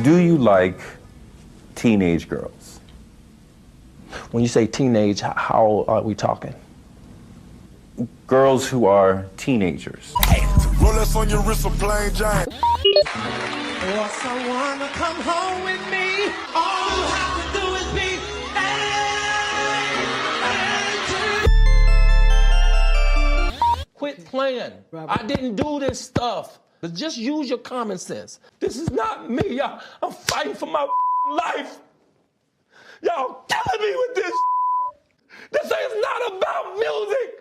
Do you like teenage girls? When you say teenage, how are we talking? Girls who are teenagers. Rolex on your wrist, a plain giant. For someone to come home with me, all you have to do is be Quit playing. I didn't do this stuff. Just use your common sense. This is not me. I'm fighting for my life. Y'all killing me with this. This is not about music.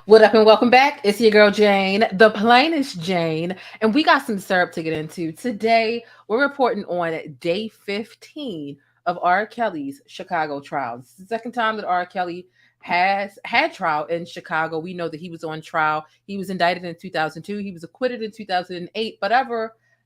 What up and welcome back. It's your girl Jane, the plainest Jane, and we got some syrup to get into. Today, we're reporting on day 15 of R. Kelly's Chicago trial. This is the second time that R. Kelly has had trial in Chicago. We know that he was on trial. He was indicted in 2002. He was acquitted in 2008.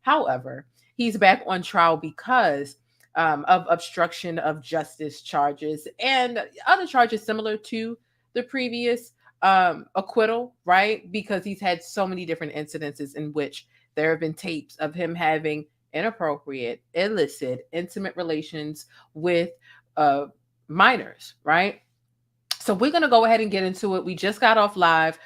However, he's back on trial because of obstruction of justice charges and other charges similar to the previous acquittal, right? Because he's had so many different incidences in which there have been tapes of him having inappropriate, illicit, intimate relations with minors, right? So we're going to go ahead and get into it. We just got off live,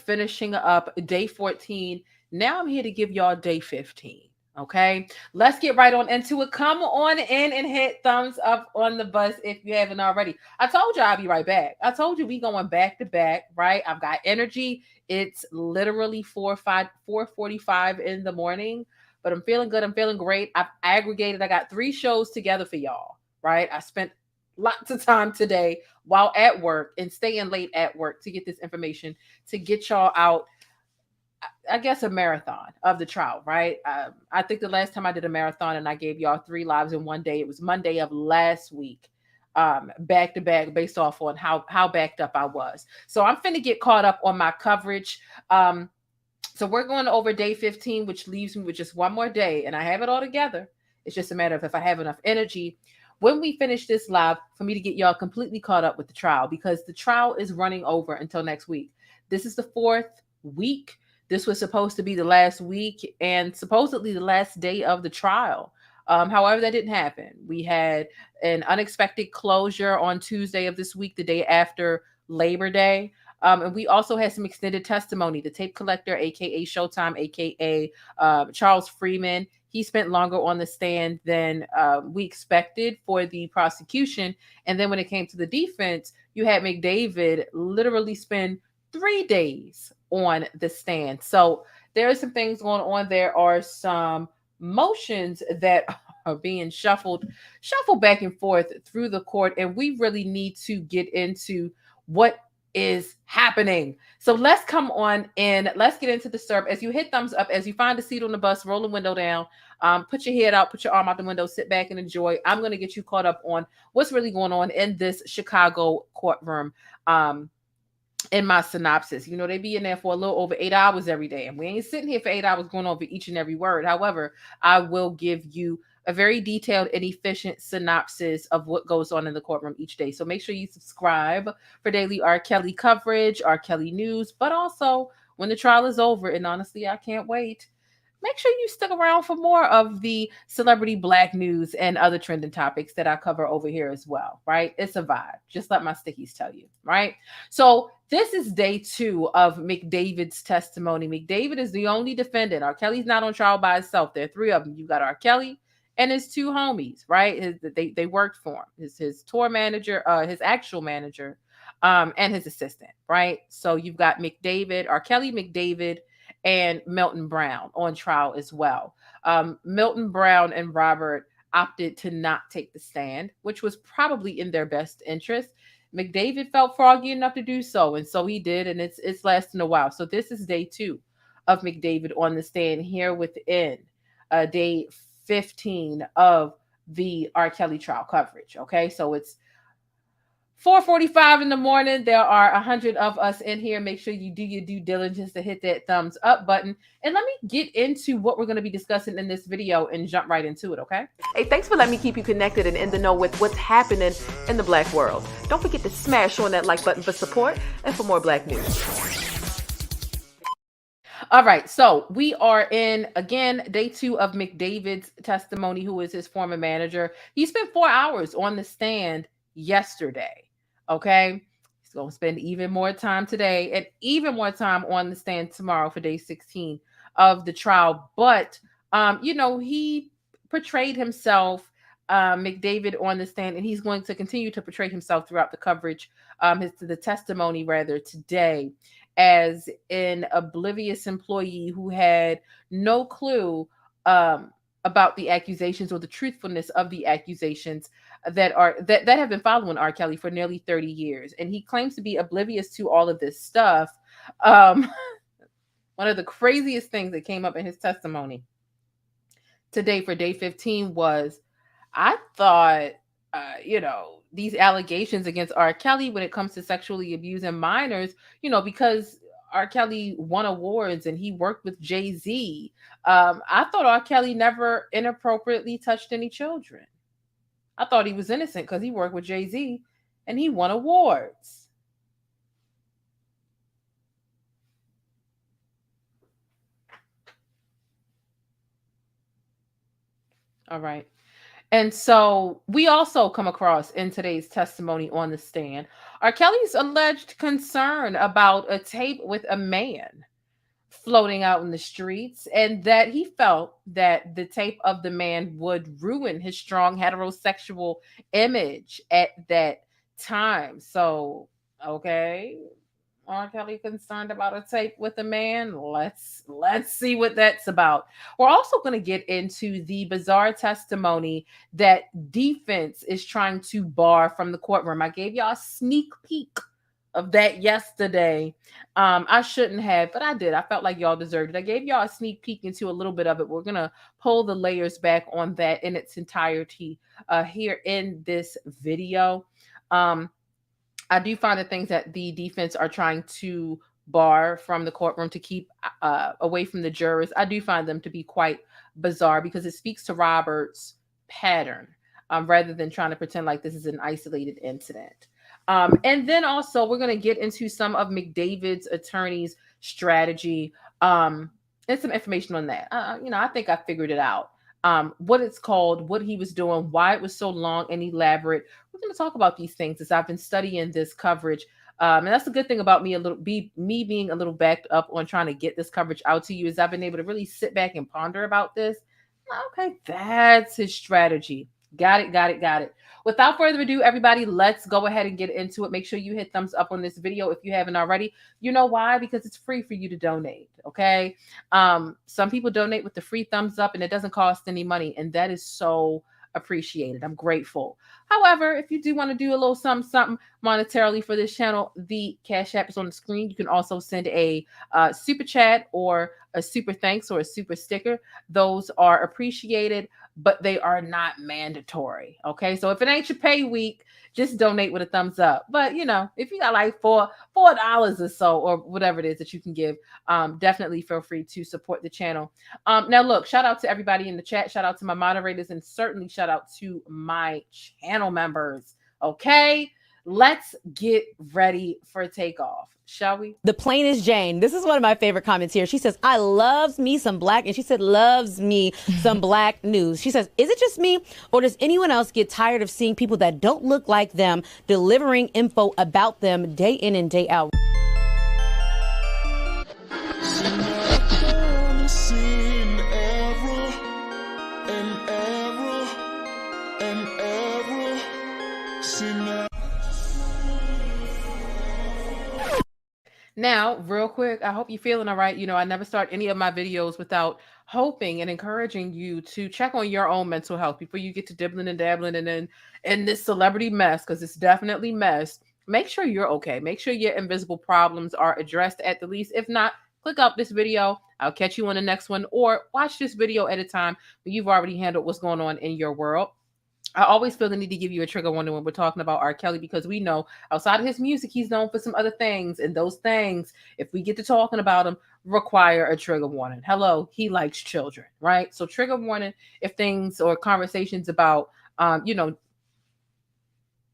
finishing up day 14. Now I'm here to give y'all day 15. Okay, let's get right on into it. Come on in and hit thumbs up on the bus if you haven't already. I told you I'll be right back. I told you we going back to back, right? I've got energy. It's literally 4:45 in the morning, but I'm feeling good. I'm feeling great. I've aggregated. I got 3 shows together for y'all, right? I spent lots of time today while at work and staying late at work to get this information to get y'all out. I guess a marathon of the trial, right? I think the last time I did a marathon and I gave y'all 3 lives in one day, it was Monday of last week, back to back, based off on how backed up I was. So I'm finna get caught up on my coverage. So we're going over day 15, which leaves me with just one more day, and I have it all together. It's just a matter of if I have enough energy when we finish this live for me to get y'all completely caught up with the trial, because the trial is running over until next week. This is the 4th week. This was supposed to be the last week and supposedly the last day of the trial. However, that didn't happen. We had an unexpected closure on Tuesday of this week, the day after Labor Day. And we also had some extended testimony. The tape collector, a.k.a. Showtime, a.k.a. Charles Freeman, he spent longer on the stand than we expected for the prosecution. And then when it came to the defense, you had McDavid literally spend 3 days on the stand. So there are some things going on. There are some motions that are being shuffled back and forth through the court, and we really need to get into what is happening. So let's come on in. Let's get into the syrup. As you hit thumbs up, as you find a seat on the bus, roll the window down, put your head out, put your arm out the window, sit back and enjoy. I'm going to get you caught up on what's really going on in this Chicago courtroom. In my synopsis, you know, they be in there for a little over 8 hours every day, and we ain't sitting here for 8 hours going over each and every word. However, I will give you a very detailed and efficient synopsis of what goes on in the courtroom each day. So make sure you subscribe for daily R. Kelly coverage, R. Kelly news, but also when the trial is over, and honestly, I can't wait, make sure you stick around for more of the celebrity Black news and other trending topics that I cover over here as well, right? It's a vibe. Just let my stickies tell you, right? So this is day 2 of McDavid's testimony. McDavid is the only defendant. R. Kelly's not on trial by himself. There are 3 of them. You got R. Kelly and his 2 homies, right? They worked for him. His tour manager, his actual manager, and his assistant, right? So you've got McDavid, R. Kelly, McDavid, and Milton Brown on trial as well. Milton Brown and Robert opted to not take the stand, which was probably in their best interest. McDavid felt froggy enough to do so, and so he did, and it's lasting a while. So this is day 2 of McDavid on the stand here within day 15 of the R. Kelly trial coverage. Okay, so it's 4:45 in the morning. There are 100 of us in here. Make sure you do your due diligence to hit that thumbs up button. And let me get into what we're going to be discussing in this video and jump right into it, okay? Hey, thanks for letting me keep you connected and in the know with what's happening in the Black world. Don't forget to smash on that like button for support and for more Black news. All right, so we are in, again, day 2 of McDavid's testimony, who is his former manager. He spent 4 hours on the stand yesterday. Okay, he's going to spend even more time today and even more time on the stand tomorrow for day 16 of the trial. But, you know, he portrayed himself, McDavid, on the stand, and he's going to continue to portray himself throughout the coverage, the testimony rather, today, as an oblivious employee who had no clue about the accusations or the truthfulness of the accusations that have been following R. Kelly for nearly 30 years. And he claims to be oblivious to all of this stuff. One of the craziest things that came up in his testimony today for day 15 was, I thought, you know, these allegations against R. Kelly when it comes to sexually abusing minors, you know, because R. Kelly won awards and he worked with Jay-Z. I thought R. Kelly never inappropriately touched any children. I thought he was innocent because he worked with Jay-Z and he won awards. All right. And so we also come across in today's testimony on the stand R. Kelly's alleged concern about a tape with a man floating out in the streets, and that he felt that the tape of the man would ruin his strong heterosexual image at that time. So, okay, R. Kelly concerned about a tape with a man. Let's see what that's about. We're also going to get into the bizarre testimony that defense is trying to bar from the courtroom. I gave y'all a sneak peek of that yesterday. I shouldn't have, but I did. I felt like y'all deserved it. I gave y'all a sneak peek into a little bit of it. We're going to pull the layers back on that in its entirety here in this video. I do find the things that the defense are trying to bar from the courtroom to keep away from the jurors, I do find them to be quite bizarre because it speaks to Robert's pattern rather than trying to pretend like this is an isolated incident. And then also we're going to get into some of McDavid's attorney's strategy and some information on that. You know, I think I figured it out. What it's called, what he was doing, why it was so long and elaborate. We're going to talk about these things as I've been studying this coverage. And that's the good thing about me being a little backed up on trying to get this coverage out to you, is I've been able to really sit back and ponder about this. Okay, that's his strategy. Got it. Without further ado, everybody, let's go ahead and get into it. Make sure you hit thumbs up on this video if you haven't already. You know why? Because it's free for you to donate, okay? Some people donate with the free thumbs up and it doesn't cost any money, and that is so appreciated. I'm grateful. However, if you do want to do a little something monetarily for this channel, the Cash App is on the screen. You can also send a super chat or a super thanks or a super sticker. Those are appreciated, but they are not mandatory. Okay, so if it ain't your pay week, just donate with a thumbs up. But you know, if you got like $4 or so, or whatever it is that you can give, definitely feel free to support the channel. Now look, shout out to everybody in the chat, shout out to my moderators, and certainly shout out to my channel members. Okay, let's get ready for takeoff, shall we? The plainest Jane. This is one of my favorite comments here. She says, I loves me some black, and she said, loves me some black news. She says, is it just me, or does anyone else get tired of seeing people that don't look like them delivering info about them day in and day out? Now, real quick, I hope you're feeling all right. You know, I never start any of my videos without hoping and encouraging you to check on your own mental health before you get to dibbling and dabbling and then in this celebrity mess, because it's definitely mess. Make sure you're okay. Make sure your invisible problems are addressed at the least. If not, click out this video. I'll catch you on the next one, or watch this video at a time when you've already handled what's going on in your world. I always feel the need to give you a trigger warning when we're talking about R. Kelly, because we know outside of his music, he's known for some other things. And those things, if we get to talking about them, require a trigger warning. Hello, he likes children, right? So trigger warning if things or conversations about,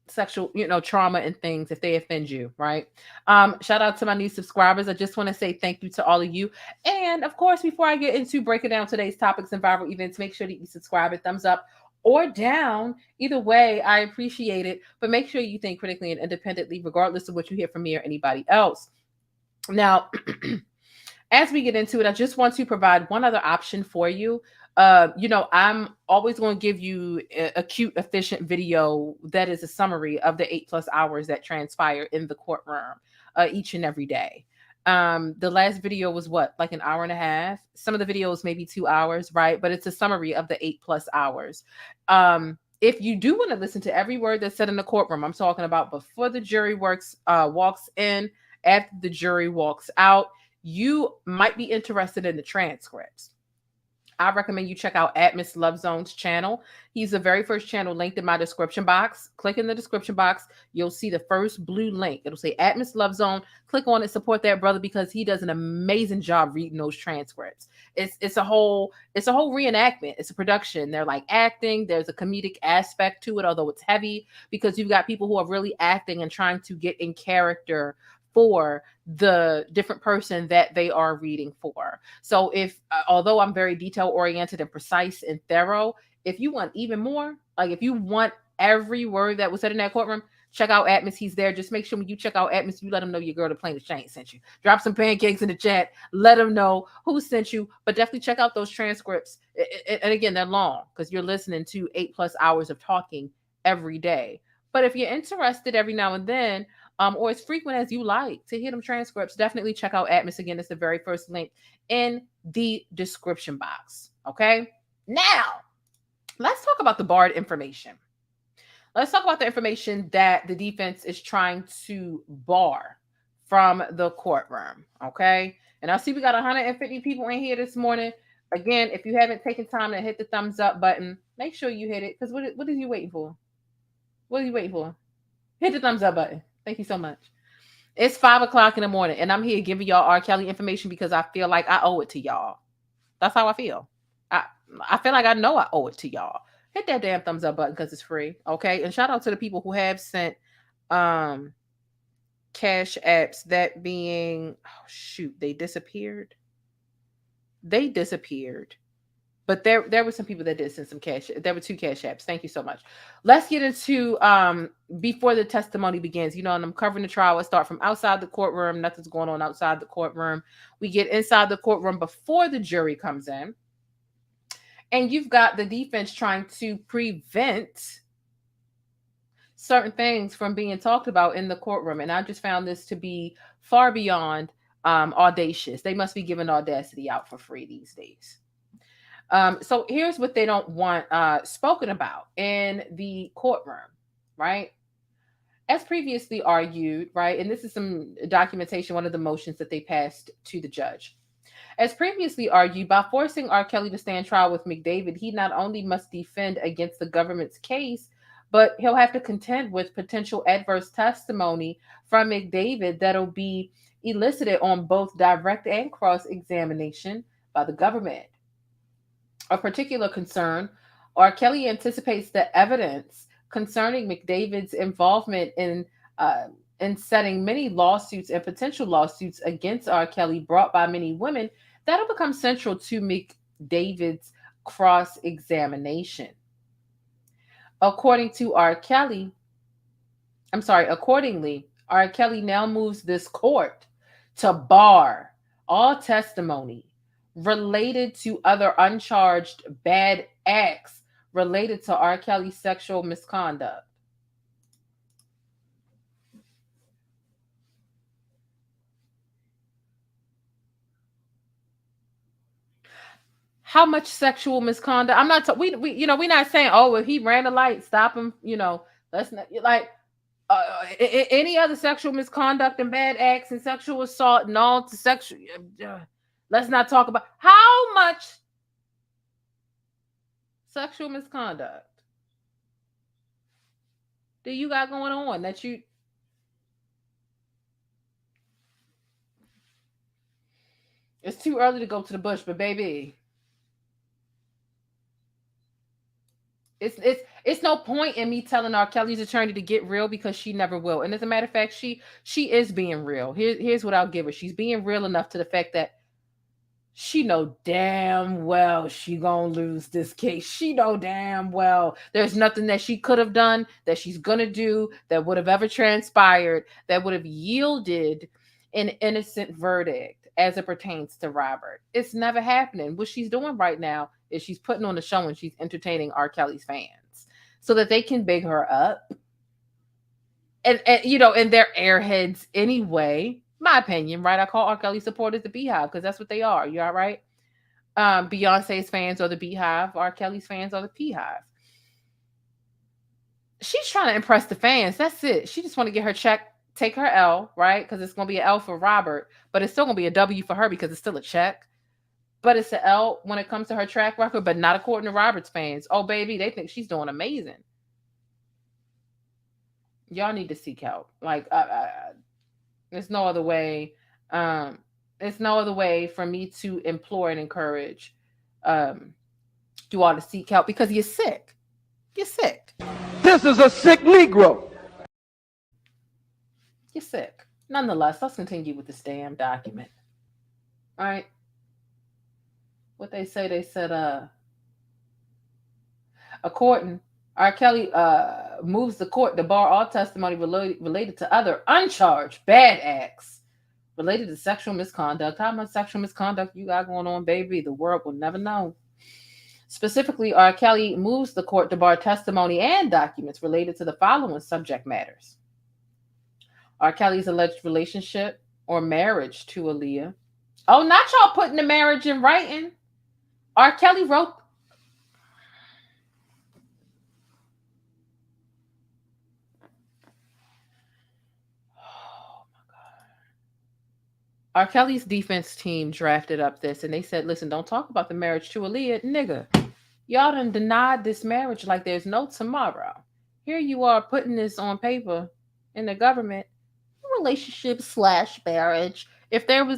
sexual, trauma and things, if they offend you, right? Shout out to my new subscribers. I just want to say thank you to all of you. And of course, before I get into breaking down today's topics and viral events, make sure that you subscribe and thumbs up or down. Either way, I appreciate it. But make sure you think critically and independently, regardless of what you hear from me or anybody else. Now, as we get into it, I just want to provide one other option for you. I'm always going to give you a cute, efficient video that is a summary of the 8+ hours that transpire in the courtroom each and every day. The last video was like an hour and a half. Some of the videos maybe 2 hours, right? But it's a summary of the 8+ hours. If you do want to listen to every word that's said in the courtroom, I'm talking about before the jury walks in, after the jury walks out, you might be interested in the transcripts. I recommend you check out Atmos Love Zone's channel. He's the very first channel linked in my description box. Click in the description box. You'll see the first blue link. It'll say Atmos Love Zone. Click on it. Support that brother because he does an amazing job reading those transcripts. It's a whole reenactment. It's a production. They're like acting. There's a comedic aspect to it, although it's heavy because you've got people who are really acting and trying to get in character for the different person that they are reading for. So although I'm very detail oriented and precise and thorough, if you want even more, like if you want every word that was said in that courtroom, check out Atmos. He's there. Just make sure when you check out Atmos, you let him know your girl, the plaintiff, Jane, sent you. Drop some pancakes in the chat. Let him know who sent you. But definitely check out those transcripts. And again, they're long because you're listening to 8+ hours of talking every day. But if you're interested every now and then, or as frequent as you like to hear them transcripts, definitely check out Atmos. Again, it's the very first link in the description box. Okay. Now, let's talk about the barred information. Let's talk about the information that the defense is trying to bar from the courtroom. Okay. And I see we got 150 people in here this morning. Again, if you haven't taken time to hit the thumbs up button, make sure you hit it. Because what are you waiting for? What are you waiting for? Hit the thumbs up button. Thank you so much. It's 5 o'clock in the morning, and I'm here giving y'all R. Kelly information because I feel like I owe it to y'all. That's how I feel. I feel like I know I owe it to y'all. Hit that damn thumbs up button because it's free. Okay. And shout out to the people who have sent cash apps, that being, oh shoot, they disappeared. But there were some people that did send some cash. There were 2 cash apps. Thank you so much. Let's get into before the testimony begins. And I'm covering the trial. I start from outside the courtroom. Nothing's going on outside the courtroom. We get inside the courtroom before the jury comes in. And you've got the defense trying to prevent certain things from being talked about in the courtroom. And I just found this to be far beyond audacious. They must be giving audacity out for free these days. So here's what they don't want spoken about in the courtroom, right? As previously argued, right? And this is some documentation, one of the motions that they passed to the judge. As previously argued, by forcing R. Kelly to stand trial with McDavid, he not only must defend against the government's case, but he'll have to contend with potential adverse testimony from McDavid that'll be elicited on both direct and cross-examination by the government. A particular concern, R. Kelly anticipates the evidence concerning McDavid's involvement in setting many lawsuits and potential lawsuits against R. Kelly brought by many women that'll become central to McDavid's cross-examination. Accordingly, R. Kelly now moves this court to bar all testimony related to other uncharged bad acts related to R. Kelly's sexual misconduct. How much sexual misconduct? I'm not. We're not saying, oh, if he ran a light, stop him. Let's not like any other sexual misconduct and bad acts and sexual assault and all to sexual. Let's not talk about how much sexual misconduct do you got going on that you... It's too early to go to the bush, but baby, it's no point in me telling R. Kelly's attorney to get real, because she never will. And as a matter of fact, she is being real. Here's what I'll give her. She's being real enough to the fact that she know damn well she gonna lose this case. She know damn well there's nothing that she could have done, that she's gonna do, that would have ever transpired, that would have yielded an innocent verdict as it pertains to Robert. It's never happening. What she's doing right now is she's putting on a show and she's entertaining R. Kelly's fans so that they can big her up. And you know, and they're airheads anyway. My opinion, right? I call R. Kelly supporters the Beehive because that's what they are. You all right? Beyonce's fans are the Beehive. R. Kelly's fans are the Beehive. She's trying to impress the fans. That's it. She just want to get her check, take her L, right? Because it's going to be an L for Robert, but it's still going to be a W for her because it's still a check. But it's an L when it comes to her track record, but not according to Robert's fans. Oh, baby, they think she's doing amazing. Y'all need to seek help. Like, there's no other way. There's no other way for me to implore and encourage you all to seek help, because you're sick. You're sick. This is a sick Negro. You're sick. Nonetheless, let's continue with this damn document. All right. What they said, according, R. Kelly moves the court to bar all testimony related to other uncharged bad acts related to sexual misconduct. How much sexual misconduct you got going on, baby? The world will never know. Specifically, R. Kelly moves the court to bar testimony and documents related to the following subject matters: R. Kelly's alleged relationship or marriage to Aaliyah. Oh, not y'all putting the marriage in writing. R. Kelly wrote... R. Kelly's defense team drafted up this, and they said, listen, don't talk about the marriage to Aaliyah. Nigga, y'all done denied this marriage like there's no tomorrow. Here you are putting this on paper in the government. Relationship / marriage. If there was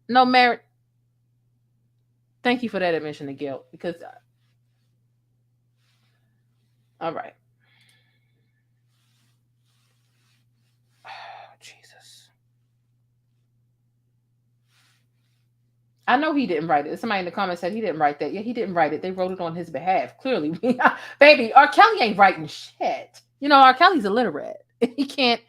no marriage... Thank you for that admission of guilt, because... all right. I know he didn't write it. Somebody in the comments said he didn't write that. Yeah, he didn't write it. They wrote it on his behalf. Clearly. Baby, R. Kelly ain't writing shit. You know, R. Kelly's illiterate. He can't...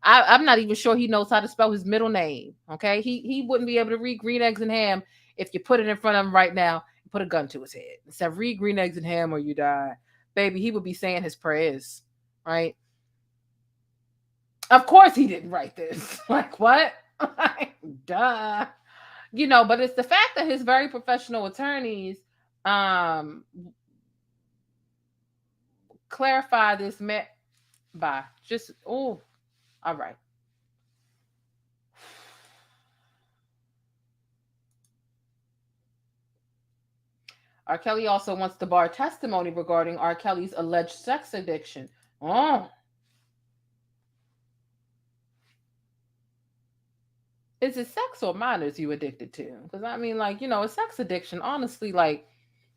I'm not even sure he knows how to spell his middle name. Okay? He wouldn't be able to read green eggs and ham if you put it in front of him right now and put a gun to his head and said, read green eggs and ham or you die. Baby, he would be saying his prayers. Right? Of course he didn't write this. Like, what? Duh. You know, but it's the fact that his very professional attorneys clarify this by just, oh, all right. R. Kelly also wants to bar testimony regarding R. Kelly's alleged sex addiction. Oh. Is it sex or minors you addicted to? Because I mean, like, you know, a sex addiction, honestly, like,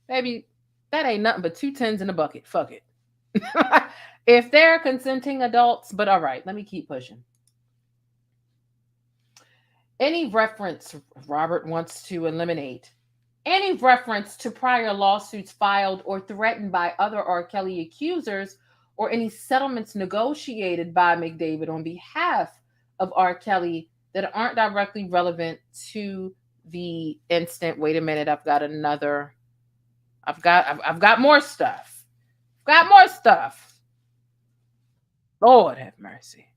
maybe that ain't nothing but 2 10s in a bucket. Fuck it. If they're consenting adults, but all right, let me keep pushing. Any reference, Robert wants to eliminate, any reference to prior lawsuits filed or threatened by other R. Kelly accusers, or any settlements negotiated by McDavid on behalf of R. Kelly that aren't directly relevant to the instant. Wait a minute, I've got more stuff. Got more stuff. Lord have mercy.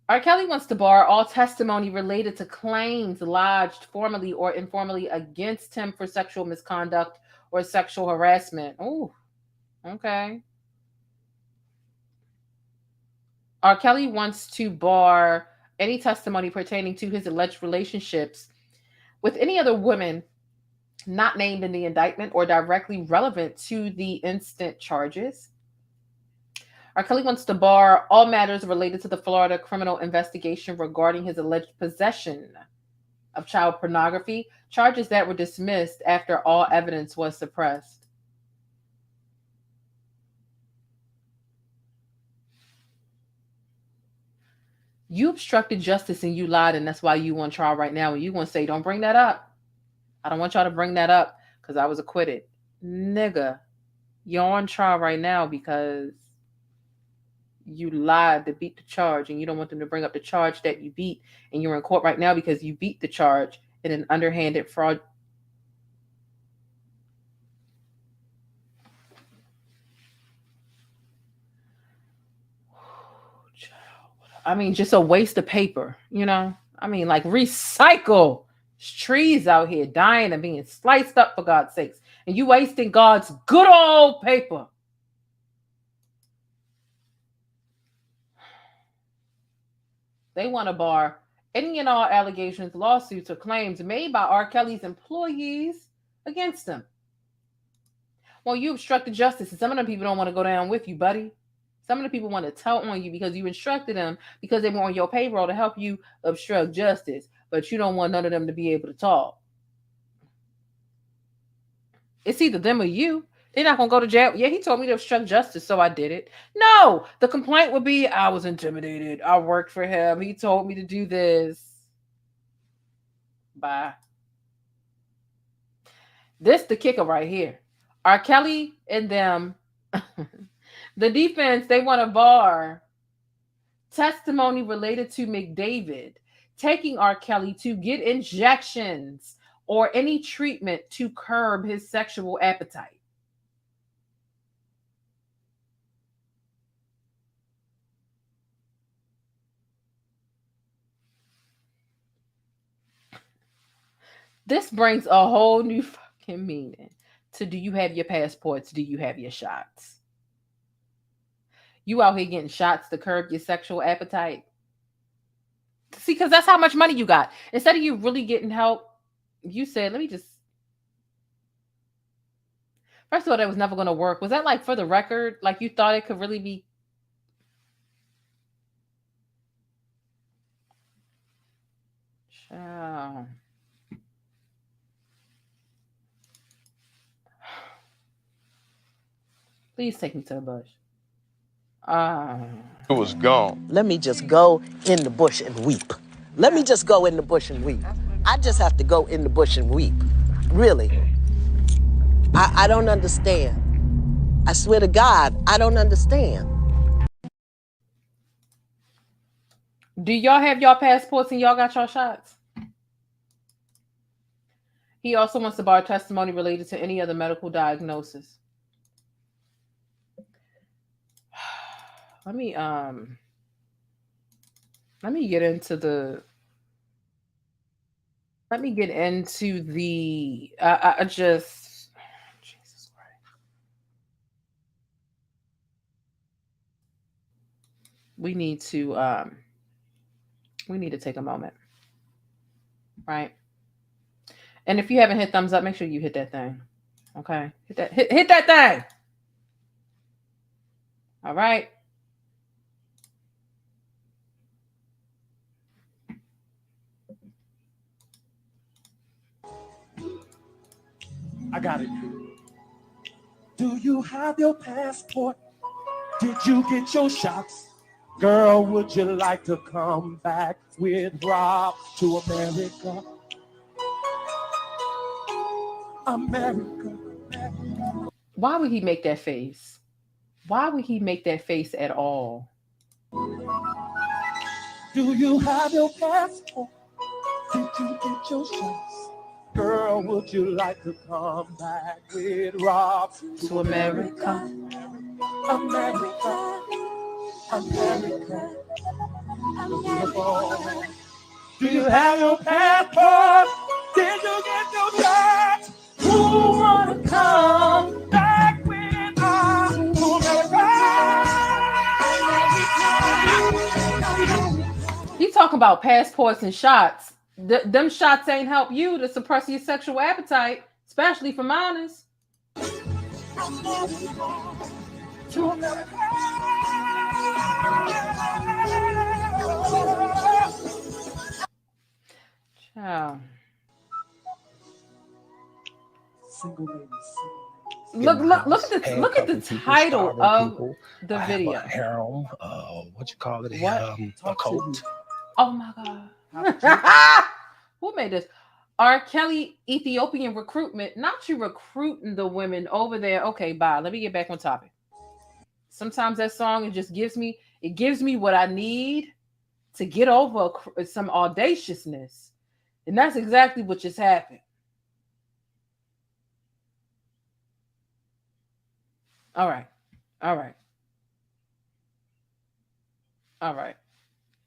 R. Kelly wants to bar all testimony related to claims lodged formally or informally against him for sexual misconduct or sexual harassment. Oh, okay. R. Kelly wants to bar any testimony pertaining to his alleged relationships with any other women not named in the indictment or directly relevant to the instant charges. R. Kelly wants to bar all matters related to the Florida criminal investigation regarding his alleged possession of child pornography, charges that were dismissed after all evidence was suppressed. You obstructed justice and you lied, and that's why you on trial right now. And you going to say, don't bring that up. I don't want y'all to bring that up because I was acquitted. Nigga, you're on trial right now because you lied to beat the charge, and you don't want them to bring up the charge that you beat, and you're in court right now because you beat the charge in an underhanded fraud. I mean, just a waste of paper, you know? I mean, like, recycle. There's trees out here dying and being sliced up, for God's sakes. And you wasting God's good old paper. They want to bar any and all allegations, lawsuits, or claims made by R. Kelly's employees against him. Well, you obstructed justice, and some of them people don't want to go down with you, buddy. Some of the people want to tell on you because you instructed them because they were on your payroll to help you obstruct justice, but you don't want none of them to be able to talk. It's either them or you. They're not going to go to jail. Yeah, he told me to obstruct justice, so I did it. No, the complaint would be, I was intimidated. I worked for him. He told me to do this. Bye. This the kicker right here. R. Kelly and them, the defense, they want to bar testimony related to McDavid taking R. Kelly to get injections or any treatment to curb his sexual appetite. This brings a whole new fucking meaning to, do you have your passports? Do you have your shots? You out here getting shots to curb your sexual appetite? See, because that's how much money you got. Instead of you really getting help, you said, let me just... First of all, that was never going to work. Was that like for the record? Like you thought it could really be... Child. Please take me to the bush. It was gone. Let me just go in the bush and weep. Let me just go in the bush and weep. I just have to go in the bush and weep. Really. I don't understand. I swear to God, I don't understand. Do y'all have y'all passports and y'all got y'all shots? He also wants to bar testimony related to any other medical diagnosis. Let me get into the Jesus Christ. We need to take a moment. Right? And if you haven't hit thumbs up, make sure you hit that thing. Okay? Hit that thing. All right. I got it. Do you have your passport? Did you get your shots? Girl, would you like to come back with Rob to America? America. Why would he make that face? Why would he make that face at all? Do you have your passport? Did you get your shots? Girl, would you like to come back with Rob To America. America. America. Do you have your passport? Did you get your shots? Who wanna come back with us to America? He talking about passports and shots. Them shots ain't help you to suppress your sexual appetite. It's especially for minors. Child. Look at the title of the video. Harem, what you call it? What? A cult. Oh my God. Who made this? R. Kelly Ethiopian recruitment. Not you recruiting the women over there. Okay, bye. Let me get back on topic. Sometimes that song, it just gives me what I need to get over some audaciousness. And that's exactly what just happened. All right.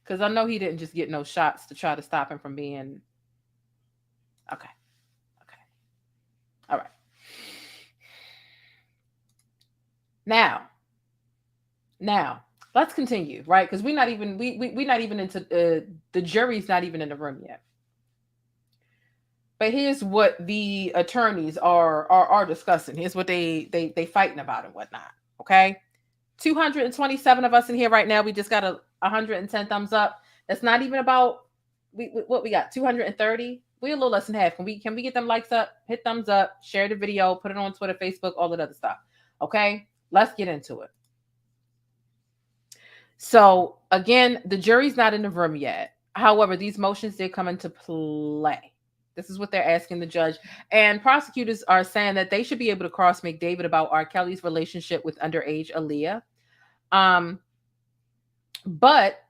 Because I know he didn't just get no shots to try to stop him from being... Okay. All right. Now, let's continue, right? Because we're not even into the jury's not even in the room yet. But here's what the attorneys are discussing. Here's what they fighting about and whatnot. Okay, 227 of us in here right now. We just got 110 thumbs up. That's not even about what we got. 230. We're a little less than half. Can we get them likes up? Hit thumbs up. Share the video. Put it on Twitter, Facebook, all that other stuff. Okay, let's get into it. So again, the jury's not in the room yet. However, these motions did come into play. This is what they're asking the judge. And prosecutors are saying that they should be able to cross McDavid about R. Kelly's relationship with underage Aaliyah. But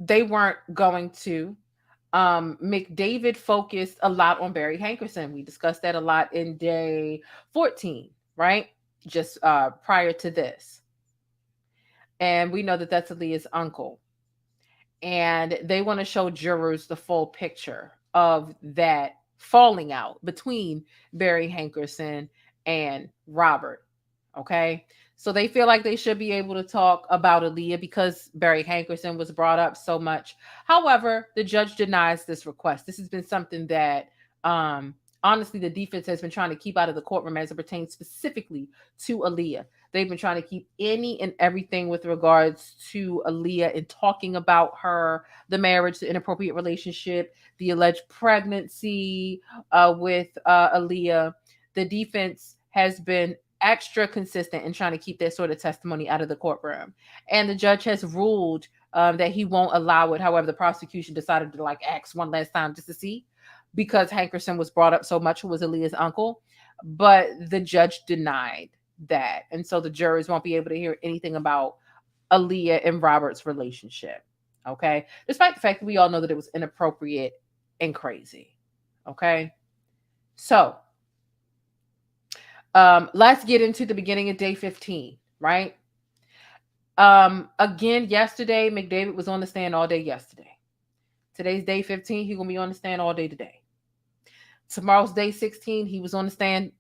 they weren't going to. McDavid focused a lot on Barry Hankerson. We discussed that a lot in day 14, right? Just prior to this. And we know that that's Aaliyah's uncle. And they want to show jurors the full picture of that falling out between Barry Hankerson and Robert. Okay. So they feel like they should be able to talk about Aaliyah because Barry Hankerson was brought up so much. However, the judge denies this request. This has been something that, honestly, the defense has been trying to keep out of the courtroom as it pertains specifically to Aaliyah. They've been trying to keep any and everything with regards to Aaliyah and talking about her, the marriage, the inappropriate relationship, the alleged pregnancy with Aaliyah. The defense has been extra consistent in trying to keep that sort of testimony out of the courtroom. And the judge has ruled that he won't allow it. However, the prosecution decided to ask one last time just to see, because Hankerson was brought up so much, who was Aaliyah's uncle. But the judge denied that. And so the jurors won't be able to hear anything about Aaliyah and Robert's relationship. Okay. Despite the fact that we all know that it was inappropriate and crazy. Okay. So let's get into the beginning of day 15, right? Again, yesterday, McDavid was on the stand all day yesterday. Today's day 15. He's going to be on the stand all day today. Tomorrow's day 16. He was on the stand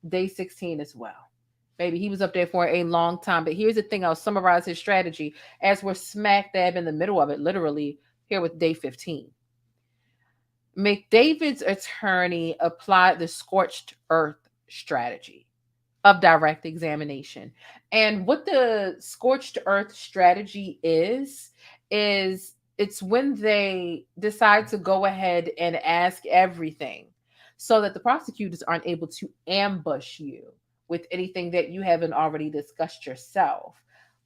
day 16 as well. Baby, he was up there for a long time. But here's the thing. I'll summarize his strategy as we're smack dab in the middle of it, literally here with day 15. McDavid's attorney applied the scorched earth strategy of direct examination. And what the scorched earth strategy is it's when they decide to go ahead and ask everything so that the prosecutors aren't able to ambush you with anything that you haven't already discussed yourself.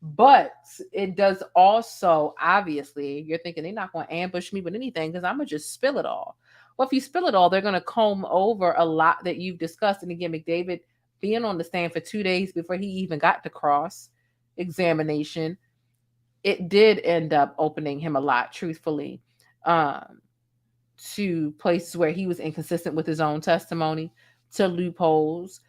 But it does also, obviously, you're thinking they're not going to ambush me with anything because I'm going to just spill it all. Well, if you spill it all, they're going to comb over a lot that you've discussed. And again, McDavid being on the stand for 2 days before he even got to cross examination, it did end up opening him a lot, truthfully, to places where he was inconsistent with his own testimony, to loopholes,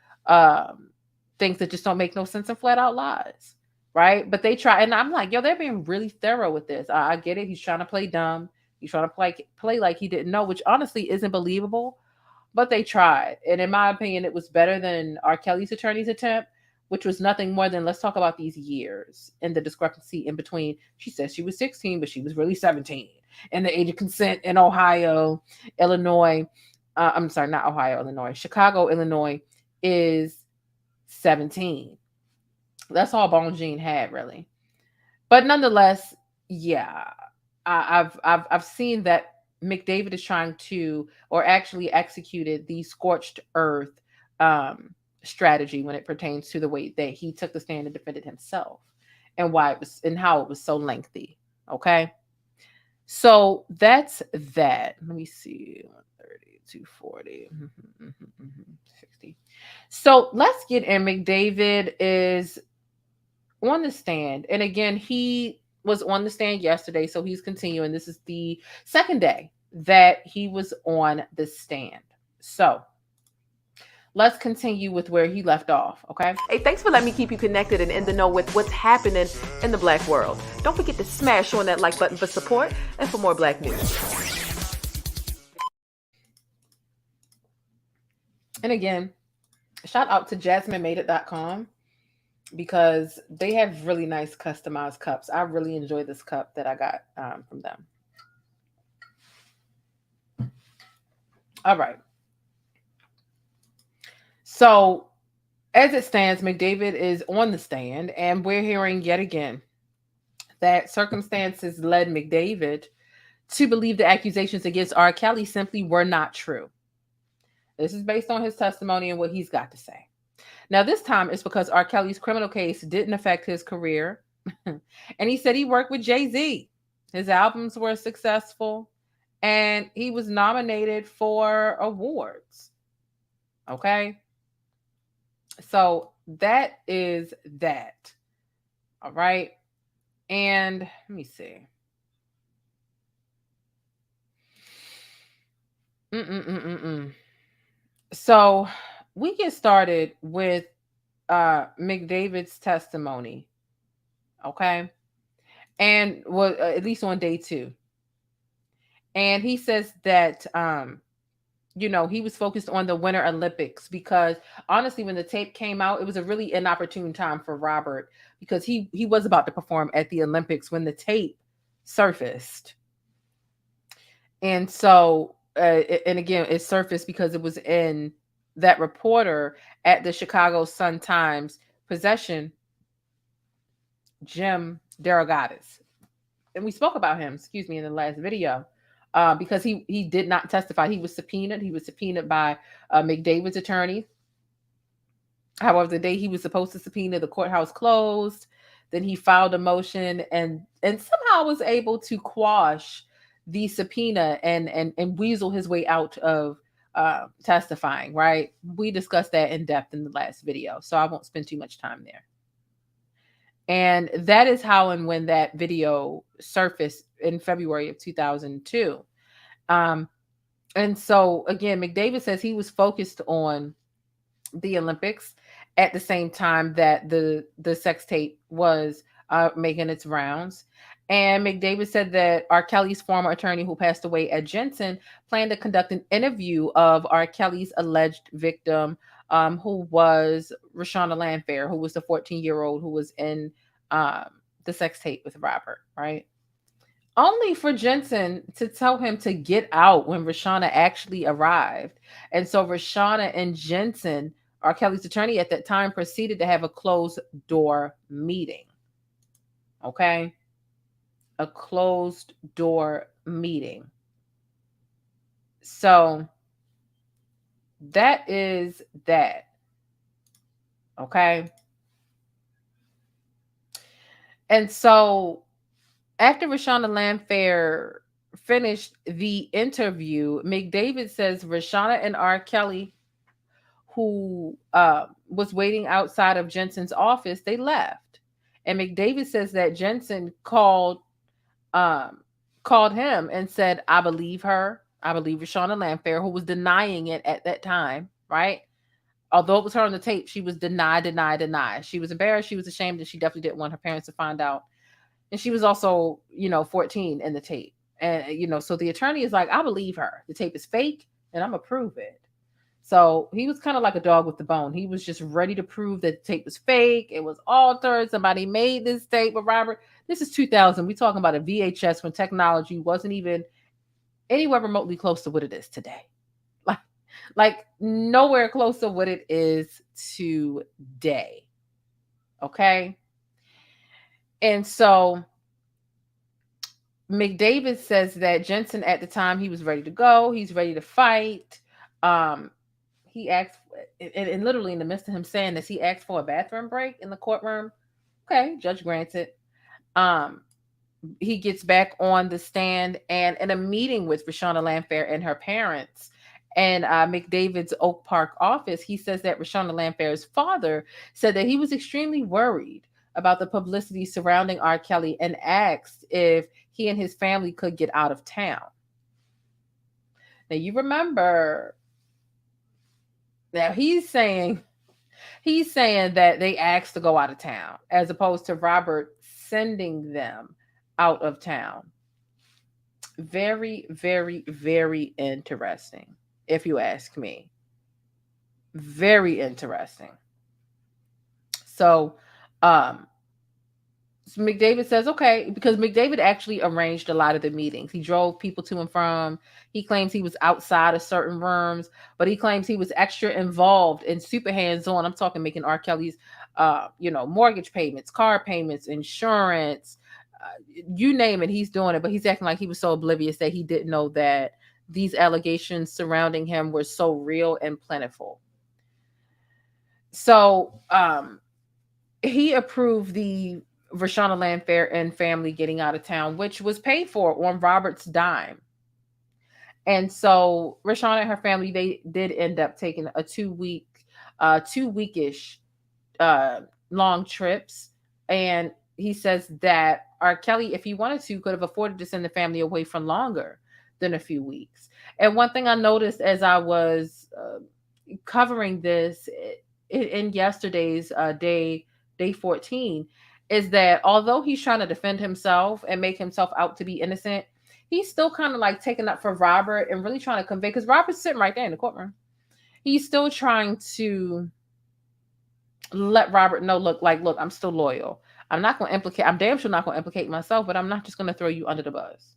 things that just don't make no sense and flat out lies, right? But they try, and I'm like, yo, they're being really thorough with this. I get it. He's trying to play dumb. He's trying to play like he didn't know, which honestly isn't believable, but they tried. And in my opinion, it was better than R. Kelly's attorney's attempt, which was nothing more than, let's talk about these years and the discrepancy in between. She says she was 16, but she was really 17. And the age of consent in Ohio, Illinois, I'm sorry, not Ohio, Illinois. Chicago, Illinois is 17. That's all Bone Jean had, really. But nonetheless, yeah, I've seen that McDavid is trying to, or actually executed the scorched earth strategy when it pertains to the way that he took the stand and defended himself, and why it was and how it was so lengthy. Okay, so that's that. Let me see, 130, 240, 60. So let's get in. McDavid is on the stand, and again, he was on the stand yesterday, so he's continuing. This is the second day that he was on the stand. So let's continue with where he left off, okay? Hey, thanks for letting me keep you connected and in the know with what's happening in the Black world. Don't forget to smash on that like button for support and for more Black news. And again, shout out to JasmineMadeIt.com because they have really nice customized cups. I really enjoy this cup that I got from them. All right. So as it stands, McDavid is on the stand, and we're hearing yet again that circumstances led McDavid to believe the accusations against R. Kelly simply were not true. This is based on his testimony and what he's got to say. Now, this time it's because R. Kelly's criminal case didn't affect his career. And he said he worked with Jay-Z. His albums were successful, and he was nominated for awards. Okay? So that is that. All right? And let me see. So we get started with McDavid's testimony, okay? And well, at least on day 2. And he says that, he was focused on the Winter Olympics because honestly, when the tape came out, it was a really inopportune time for Robert because he was about to perform at the Olympics when the tape surfaced. And so, and again, it surfaced because it was in that reporter at the Chicago Sun-Times possession, Jim DeRogatis. And we spoke about him, in the last video, because he did not testify. He was subpoenaed. He was subpoenaed by McDavid's attorney. However, the day he was supposed to subpoena, the courthouse closed. Then he filed a motion and somehow was able to quash the subpoena and weasel his way out of testifying, right? We discussed that in depth in the last video, so I won't spend too much time there. And that is how and when that video surfaced in February of 2002. And so again, McDavid says he was focused on the Olympics at the same time that the sex tape was making its rounds. And McDavid said that R. Kelly's former attorney, who passed away at Jensen, planned to conduct an interview of R. Kelly's alleged victim, who was Reshona Landfair, who was the 14-year-old who was in the sex tape with Robert, right? Only for Jensen to tell him to get out when Reshona actually arrived. And so Reshona and Jensen, R. Kelly's attorney at that time, proceeded to have a closed-door meeting. Okay? A closed-door meeting. So that is that. Okay? And so after Reshona Landfair finished the interview, McDavid says Reshona and R. Kelly, who was waiting outside of Jensen's office, they left. And McDavid says that Jensen called him and said, I believe her. I believe Reshona Landfair, who was denying it at that time, right? Although it was her on the tape, she was deny. She was embarrassed. She was ashamed, and she definitely didn't want her parents to find out. And she was also, 14 in the tape. And, so the attorney is like, I believe her. The tape is fake, and I'm going to prove it. So he was kind of like a dog with the bone. He was just ready to prove that the tape was fake. It was altered. Somebody made this tape with Robert. This is 2000. We're talking about a VHS when technology wasn't even anywhere remotely close to what it is today. Like, Like nowhere close to what it is today. Okay. And so McDavid says that Jensen at the time, he was ready to go. He's ready to fight. He asked, and literally in the midst of him saying this, he asked for a bathroom break in the courtroom. Okay, judge granted. He gets back on the stand, and in a meeting with Reshona Landfair and her parents and McDavid's Oak Park office, he says that Reshona Landfair's father said that he was extremely worried about the publicity surrounding R. Kelly and asked if he and his family could get out of town. Now you remember, now he's saying that they asked to go out of town as opposed to Robert sending them out of town. Very, very, very interesting, if you ask me. Very interesting. So McDavid says, okay, because McDavid actually arranged a lot of the meetings. He drove people to and from. He claims he was outside of certain rooms, but he claims he was extra involved and super hands-on. I'm talking making R. Kelly's, mortgage payments, car payments, insurance, you name it, he's doing it. But he's acting like he was so oblivious that he didn't know that these allegations surrounding him were so real and plentiful. So he approved the Reshona Landfair and family getting out of town, which was paid for on Robert's dime. And so Reshona and her family, they did end up taking a 2-weekish long trips. And he says that R. Kelly, if he wanted to, could have afforded to send the family away for longer than a few weeks. And one thing I noticed as I was covering this in yesterday's day 14 is that although he's trying to defend himself and make himself out to be innocent, he's still kind of like taking up for Robert and really trying to convey, because Robert's sitting right there in the courtroom. He's still trying to let Robert know, look, I'm still loyal. I'm damn sure not going to implicate myself, but I'm not just going to throw you under the bus.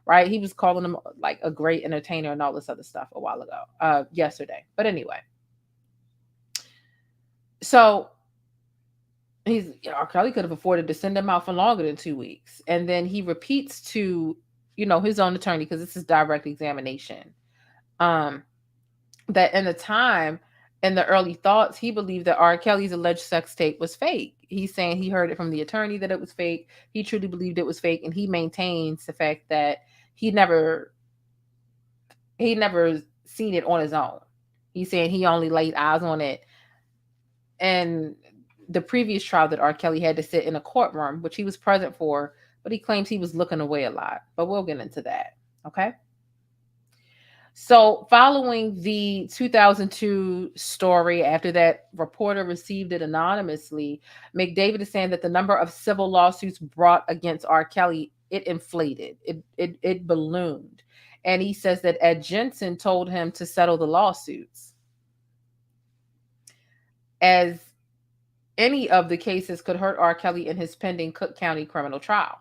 Right? He was calling him like a great entertainer and all this other stuff a while ago, yesterday. But anyway. So R. Kelly could have afforded to send him out for longer than 2 weeks. And then he repeats to, his own attorney, because this is direct examination, that in the early thoughts, he believed that R. Kelly's alleged sex tape was fake. He's saying he heard it from the attorney that it was fake. He truly believed it was fake. And he maintains the fact that he never seen it on his own. He's saying he only laid eyes on it. And the previous trial that R. Kelly had to sit in a courtroom, which he was present for, but he claims he was looking away a lot. But we'll get into that. Okay. So following the 2002 story, after that reporter received it anonymously, McDavid is saying that the number of civil lawsuits brought against R. Kelly, it inflated, it ballooned. And he says that Ed Jensen told him to settle the lawsuits, as any of the cases could hurt R. Kelly in his pending Cook County criminal trial.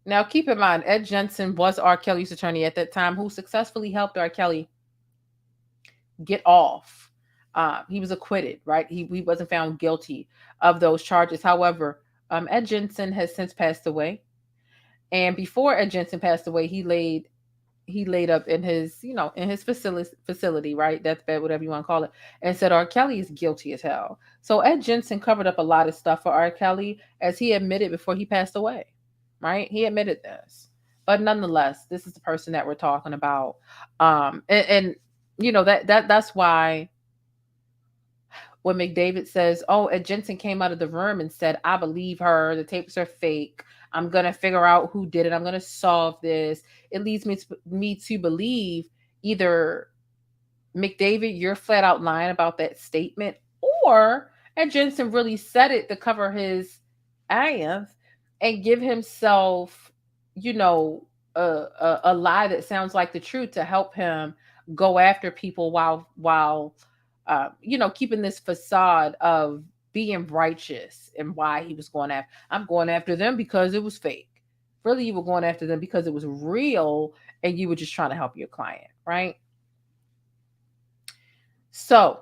Now, keep in mind, Ed Jensen was R. Kelly's attorney at that time, who successfully helped R. Kelly get off. He was acquitted, right? He wasn't found guilty of those charges. However, Ed Jensen has since passed away. And before Ed Jensen passed away, he laid up in his, in his facility, right? Deathbed, whatever you want to call it, and said R. Kelly is guilty as hell. So Ed Jensen covered up a lot of stuff for R. Kelly, as he admitted before he passed away. Right? He admitted this. But nonetheless, this is the person that we're talking about. And that's why when McDavid says, Ed Jensen came out of the room and said, I believe her, the tapes are fake, I'm going to figure out who did it, I'm going to solve this. It leads me to believe either McDavid, you're flat out lying about that statement, or Ed Jensen really said it to cover his ass and give himself, a lie that sounds like the truth to help him go after people while keeping this facade of being righteous and why he was going after. I'm going after them because it was fake. Really, you were going after them because it was real and you were just trying to help your client, right? So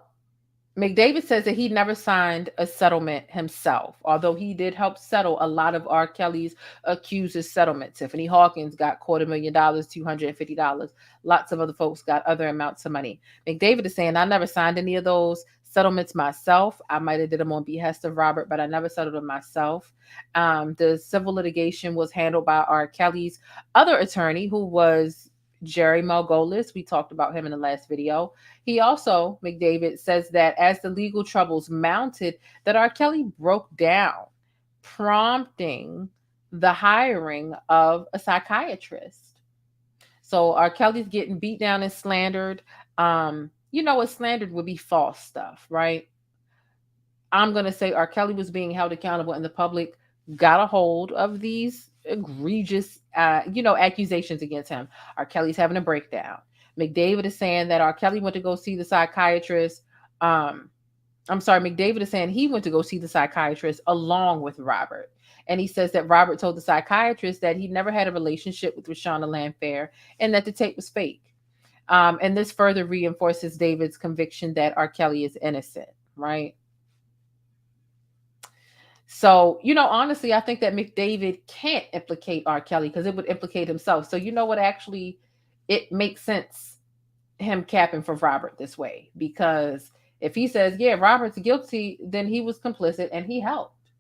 McDavid says that he never signed a settlement himself, although he did help settle a lot of R. Kelly's accusers' settlement. Tiffany Hawkins got $250,000, $250. Lots of other folks got other amounts of money. McDavid is saying, I never signed any of those settlements myself. I might have did them on behest of Robert, but I never settled them myself. The civil litigation was handled by R. Kelly's other attorney, who was Jerry Margolis. We talked about him in the last video. He also, McDavid, says that as the legal troubles mounted, that R. Kelly broke down, prompting the hiring of a psychiatrist. So R. Kelly's getting beat down and slandered. You know what slandered would be false stuff, right? I'm going to say R. Kelly was being held accountable, and the public got a hold of these egregious, accusations against him. R. Kelly's having a breakdown. McDavid is saying that R. Kelly went to go see the psychiatrist. McDavid is saying he went to go see the psychiatrist along with Robert. And he says that Robert told the psychiatrist that he never had a relationship with Reshona Landfair and that the tape was fake. And this further reinforces David's conviction that R. Kelly is innocent, right? So, honestly, I think that McDavid can't implicate R. Kelly because it would implicate himself. So, actually, it makes sense him capping for Robert this way, because if he says, yeah, Robert's guilty, then he was complicit and he helped.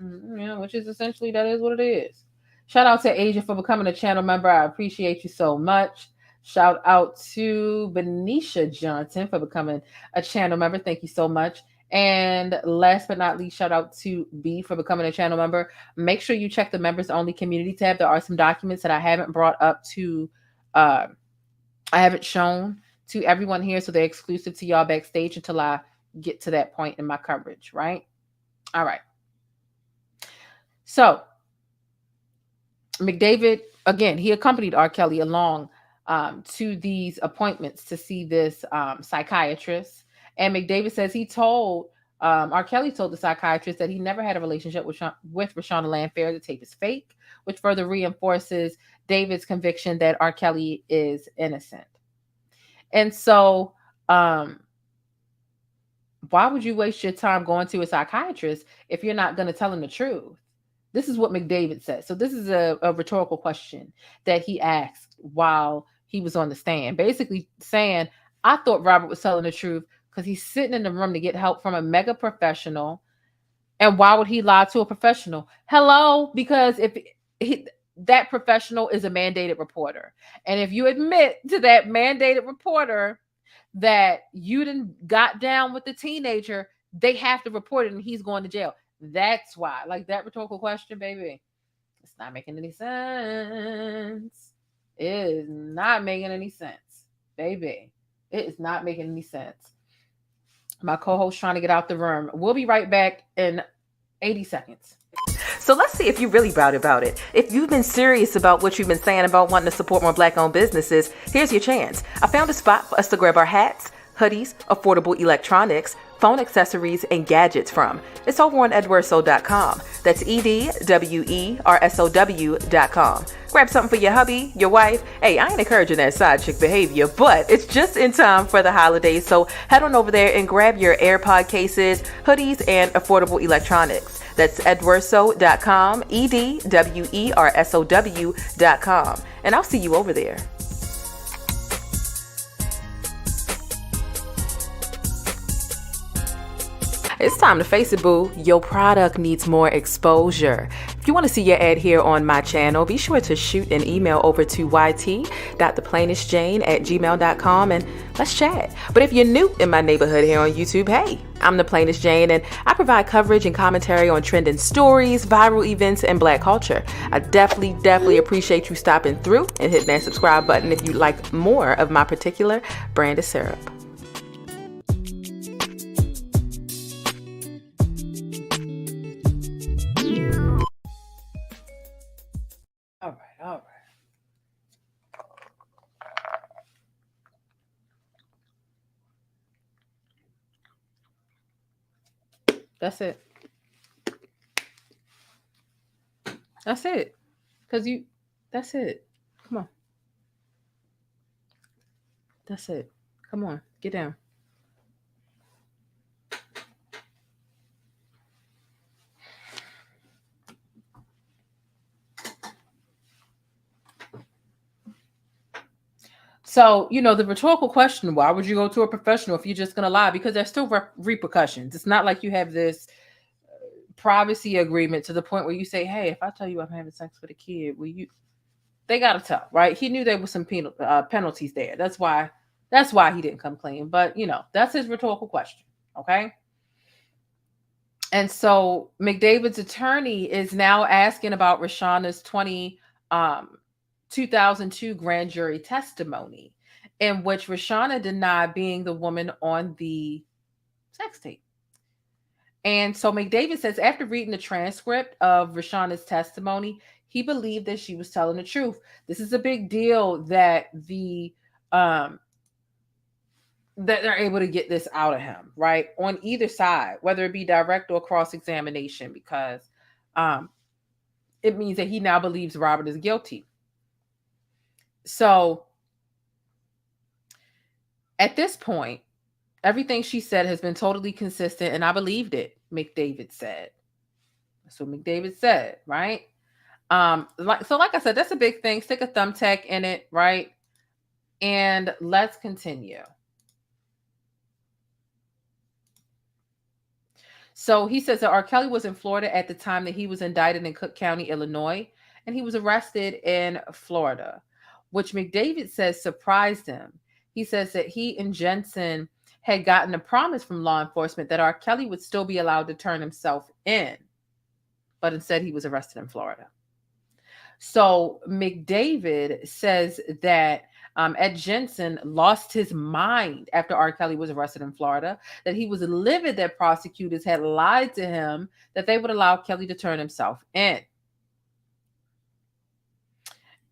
Which is essentially, that is what it is. Shout out to Asia for becoming a channel member. I appreciate you so much. Shout out to Benicia Johnson for becoming a channel member. Thank you so much. And last but not least, shout out to B for becoming a channel member. Make sure you check the members only community tab. There are some documents that I haven't brought up to, I haven't shown to everyone here. So they're exclusive to y'all backstage until I get to that point in my coverage, right? All right. So McDavid, again, he accompanied R. Kelly along to these appointments to see this psychiatrist. And McDavid says he told, R. Kelly told the psychiatrist that he never had a relationship with Reshona Landfair. The tape is fake, which further reinforces David's conviction that R. Kelly is innocent. And so, why would you waste your time going to a psychiatrist if you're not going to tell him the truth? This is what McDavid said. So this is a rhetorical question that he asked while he was on the stand, basically saying, I thought Robert was telling the truth because he's sitting in the room to get help from a mega professional. And why would he lie to a professional? Hello? Because if that professional is a mandated reporter. And if you admit to that mandated reporter that you didn't got down with the teenager, they have to report it and he's going to jail. That's why. Like that rhetorical question, baby, it's not making any sense. It is not making any sense, baby. It is not making any sense. My co-host trying to get out the room. We'll be right back in 80 seconds. So let's see if you're really proud about it. If you've been serious about what you've been saying about wanting to support more Black-owned businesses, here's your chance. I found a spot for us to grab our hats, hoodies, affordable electronics, phone accessories, and gadgets from. It's over on edwerso.com. That's EDWERSOW.com. Grab something for your hubby, your wife. Hey, I ain't encouraging that side chick behavior, but it's just in time for the holidays. So head on over there and grab your AirPod cases, hoodies, and affordable electronics. That's edwerso.com, EDWERSOW.com. And I'll see you over there. It's time to face it, boo. Your product needs more exposure. If you want to see your ad here on my channel, be sure to shoot an email over to yt.theplainestjane@gmail.com and let's chat. But if you're new in my neighborhood here on YouTube, hey, I'm The Plainest Jane and I provide coverage and commentary on trending stories, viral events, and Black culture. I definitely appreciate you stopping through and hitting that subscribe button if you like more of my particular brand of syrup. All right. That's it. That's it. That's it. Come on. That's it. Come on. Get down. So, the rhetorical question, why would you go to a professional if you're just going to lie? Because there's still repercussions. It's not like you have this privacy agreement to the point where you say, hey, if I tell you I'm having sex with a kid, they got to tell, right? He knew there was some penalties there. That's why he didn't come clean. But, that's his rhetorical question. Okay. And so McDavid's attorney is now asking about Reshona's 2002 grand jury testimony, in which Reshona denied being the woman on the sex tape. And so McDavid says after reading the transcript of Reshona's testimony, he believed that she was telling the truth. This is a big deal that that they're able to get this out of him, right? On either side, whether it be direct or cross-examination, because it means that he now believes Robert is guilty. So at this point, everything she said has been totally consistent, and I believed it, McDavid said. That's what McDavid said, right? Like I said, that's a big thing. Stick a thumbtack in it, right? And let's continue. So he says that R. Kelly was in Florida at the time that he was indicted in Cook County, Illinois, and he was arrested in Florida, which McDavid says surprised him. He says that he and Jensen had gotten a promise from law enforcement that R. Kelly would still be allowed to turn himself in, but instead he was arrested in Florida. So McDavid says that Ed Jensen lost his mind after R. Kelly was arrested in Florida, that he was livid that prosecutors had lied to him that they would allow Kelly to turn himself in.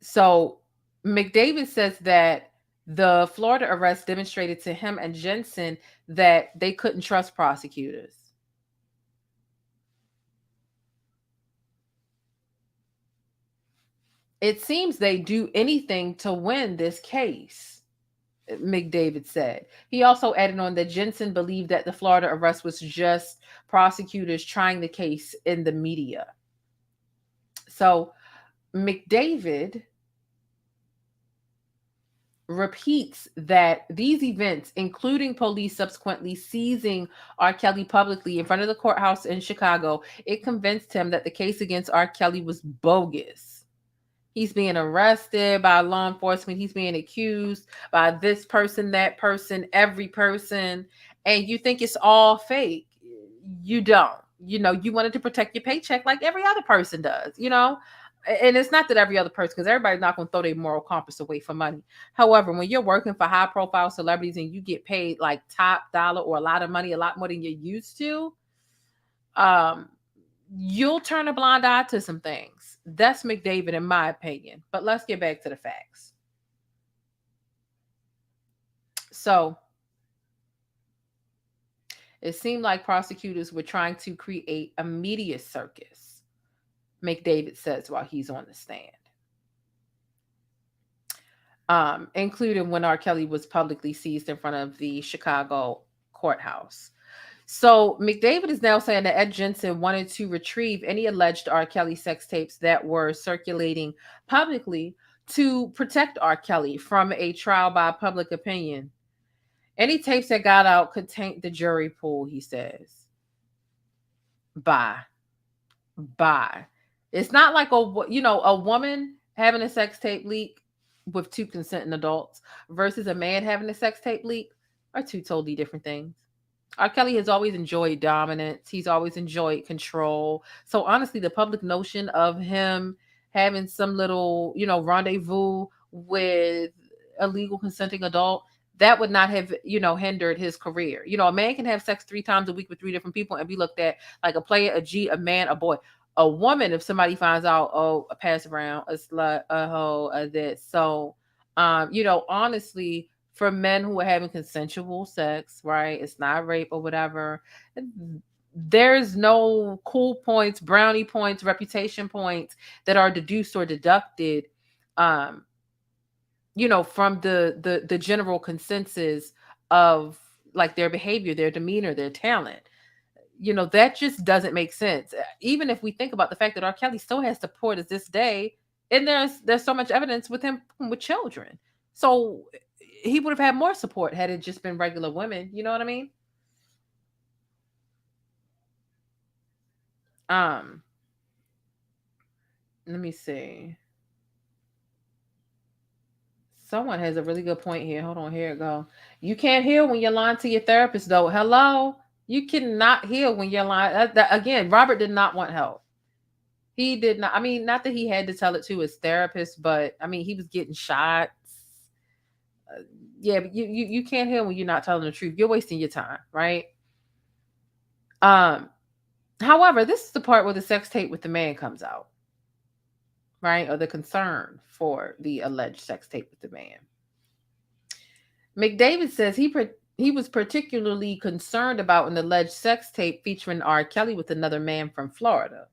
So McDavid says that the Florida arrest demonstrated to him and Jensen that they couldn't trust prosecutors. It seems they do anything to win this case, McDavid said. He also added on that Jensen believed that the Florida arrest was just prosecutors trying the case in the media. So McDavid repeats that these events, including police subsequently seizing R. Kelly publicly in front of the courthouse in Chicago, it convinced him that the case against R. Kelly was bogus. He's being arrested by law enforcement. He's being accused by this person, that person, every person. And you think it's all fake. You don't. You wanted to protect your paycheck like every other person does, And it's not that every other person, because everybody's not going to throw their moral compass away for money. However, when you're working for high profile celebrities and you get paid like top dollar or a lot of money, a lot more than you're used to, you'll turn a blind eye to some things. That's McDavid, in my opinion. But let's get back to the facts. So it seemed like prosecutors were trying to create a media circus, McDavid says while he's on the stand. Including when R. Kelly was publicly seized in front of the Chicago courthouse. So McDavid is now saying that Ed Jensen wanted to retrieve any alleged R. Kelly sex tapes that were circulating publicly to protect R. Kelly from a trial by public opinion. Any tapes that got out could taint the jury pool, he says. Bye. It's not like a woman having a sex tape leak with two consenting adults versus a man having a sex tape leak are two totally different things. R. Kelly has always enjoyed dominance. He's always enjoyed control. So honestly, the public notion of him having some little, rendezvous with a legal consenting adult, that would not have, hindered his career. A man can have sex 3 times a week with 3 different people and be looked at like a player, a G, a man, a boy. A woman, if somebody finds out, a pass around, a slut, a hoe, a this. So, honestly, for men who are having consensual sex, right? It's not rape or whatever. There's no cool points, brownie points, reputation points that are deduced or deducted, from the general consensus of like their behavior, their demeanor, their talent. That just doesn't make sense. Even if we think about the fact that R. Kelly still has support as this day, and there's so much evidence with him with children. So he would have had more support had it just been regular women. You know what I mean? Let me see. Someone has a really good point here. Hold on, here it go. You can't heal when you're lying to your therapist, though. Hello? You cannot heal when you're lying. Again, Robert did not want help. He did not. I mean, not that he had to tell it to his therapist, but I mean, he was getting shots. Yeah, but you can't heal when you're not telling the truth. You're wasting your time, right? However, this is the part where the sex tape with the man comes out, right? Or the concern for the alleged sex tape with the man. McDavid says he was particularly concerned about an alleged sex tape featuring R. Kelly with another man from Florida.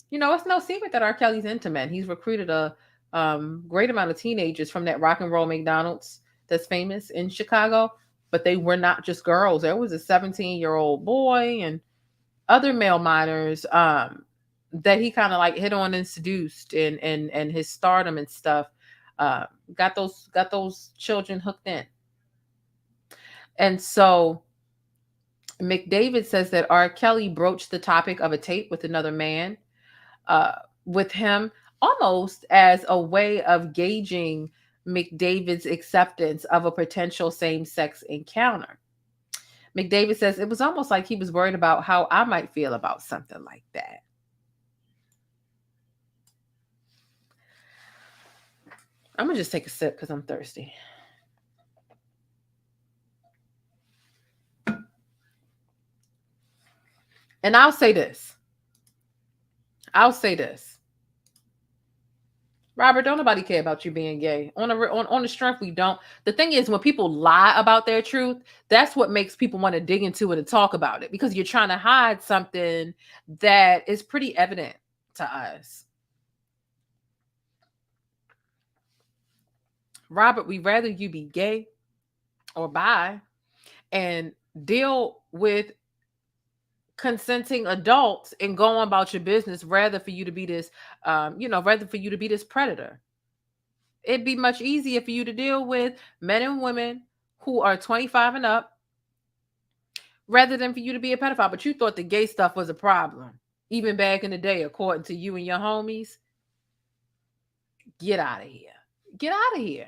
You know, it's no secret that R. Kelly's intimate. He's recruited a great amount of teenagers from that rock and roll McDonald's that's famous in Chicago, but they were not just girls. There was a 17-year-old boy and other male minors that he kind of like hit on and seduced, and his stardom and stuff got those children hooked in. And so McDavid says that R. Kelly broached the topic of a tape with another man with him almost as a way of gauging McDavid's acceptance of a potential same-sex encounter. McDavid says it was almost like he was worried about how I might feel about something like that. I'm going to just take a sip because I'm thirsty. And I'll say this. Robert, don't nobody care about you being gay. On the strength, we don't. The thing is, when people lie about their truth, that's what makes people want to dig into it and talk about it, because you're trying to hide something that is pretty evident to us. Robert, we'd rather you be gay or bi and deal with consenting adults and go on about your business rather for you to be this predator. It'd be much easier for you to deal with men and women who are 25 and up rather than for you to be a pedophile. But you thought the gay stuff was a problem even back in the day, according to you and your homies. Get out of here. Get out of here.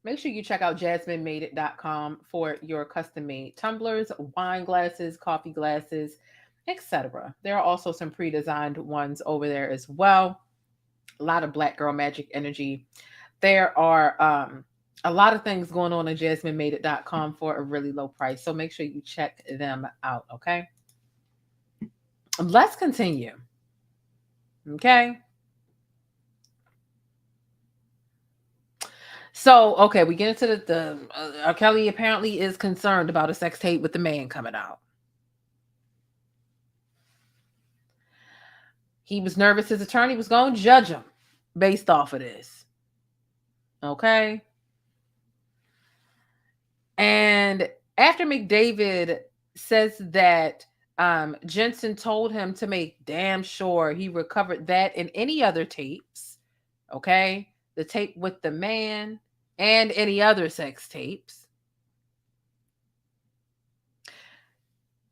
Make sure you check out JasmineMadeIt.com for your custom-made tumblers, wine glasses, coffee glasses, etc. There are also some pre-designed ones over there as well. A lot of Black Girl Magic energy. There are a lot of things going on at JasmineMadeIt.com for a really low price. So make sure you check them out, okay? Let's continue. Okay? So, okay, we get into the R. Kelly apparently is concerned about a sex tape with the man coming out. He was nervous his attorney was going to judge him based off of this. Okay? And after McDavid says that Jensen told him to make damn sure he recovered that and any other tapes, okay? The tape with the man and any other sex tapes.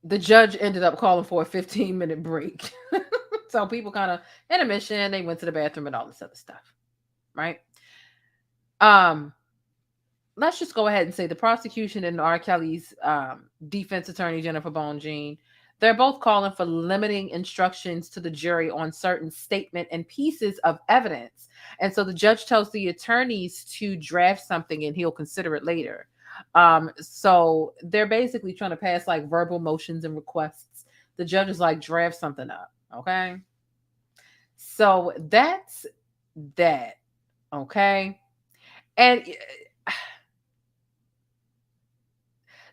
The judge ended up calling for a 15-minute break. So people kind of, intermission, they went to the bathroom and all this other stuff, right? Let's just go ahead and say the prosecution and R. Kelly's defense attorney, Jennifer Bonjean, they're both calling for limiting instructions to the jury on certain statement and pieces of evidence. And so the judge tells the attorneys to draft something and he'll consider it later. So they're basically trying to pass like verbal motions and requests. The judge is like, draft something up. Okay. So that's that. Okay. And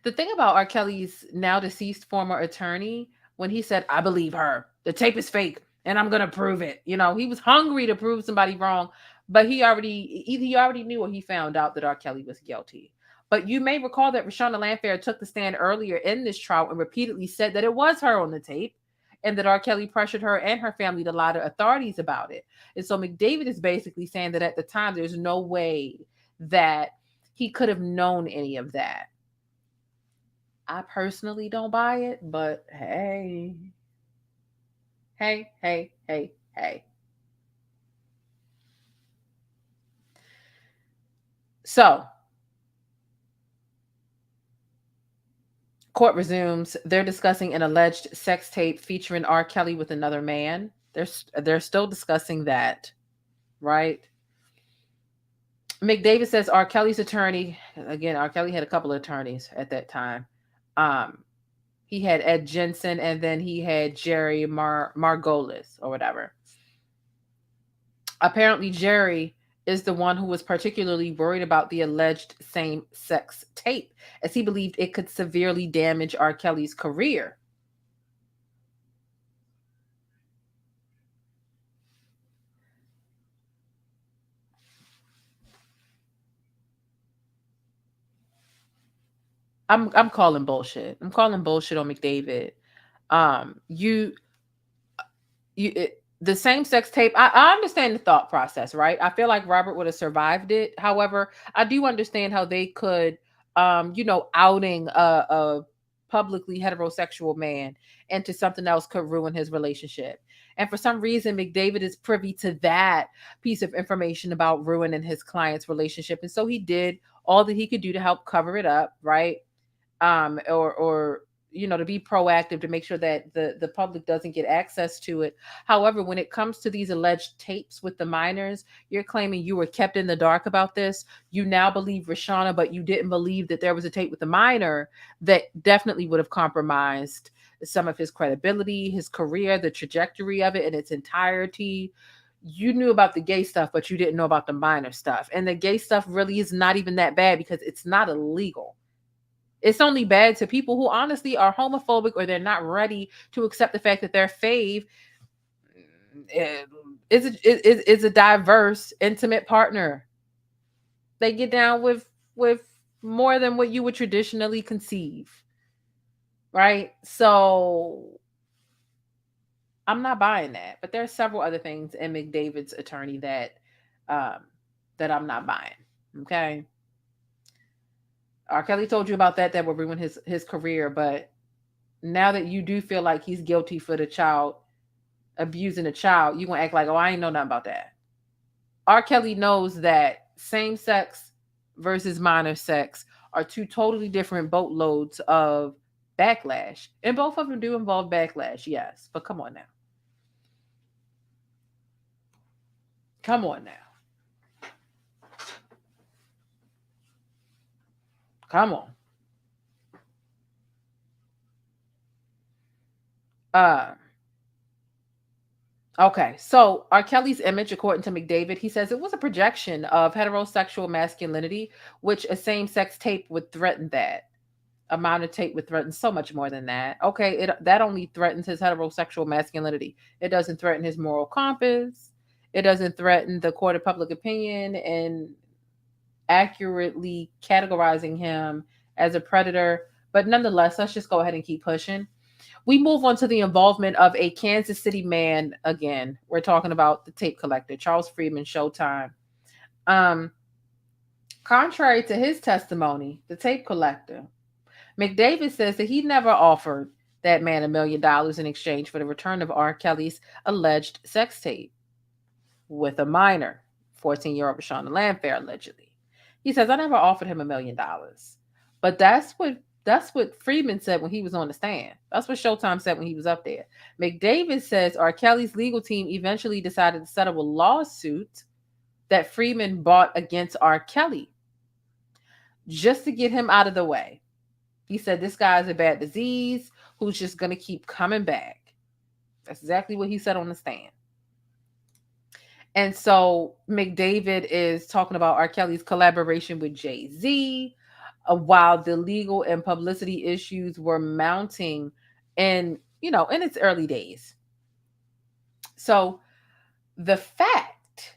the thing about R. Kelly's now deceased former attorney, when he said, I believe her, the tape is fake and I'm going to prove it. You know, he was hungry to prove somebody wrong, but he already knew or he found out that R. Kelly was guilty. But you may recall that Reshona Landfair took the stand earlier in this trial and repeatedly said that it was her on the tape and that R. Kelly pressured her and her family to lie to authorities about it. And so McDavid is basically saying that at the time, there's no way that he could have known any of that. I personally don't buy it, but hey. So, court resumes. They're discussing an alleged sex tape featuring R. Kelly with another man. They're still discussing that, right? McDavid says R. Kelly's attorney, again, R. Kelly had a couple of attorneys at that time. He had Ed Jensen, and then he had Jerry Margolis or whatever. Apparently, Jerry is the one who was particularly worried about the alleged same-sex tape, as he believed it could severely damage R. Kelly's career. I'm calling bullshit. I'm calling bullshit on McDavid. The same-sex tape, I understand the thought process, right? I feel like Robert would have survived it. However, I do understand how they could, outing a publicly heterosexual man into something else could ruin his relationship. And for some reason, McDavid is privy to that piece of information about ruining his client's relationship. And so he did all that he could do to help cover it up, right? Or to be proactive to make sure that the public doesn't get access to it. However, when it comes to these alleged tapes with the minors, you're claiming you were kept in the dark about this. You now believe Reshona, but you didn't believe that there was a tape with a minor that definitely would have compromised some of his credibility, his career, the trajectory of it in its entirety. You knew about the gay stuff, but you didn't know about the minor stuff. And the gay stuff really is not even that bad because it's not illegal. It's only bad to people who honestly are homophobic or they're not ready to accept the fact that their fave is a diverse, intimate partner. They get down with more than what you would traditionally conceive, right? So I'm not buying that. But there are several other things in McDavid's attorney that I'm not buying. Okay. R. Kelly told you about that would ruin his career, but now that you do feel like he's guilty for the child, abusing a child, you gonna act like, oh, I ain't know nothing about that. R. Kelly knows that same sex versus minor sex are two totally different boatloads of backlash. And both of them do involve backlash, yes. But come on now. Come on now. Come on. Okay, so R. Kelly's image, according to McDavid, he says it was a projection of heterosexual masculinity, which a same-sex tape would threaten that. A minor tape would threaten so much more than that. Okay, that only threatens his heterosexual masculinity. It doesn't threaten his moral compass. It doesn't threaten the court of public opinion and accurately categorizing him as a predator. But nonetheless, let's just go ahead and keep pushing. We move on to the involvement of a Kansas City man. Again, we're talking about the tape collector, Charles Freeman, Showtime. Contrary to his testimony, the tape collector, McDavid says that he never offered that man $1 million in exchange for the return of R. Kelly's alleged sex tape with a minor, 14-year-old Reshona Landfair, allegedly. He says, I never offered him $1 million. But that's what Freeman said when he was on the stand. That's what Showtime said when he was up there. McDavid says R. Kelly's legal team eventually decided to settle a lawsuit that Freeman brought against R. Kelly just to get him out of the way. He said this guy is a bad disease who's just going to keep coming back. That's exactly what he said on the stand. And so McDavid is talking about R. Kelly's collaboration with Jay-Z while the legal and publicity issues were mounting in its early days. So the fact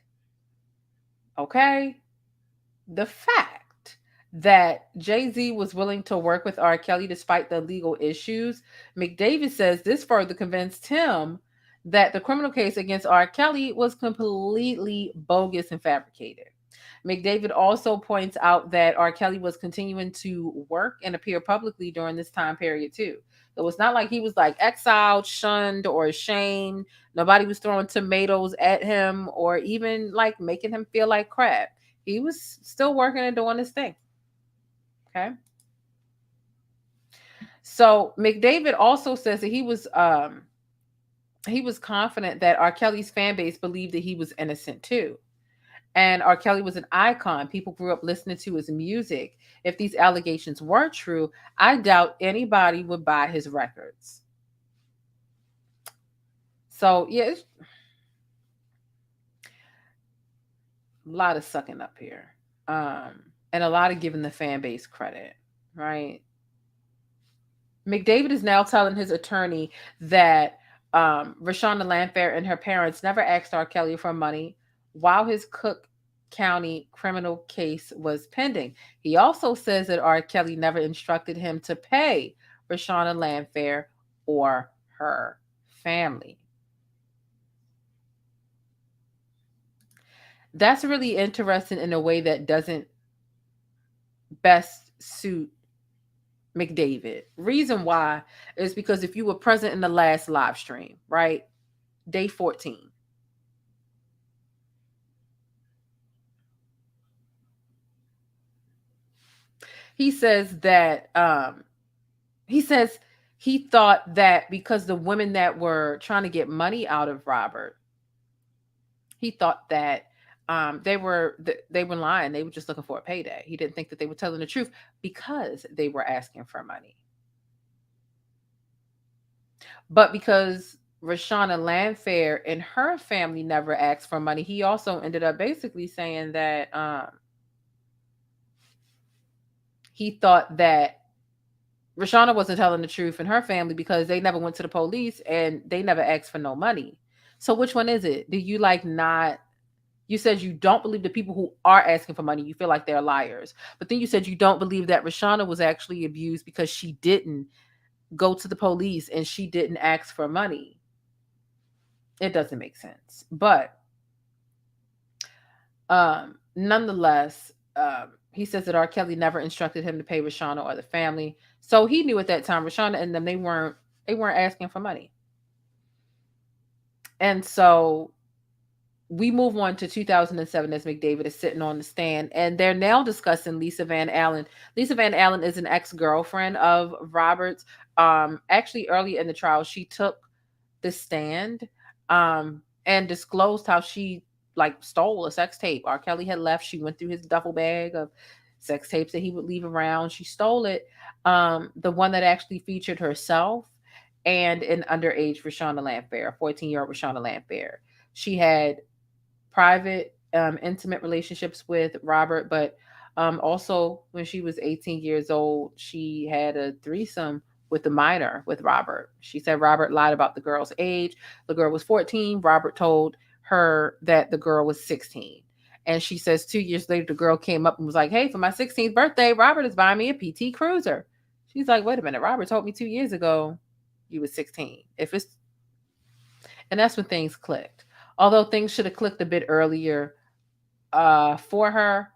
that Jay-Z was willing to work with R. Kelly despite the legal issues. McDavid says this further convinced him that the criminal case against R. Kelly was completely bogus and fabricated. McDavid also points out that R. Kelly was continuing to work and appear publicly during this time period too. So it's not like he was like exiled, shunned, or ashamed. Nobody was throwing tomatoes at him or even like making him feel like crap. He was still working and doing his thing. Okay. So McDavid also says that he was confident that R. Kelly's fan base believed that he was innocent too. And R. Kelly was an icon. People grew up listening to his music. If these allegations were true, I doubt anybody would buy his records. So, yeah, it's a lot of sucking up here. And a lot of giving the fan base credit, right? McDavid is now telling his attorney that Reshona Landfair and her parents never asked R. Kelly for money while his Cook County criminal case was pending. He also says that R. Kelly never instructed him to pay Reshona Landfair or her family. That's really interesting in a way that doesn't best suit McDavid. Reason why is because if you were present in the last live stream, right? Day 14. He says that he thought that because the women that were trying to get money out of Robert, he thought that they were lying. They were just looking for a payday. He didn't think that they were telling the truth because they were asking for money. But because Reshona Landfair and her family never asked for money, he also ended up basically saying that he thought that Reshona wasn't telling the truth and her family because they never went to the police and they never asked for no money. So which one is it? Do you you said you don't believe the people who are asking for money, you feel like they're liars. But then you said you don't believe that Reshona was actually abused because she didn't go to the police and she didn't ask for money. It doesn't make sense. But nonetheless, he says that R. Kelly never instructed him to pay Reshona or the family. So he knew at that time Reshona and them, they weren't asking for money. And so we move on to 2007 as McDavid is sitting on the stand and they're now discussing Lisa Van Allen. Lisa Van Allen is an ex-girlfriend of Robert's. Actually early in the trial, she took the stand and disclosed how she stole a sex tape. R. Kelly had left. She went through his duffel bag of sex tapes that he would leave around. She stole it. The one that actually featured herself and an underage Reshona Landfair, 14-year-old Reshona Landfair. She had private, intimate relationships with Robert, but also when she was 18 years old, she had a threesome with a minor with Robert. She said Robert lied about the girl's age. The girl was 14. Robert told her that the girl was 16. And she says 2 years later, the girl came up and was like, hey, for my 16th birthday, Robert is buying me a PT Cruiser. She's like, wait a minute, Robert told me 2 years ago you was 16. And that's when things clicked. Although things should have clicked a bit earlier for her,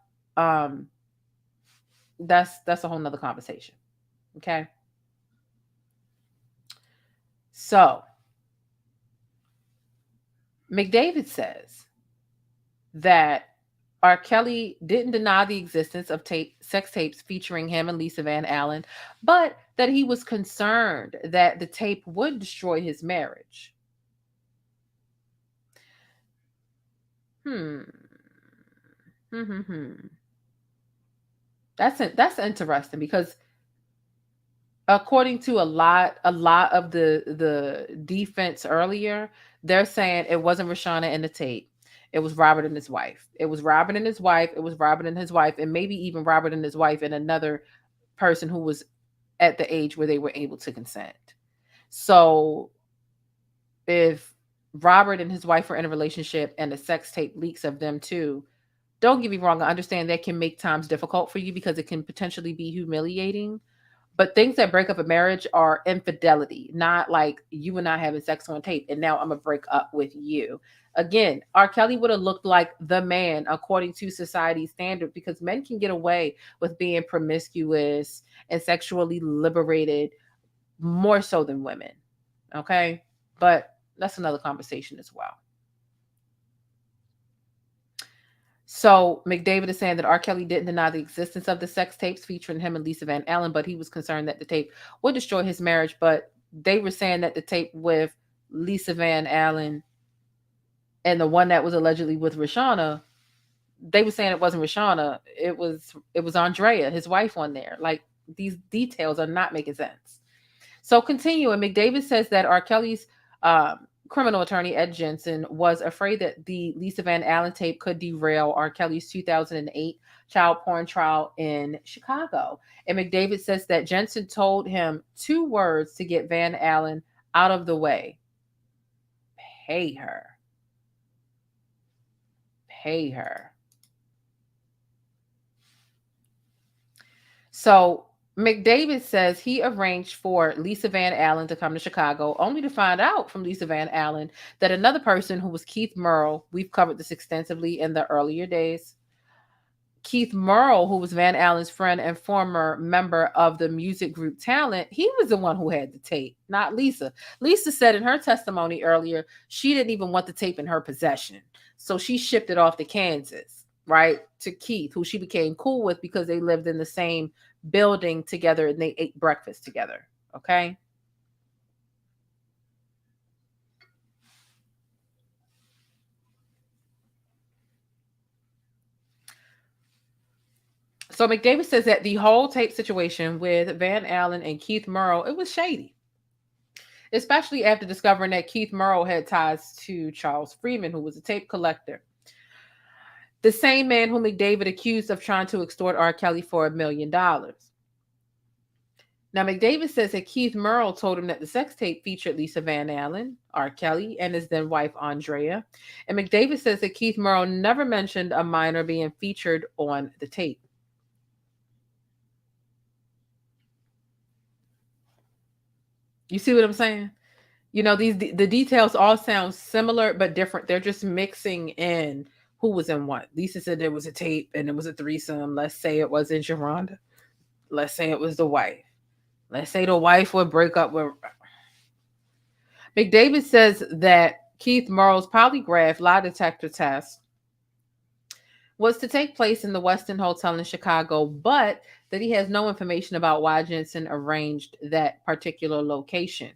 that's a whole nother conversation. Okay. So McDavid says that R. Kelly didn't deny the existence of sex tapes featuring him and Lisa Van Allen, but that he was concerned that the tape would destroy his marriage. That's interesting because according to a lot of the defense earlier, they're saying it wasn't Reshona in the tape. It was Robert and his wife. It was Robert and his wife. It was Robert and his wife, and maybe even Robert and his wife and another person who was at the age where they were able to consent. So if Robert and his wife were in a relationship and the sex tape leaks of them too, Don't get me wrong. I understand that can make times difficult for you because it can potentially be humiliating. But things that break up a marriage are infidelity, not like you and I having sex on tape and now I'm going to break up with you. Again, R. Kelly would have looked like the man according to society's standard because men can get away with being promiscuous and sexually liberated more so than women. Okay? But that's another conversation as well. So McDavid is saying that R. Kelly didn't deny the existence of the sex tapes featuring him and Lisa Van Allen, but he was concerned that the tape would destroy his marriage. But they were saying that the tape with Lisa Van Allen and the one that was allegedly with Reshona, they were saying it wasn't Reshona. It was Andrea, his wife, on there. Like, these details are not making sense. So continuing, McDavid says that R. Kelly's criminal attorney Ed Jensen was afraid that the Lisa Van Allen tape could derail R. Kelly's 2008 child porn trial in Chicago. And McDavid says that Jensen told him 2 words to get Van Allen out of the way. Pay her. Pay her. So McDavid says he arranged for Lisa Van Allen to come to Chicago, only to find out from Lisa Van Allen that another person who was Keith Merle, we've covered this extensively in the earlier days. Keith Merle, who was Van Allen's friend and former member of the music group Talent, he was the one who had the tape, not Lisa. Lisa said in her testimony earlier, she didn't even want the tape in her possession. So she shipped it off to Kansas, right, to Keith, who she became cool with because they lived in the same building together and they ate breakfast together. Okay. So McDavid says that the whole tape situation with Van Allen and Keith Merle, it was shady. Especially after discovering that Keith Merle had ties to Charles Freeman, who was a tape collector. The same man whom McDavid accused of trying to extort R. Kelly for $1 million. Now, McDavid says that Keith Merle told him that the sex tape featured Lisa Van Allen, R. Kelly, and his then wife, Andrea. And McDavid says that Keith Merle never mentioned a minor being featured on the tape. You see what I'm saying? You know, the details all sound similar but different. They're just mixing in who was in what. Lisa said there was a tape and it was a threesome. Let's say it wasn't Sharonda. Let's say it was the wife. Let's say the wife would break up with. McDavid says that Keith Merle's polygraph lie detector test was to take place in the Westin Hotel in Chicago, but that he has no information about why Jensen arranged that particular location.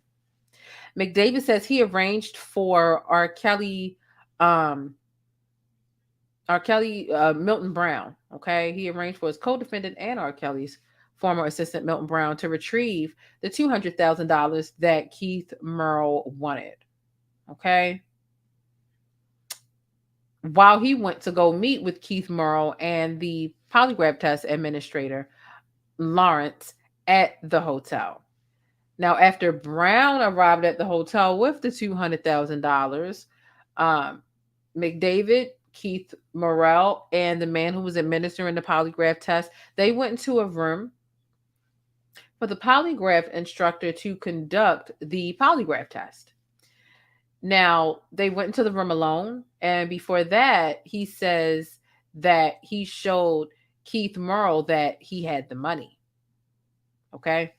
McDavid says he arranged for R. Kelly, Milton Brown. Okay, he arranged for his co-defendant and R. Kelly's former assistant Milton Brown to retrieve the $200,000 that Keith Merle wanted. Okay. While he went to go meet with Keith Merle and the polygraph test administrator, Lawrence, at the hotel. Now, after Brown arrived at the hotel with the $200,000, McDavid, Keith Merle, and the man who was administering the polygraph test, they went into a room for the polygraph instructor to conduct the polygraph test. Now, they went into the room alone, and before that, he says that he showed Keith Merle that he had the money. Okay?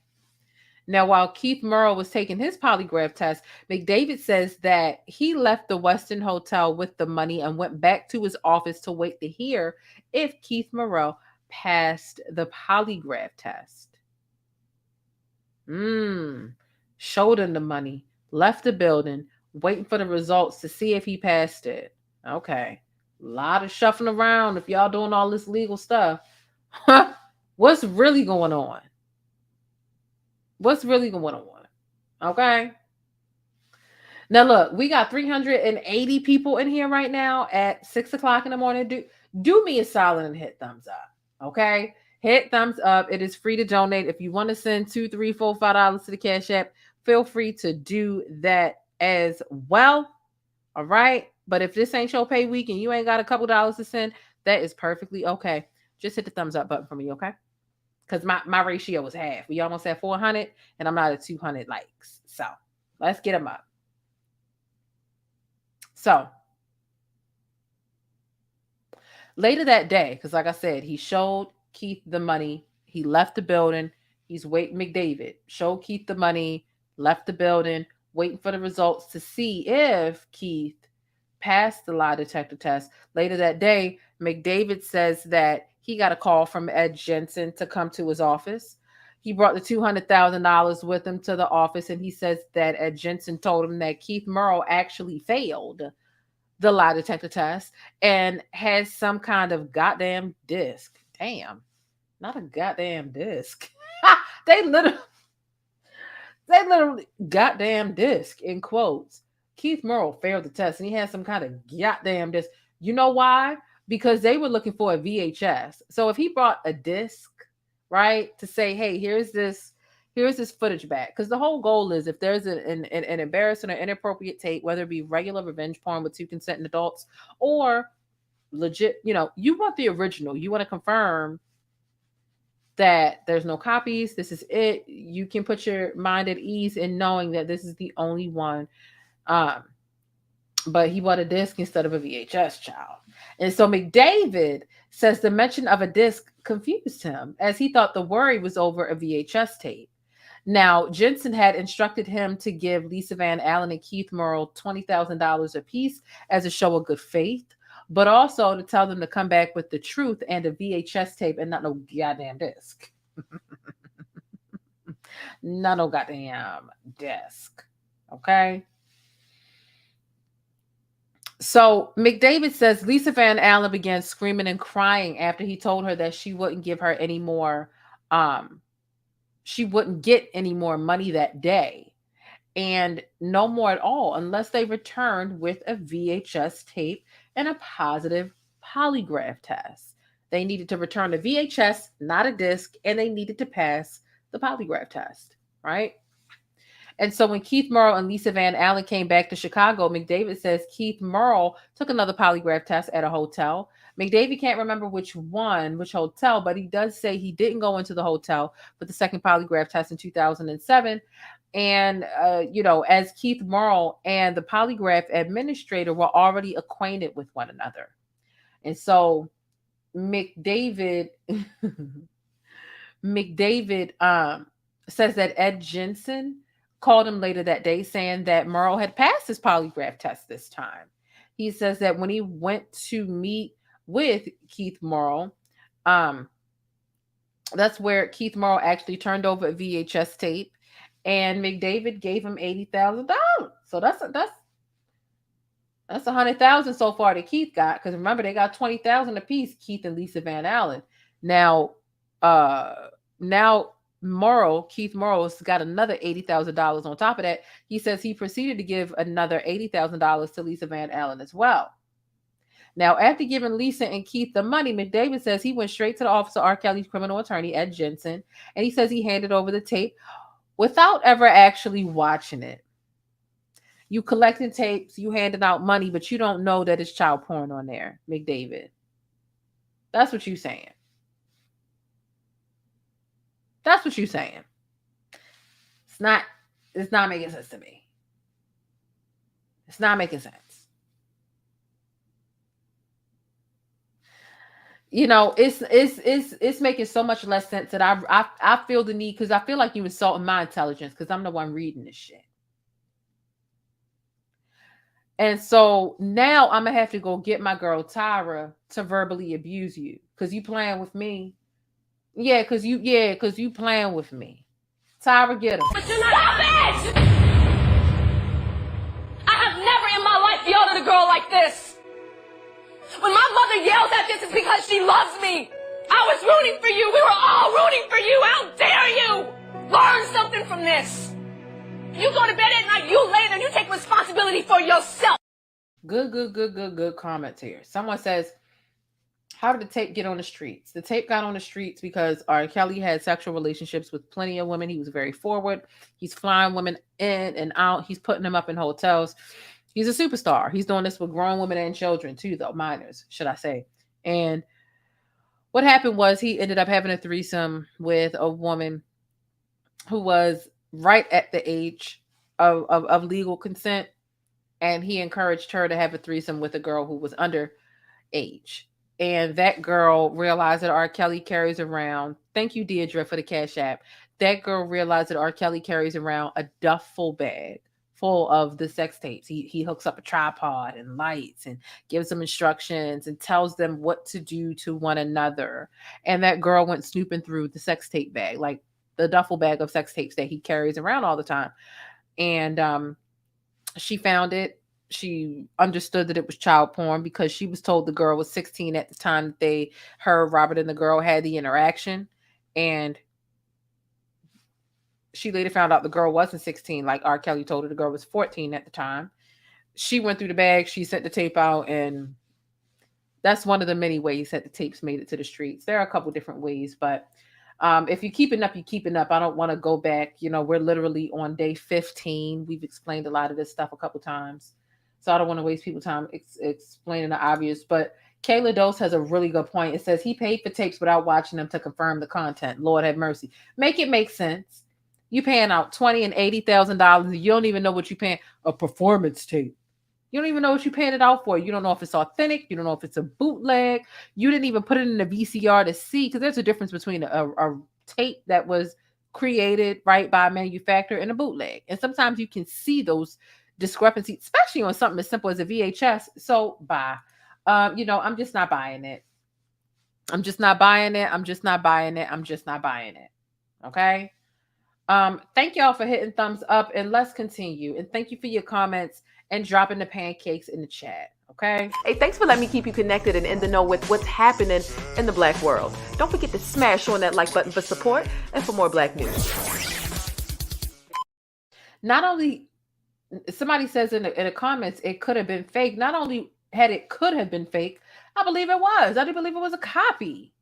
Now, while Keith Merle was taking his polygraph test, McDavid says that he left the Westin Hotel with the money and went back to his office to wait to hear if Keith Merle passed the polygraph test. Showed him the money, left the building, waiting for the results to see if he passed it. Okay. A lot of shuffling around if y'all doing all this legal stuff. What's really going on? What's really going on? Okay. Now look, we got 380 people in here right now at 6 o'clock in the morning. Do me a solid and hit thumbs up. Okay. Hit thumbs up. It is free to donate. If you want to send $2, $3, $4, $5 to the Cash App, feel free to do that as well. All right. But if this ain't your pay week and you ain't got a couple dollars to send, That is perfectly okay. Just hit the thumbs up button for me, okay? Because my ratio is half. We almost at 400, and I'm not at 200 likes. So let's get them up. So later that day, because like I said, he showed Keith the money. He left the building. He's waiting. McDavid showed Keith the money, left the building, waiting for the results to see if Keith passed the lie detector test. Later that day, McDavid says that he got a call from Ed Jensen to come to his office. He brought the $200,000 with him to the office, and he says that Ed Jensen told him that Keith Murrow actually failed the lie detector test and has some kind of goddamn disc. Damn, not a goddamn disc. They literally goddamn disc in quotes. Keith Murrow failed the test and he had some kind of goddamn disc. You know why? Because they were looking for a VHS. So if he brought a disc, right, to say, hey, here's this footage back. Because the whole goal is if there's an embarrassing or inappropriate tape, whether it be regular revenge porn with 2 consenting adults or legit, you want the original. You want to confirm that there's no copies. This is it. You can put your mind at ease in knowing that this is the only one. But he bought a disc instead of a VHS, child. And so McDavid says the mention of a disc confused him as he thought the worry was over a VHS tape. Now, Jensen had instructed him to give Lisa Van Allen and Keith Murrow $20,000 apiece as a show of good faith, but also to tell them to come back with the truth and a VHS tape and not no goddamn disc. Not no goddamn disc. Okay? So McDavid says Lisa Van Allen began screaming and crying after he told her that she wouldn't give her any more, she wouldn't get any more money that day and no more at all unless they returned with a VHS tape and a positive polygraph test. They needed to return a VHS, not a disc, and they needed to pass the polygraph test, right? And so when Keith Murrow and Lisa Van Allen came back to Chicago, McDavid says Keith Murrow took another polygraph test at a hotel. McDavid can't remember which hotel, but he does say he didn't go into the hotel for the second polygraph test in 2007. And, as Keith Murrow and the polygraph administrator were already acquainted with one another. And so McDavid says that Ed Jensen called him later that day saying that Murrow had passed his polygraph test this time. He says that when he went to meet with Keith Murrow, that's where Keith Murrow actually turned over a VHS tape and McDavid gave him $80,000. So that's $100,000 so far that Keith got, because remember they got $20,000 apiece, Keith and Lisa Van Allen. Now Keith Murrow's got another $80,000 on top of that. He says he proceeded to give another $80,000 to Lisa Van Allen as well. Now, after giving Lisa and Keith the money, McDavid says he went straight to the office of R. Kelly's criminal attorney, Ed Jensen, and he says he handed over the tape without ever actually watching it. You collecting tapes, you handing out money, but you don't know that it's child porn on there, McDavid. That's what you're saying. That's what you're saying. It's not making sense to me. It's not making sense. It's making so much less sense that I feel the need, because I feel like you insulting my intelligence because I'm the one reading this shit. And so now I'm gonna have to go get my girl Tyra to verbally abuse you because you playing with me. Yeah, because you playing with me. Tyra, get him. But you're not. Stop it! I have never in my life yelled at a girl like this. When my mother yells at this, it's because she loves me. I was rooting for you. We were all rooting for you. How dare you? Learn something from this. You go to bed at night, you lay there, and you take responsibility for yourself. Good comments here. Someone says, how did the tape get on the streets? The tape got on the streets because R. Kelly had sexual relationships with plenty of women. He was very forward. He's flying women in and out. He's putting them up in hotels. He's a superstar. He's doing this with grown women and children too, though. Minors, should I say. And what happened was he ended up having a threesome with a woman who was right at the age of legal consent. And he encouraged her to have a threesome with a girl who was under age. And that girl realized that R. Kelly carries around, thank you, Deidre, for the Cash App. That girl realized that R. Kelly carries around a duffel bag full of the sex tapes. He hooks up a tripod and lights and gives them instructions and tells them what to do to one another. And that girl went snooping through the sex tape bag, like the duffel bag of sex tapes that he carries around all the time. And she found it. She understood that it was child porn because she was told the girl was 16 at the time that Robert and the girl had the interaction. And she later found out the girl wasn't 16, like R. Kelly told her the girl was 14 at the time. She went through the bag, she sent the tape out, and that's one of the many ways that the tapes made it to the streets. There are a couple different ways, but if you're keeping up, you're keeping up. I don't want to go back. We're literally on day 15. We've explained a lot of this stuff a couple times. So I don't want to waste people's time explaining the obvious. But Kayla Dose has a really good point. It says he paid for tapes without watching them to confirm the content. Lord have mercy. Make it make sense. You paying out $20,000 and $80,000. You don't even know what you're paying. A performance tape. You don't even know what you're paying it out for. You don't know if it's authentic. You don't know if it's a bootleg. You didn't even put it in a VCR to see, because there's a difference between a tape that was created right by a manufacturer and a bootleg. And sometimes you can see those discrepancies, especially on something as simple as a VHS. So bye. I'm just not buying it. I'm just not buying it. I'm just not buying it. I'm just not buying it. Okay. Thank y'all for hitting thumbs up, and let's continue. And thank you for your comments and dropping the pancakes in the chat. Okay. Hey, thanks for letting me keep you connected and in the know with what's happening in the Black world. Don't forget to smash on that like button for support and for more Black news. Not only, somebody says in the comments, it could have been fake. Not only could have been fake, I believe it was. I do believe it was a copy.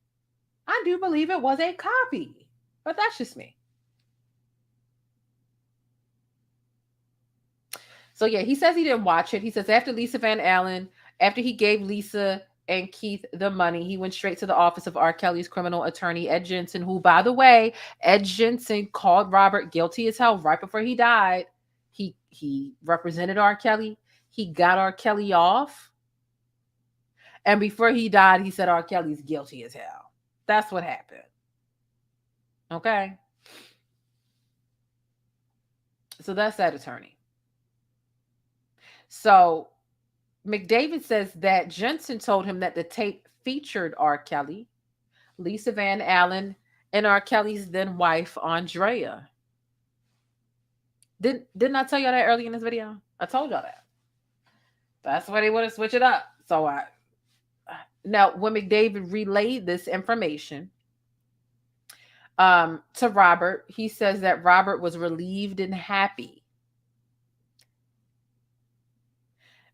I do believe it was a copy. But that's just me. So yeah, he says he didn't watch it. He says after Lisa Van Allen, after he gave Lisa and Keith the money, he went straight to the office of R. Kelly's criminal attorney, Ed Jensen, who, by the way, Ed Jensen called Robert guilty as hell right before he died. He represented R. Kelly. He got R. Kelly off. And before he died, he said R. Kelly's guilty as hell. That's what happened. Okay. So that's that attorney. So McDavid says that Jensen told him that the tape featured R. Kelly, Lisa Van Allen, and R. Kelly's then wife, Andrea. Didn't I tell y'all that early in this video? I told y'all that. That's why they want to switch it up. So now when McDavid relayed this information to Robert, he says that Robert was relieved and happy.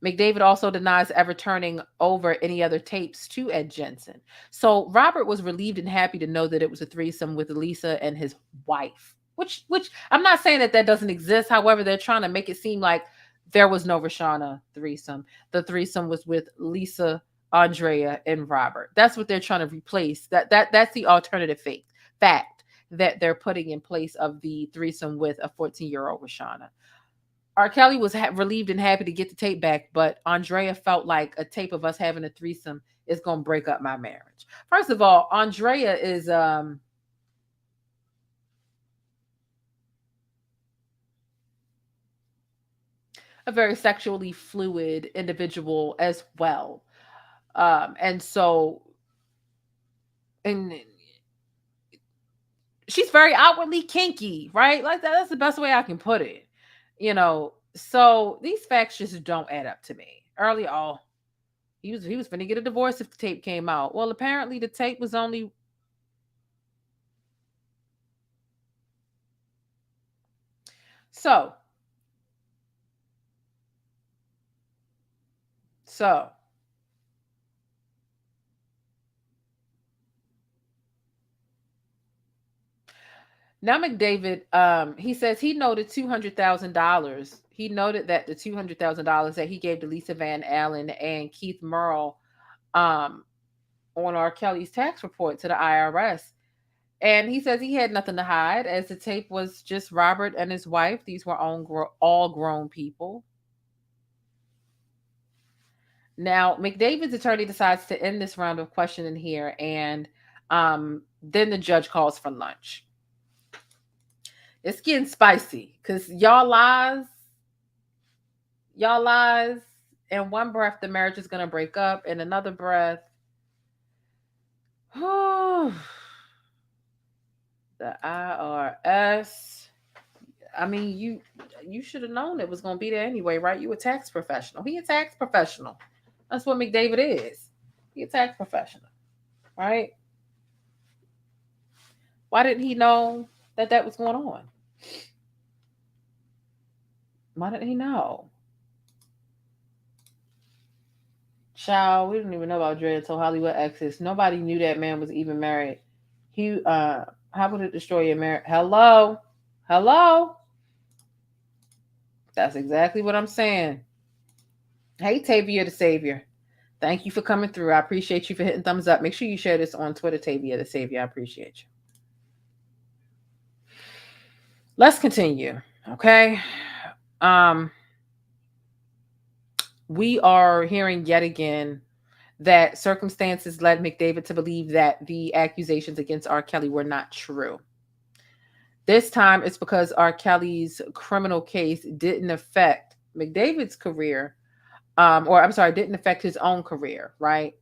McDavid also denies ever turning over any other tapes to Ed Jensen. So Robert was relieved and happy to know that it was a threesome with Lisa and his wife, which I'm not saying that doesn't exist. However, they're trying to make it seem like there was no Reshona threesome. The threesome was with Lisa, Andrea, and Robert. That's what they're trying to replace. That's the alternative fact that they're putting in place of the threesome with a 14-year-old Reshona. R. Kelly was relieved and happy to get the tape back, but Andrea felt like a tape of us having a threesome is going to break up my marriage. First of all, Andrea is a very sexually fluid individual as well. And she's very outwardly kinky, right? Like that's the best way I can put it. So these facts just don't add up to me. Early on, he was going to get a divorce if the tape came out. Well, apparently the tape was only so now McDavid, he says he noted $200,000. He noted that the $200,000 that he gave to Lisa Van Allen and Keith Merle on R. Kelly's tax report to the IRS. And he says he had nothing to hide, as the tape was just Robert and his wife. These were all grown people. Now, McDavid's attorney decides to end this round of questioning here, and then the judge calls for lunch. It's getting spicy because y'all lies. In one breath, the marriage is going to break up. In another breath, the IRS. I mean, you should have known it was going to be there anyway, right? You a tax professional. He a tax professional. That's what McDavid is. He a tax professional, right? Why didn't he know that was going on? Why didn't he know? Child, we didn't even know about Dre until Hollywood Exes. Nobody knew that man was even married. He, how would it destroy your marriage? Hello? That's exactly what I'm saying. Hey, Tavia the Savior. Thank you for coming through. I appreciate you for hitting thumbs up. Make sure you share this on Twitter, Tavia the Savior. I appreciate you. Let's continue, okay? We are hearing yet again that circumstances led McDavid to believe that the accusations against R. Kelly were not true. This time it's because R. Kelly's criminal case didn't affect McDavid's career, didn't affect his own career, right?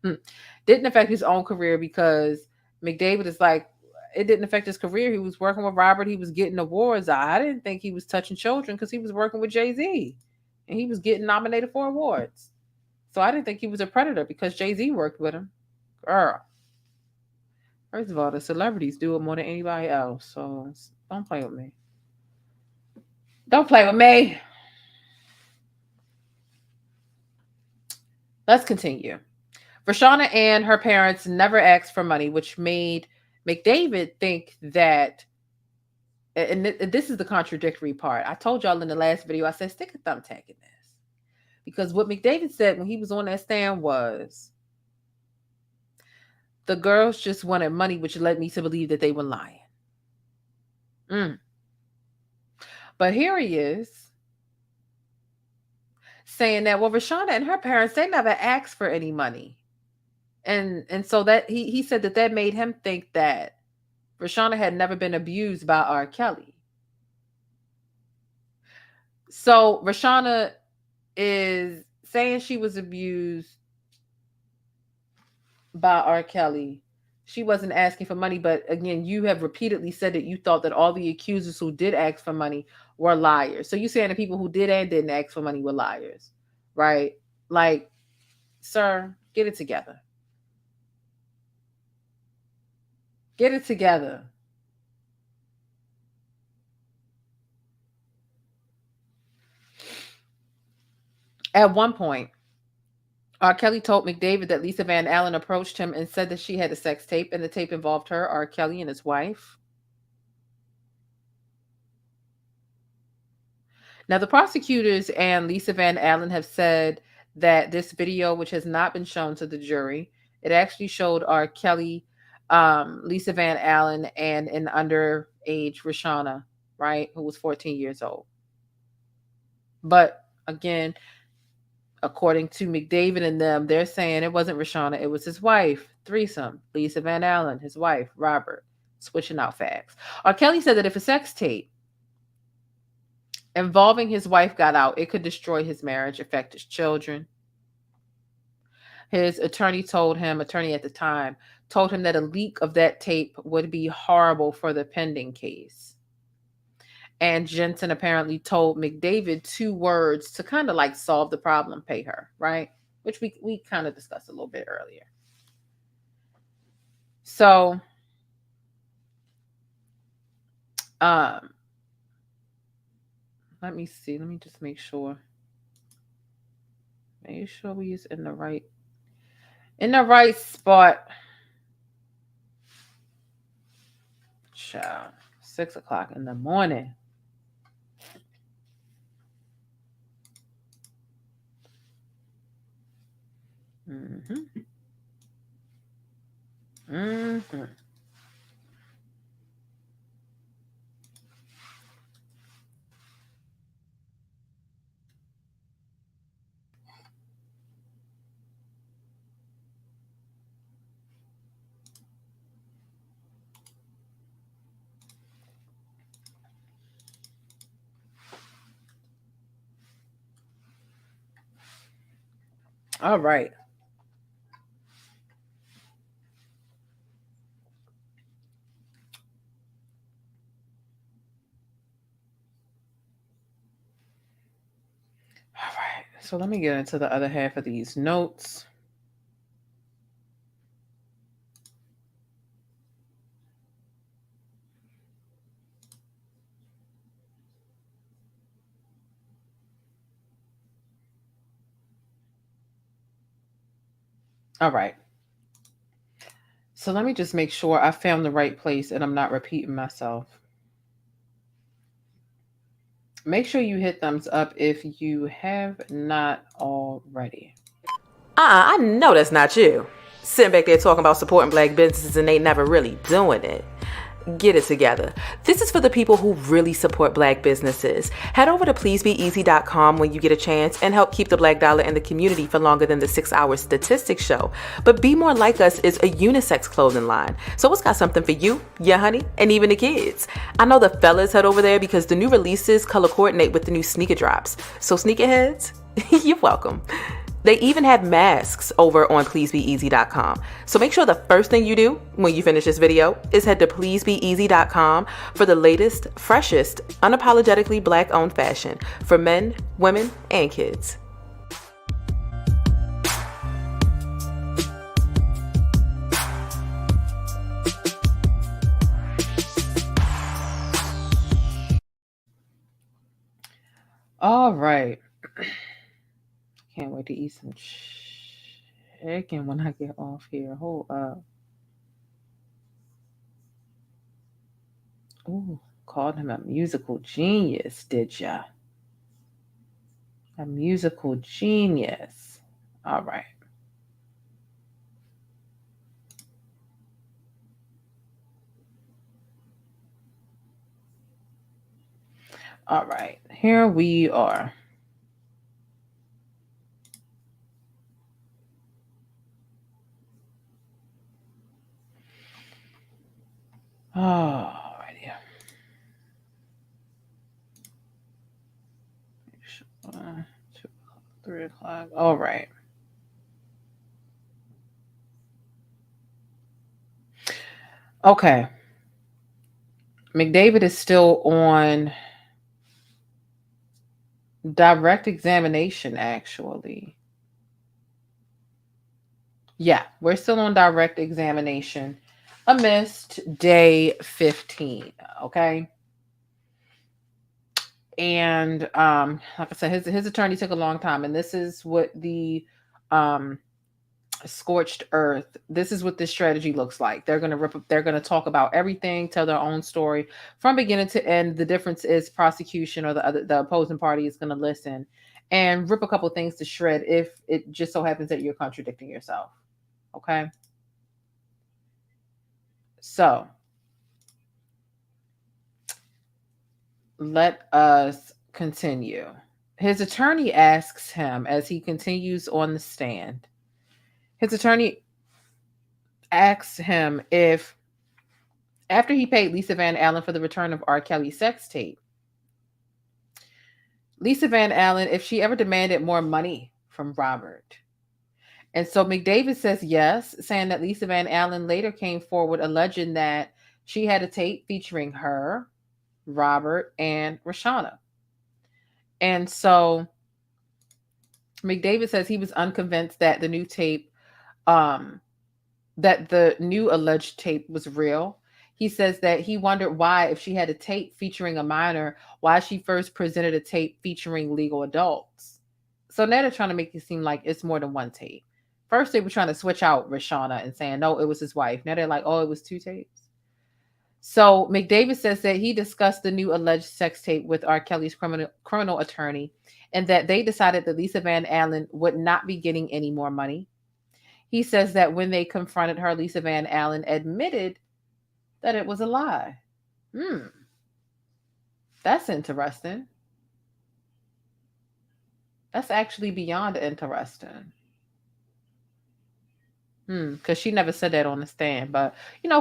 Didn't affect his own career because McDavid is like, it didn't affect his career. He was working with Robert. He was getting awards. I didn't think he was touching children because he was working with Jay-Z and he was getting nominated for awards. So I didn't think he was a predator because Jay-Z worked with him. Girl. First of all, the celebrities do it more than anybody else. So don't play with me. Don't play with me. Let's continue. Reshona and her parents never asked for money, which made McDavid think that, and this is the contradictory part. I told y'all in the last video, I said, stick a thumbtack in this. Because what McDavid said when he was on that stand was, the girls just wanted money, which led me to believe that they were lying. But here he is saying that, well, Reshona and her parents, they never asked for any money. And so that he said that made him think that Reshona had never been abused by R. Kelly. So Reshona is saying she was abused by R. Kelly. She wasn't asking for money, but again, you have repeatedly said that you thought that all the accusers who did ask for money were liars. So you're saying the people who did and didn't ask for money were liars, right? Like, sir, get it together. Get it together. At one point, R. Kelly told McDavid that Lisa Van Allen approached him and said that she had a sex tape, and the tape involved her, R. Kelly, and his wife. Now, the prosecutors and Lisa Van Allen have said that this video, which has not been shown to the jury, it actually showed R. Kelly, Lisa Van Allen, and an underage Reshona, right, who was 14 years old. But again, according to McDavid and them, they're saying it wasn't Reshona, it was his wife, threesome, Lisa Van Allen, his wife, Robert, switching out facts. R. Kelly said that if a sex tape involving his wife got out, it could destroy his marriage, affect his children. His attorney at the time, told him that a leak of that tape would be horrible for the pending case. And Jensen apparently told McDavid 2 words to kind of like solve the problem, pay her, right? Which we kind of discussed a little bit earlier. So, let me see. Let me just make sure. Make sure we is in the right spot. Child, 6 o'clock in the morning. All right. All right. So let me get into the other half of these notes. All right. So let me just make sure I found the right place and I'm not repeating myself. Make sure you hit thumbs up if you have not already. I know that's not you. Sitting back there talking about supporting black businesses and they never really doing it. Get it together. This is for the people who really support black businesses. Head over to pleasebeeasy.com when you get a chance and help keep the black dollar in the community for longer than the 6-hour statistics show. But Be More Like Us is a unisex clothing line. So it's got something for you, your honey, and even the kids. I know the fellas head over there because the new releases color coordinate with the new sneaker drops. So sneakerheads, you're welcome. They even have masks over on pleasebeeasy.com. So make sure the first thing you do when you finish this video is head to pleasebeeasy.com for the latest, freshest, unapologetically black-owned fashion for men, women, and kids. All right. Can't wait to eat some chicken when I get off here. Hold up. Ooh, called him a musical genius, did ya? A musical genius. All right. All right. Here we are. Oh, righty. 2, 3 o'clock. All right. Okay. McDavid is still on direct examination, actually. Yeah, we're still on direct examination amidst day 15. Okay. And like I said, his attorney took a long time, and this is what the scorched earth, this is what this strategy looks like. They're gonna talk about everything, tell their own story from beginning to end. The difference is prosecution or the opposing party is gonna listen and rip a couple things to shred if it just so happens that you're contradicting yourself. Okay. So let us continue. His attorney asks him as he continues on the stand. His attorney asks him if, after he paid Lisa Van Allen for the return of R. Kelly's sex tape, Lisa Van Allen, if she ever demanded more money from Robert. And so McDavid says yes, saying that Lisa Van Allen later came forward alleging that she had a tape featuring her, Robert, and Reshona. And so McDavid says he was unconvinced that the new tape, that the new alleged tape was real. He says that he wondered why, if she had a tape featuring a minor, why she first presented a tape featuring legal adults. So now they're trying to make it seem like it's more than one tape. First, they were trying to switch out Reshona and saying, no, it was his wife. Now they're like, oh, it was 2 tapes. So McDavid says that he discussed the new alleged sex tape with R. Kelly's criminal attorney, and that they decided that Lisa Van Allen would not be getting any more money. He says that when they confronted her, Lisa Van Allen admitted that it was a lie. That's interesting. That's actually beyond interesting. Because she never said that on the stand. But,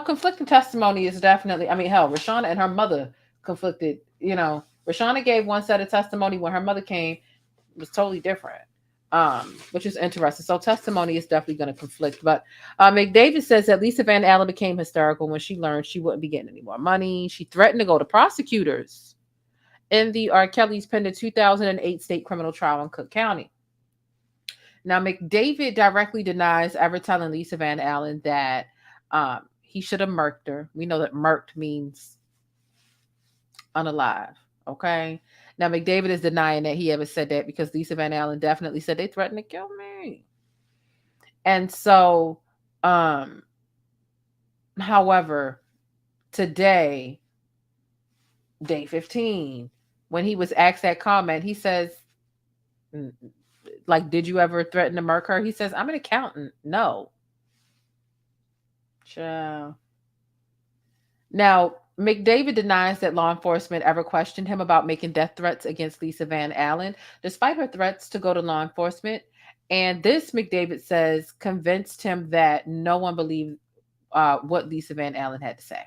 conflicting testimony is definitely, hell, Reshona and her mother conflicted. Reshona gave one set of testimony. When her mother came, it was totally different, which is interesting. So testimony is definitely going to conflict. But McDavid says that Lisa Van Allen became hysterical when she learned she wouldn't be getting any more money. She threatened to go to prosecutors in the R. Kelly's pending 2008 state criminal trial in Cook County. Now, McDavid directly denies ever telling Lisa Van Allen that he should have murked her. We know that murked means unalive, okay? Now, McDavid is denying that he ever said that because Lisa Van Allen definitely said they threatened to kill me. And so, however, today, day 15, when he was asked that comment, he says, did you ever threaten to murk her? He says, I'm an accountant. No. Ciao. Now, McDavid denies that law enforcement ever questioned him about making death threats against Lisa Van Allen, despite her threats to go to law enforcement. And this, McDavid says, convinced him that no one believed what Lisa Van Allen had to say.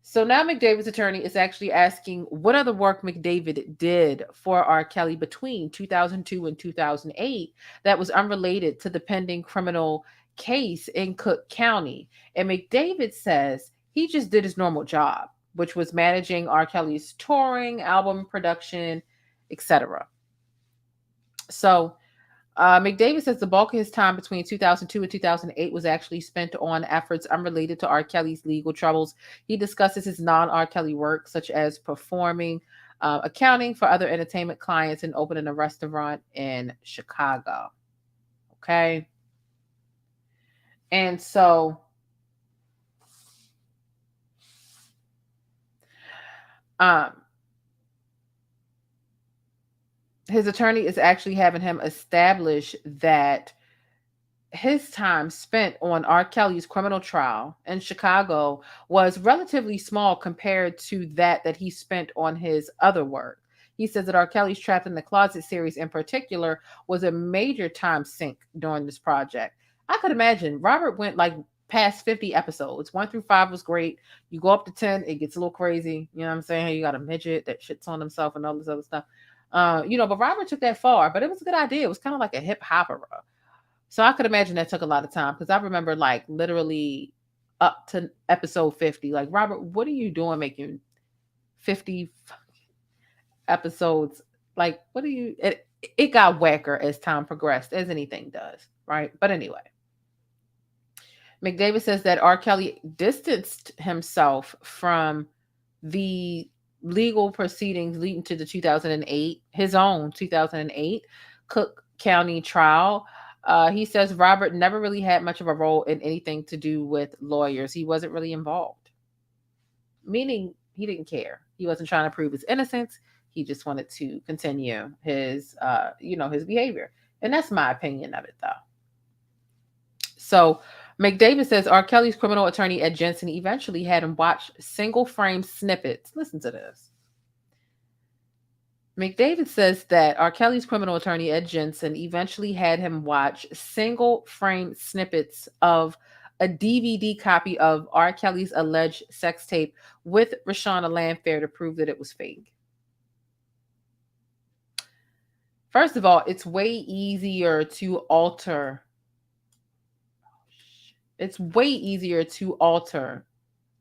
So now McDavid's attorney is actually asking what other work McDavid did for R. Kelly between 2002 and 2008 that was unrelated to the pending criminal case in Cook County. And McDavid says he just did his normal job, which was managing R. Kelly's touring, album production, etc. So McDavid says the bulk of his time between 2002 and 2008 was actually spent on efforts unrelated to R. Kelly's legal troubles. He discusses his non-R. Kelly work, such as performing, accounting for other entertainment clients, and opening a restaurant in Chicago. Okay. And so, his attorney is actually having him establish that his time spent on R. Kelly's criminal trial in Chicago was relatively small compared to that he spent on his other work. He says that R. Kelly's Trapped in the Closet series in particular was a major time sink during this project. I could imagine Robert went past 50 episodes. 1 through 5 was great. You go up to 10, it gets a little crazy. You know what I'm saying? You got a midget that shits on himself and all this other stuff. But Robert took that far, but it was a good idea. It was kind of like a hip opera. So I could imagine that took a lot of time because I remember literally up to episode 50. Robert, what are you doing making 50 episodes? What are you, it got whacker as time progressed, as anything does, right? But anyway, McDavid says that R. Kelly distanced himself from the legal proceedings leading to the 2008, his own 2008 Cook County trial. He says Robert never really had much of a role in anything to do with lawyers. He wasn't really involved, meaning he didn't care. He wasn't trying to prove his innocence. He just wanted to continue his, his behavior. And that's my opinion of it, though. So McDavid says R. Kelly's criminal attorney, Ed Jensen, eventually had him watch single frame snippets. Listen to this. McDavid says that R. Kelly's criminal attorney, Ed Jensen, eventually had him watch single frame snippets of a DVD copy of R. Kelly's alleged sex tape with Reshona Landfair to prove that it was fake. First of all, it's way easier to alter. It's way easier to alter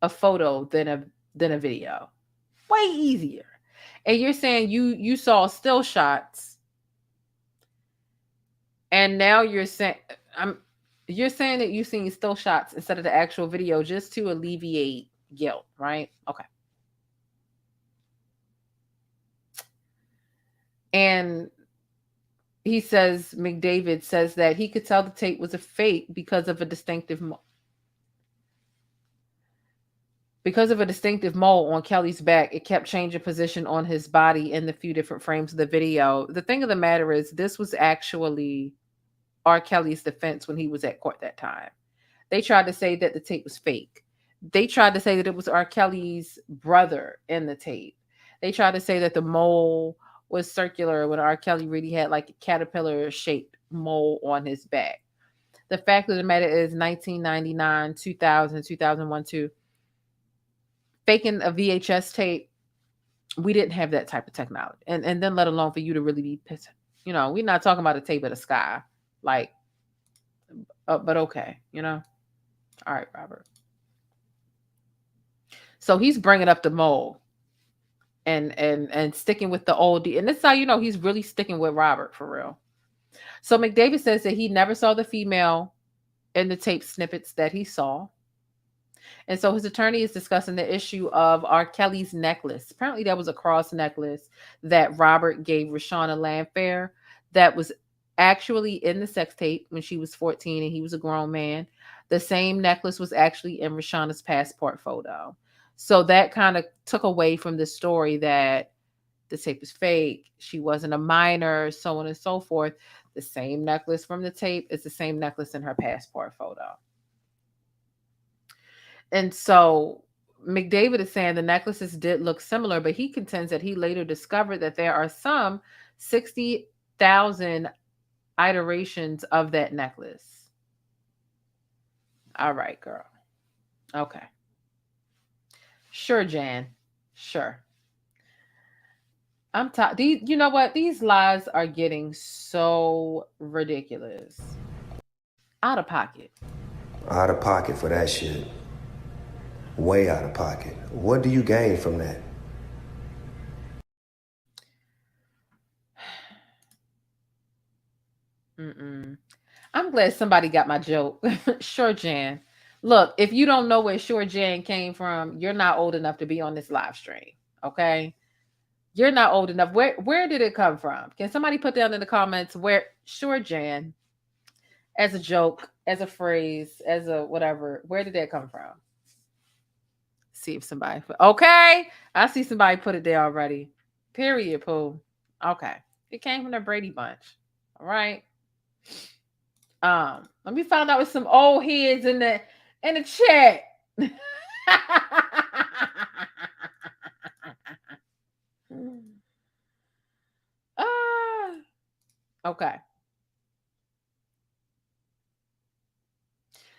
a photo than a video. Way easier. And you're saying you saw still shots, and now you're saying that you've seen still shots instead of the actual video just to alleviate guilt, right? Okay. And he says, McDavid says that he could tell the tape was a fake because of a distinctive mole on Kelly's back. It kept changing position on his body in the few different frames of the video. The thing of the matter is, this was actually R. Kelly's defense when he was at court that time. They tried to say that the tape was fake. They tried to say that it was R. Kelly's brother in the tape. They tried to say that the mole was circular when R. Kelly really had like a caterpillar-shaped mole on his back. The fact of the matter is 1999, 2000, 2001, 2, faking a VHS tape, we didn't have that type of technology. And then let alone for you to really be pissed. You know, we're not talking about a tape of the sky. Like, but okay, you know. All right, Robert. So he's bringing up the mole and sticking with the old. And this is how you know he's really sticking with Robert for real. So McDavid says that he never saw the female in the tape snippets that he saw. And so his attorney is discussing the issue of R. Kelly's necklace. Apparently there was a cross necklace that Robert gave Reshona Landfair that was actually in the sex tape when she was 14 and he was a grown man. The same necklace was actually in Reshona's passport photo. So that kind of took away from the story that the tape is fake. She wasn't a minor, so on and so forth. The same necklace from the tape is the same necklace in her passport photo. And so McDavid is saying the necklaces did look similar, but he contends that he later discovered that there are some 60,000 iterations of that necklace. All right, girl. Okay. Sure, Jan. Sure. I'm tired. You know what? These lies are getting so ridiculous. Out of pocket. Out of pocket for that shit. Way out of pocket. What do you gain from that? I'm glad somebody got my joke. Sure, Jan. Look, if you don't know where Sure Jan came from, you're not old enough to be on this live stream. Okay? You're not old enough. Where did it come from? Can somebody put down in the comments where Sure Jan, as a joke, as a phrase, as a whatever, where did that come from? See if somebody okay. I see somebody put it there already. Period, Pooh. Okay. It came from the Brady Bunch. All right. Let me find out with some old heads in the chat. Okay.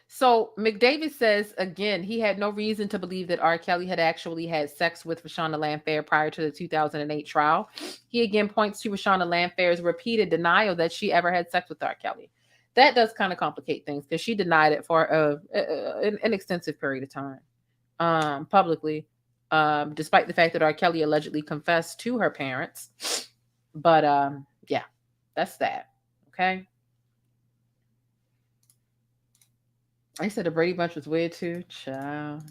So McDavid says, again, he had no reason to believe that R. Kelly had actually had sex with Reshona Landfair prior to the 2008 trial. He again points to Reshona Landfair's repeated denial that she ever had sex with R. Kelly. That does kind of complicate things because she denied it for an extensive period of time publicly, despite the fact that R. Kelly allegedly confessed to her parents. But yeah, that's that. Okay. I said the Brady Bunch was weird too. Child.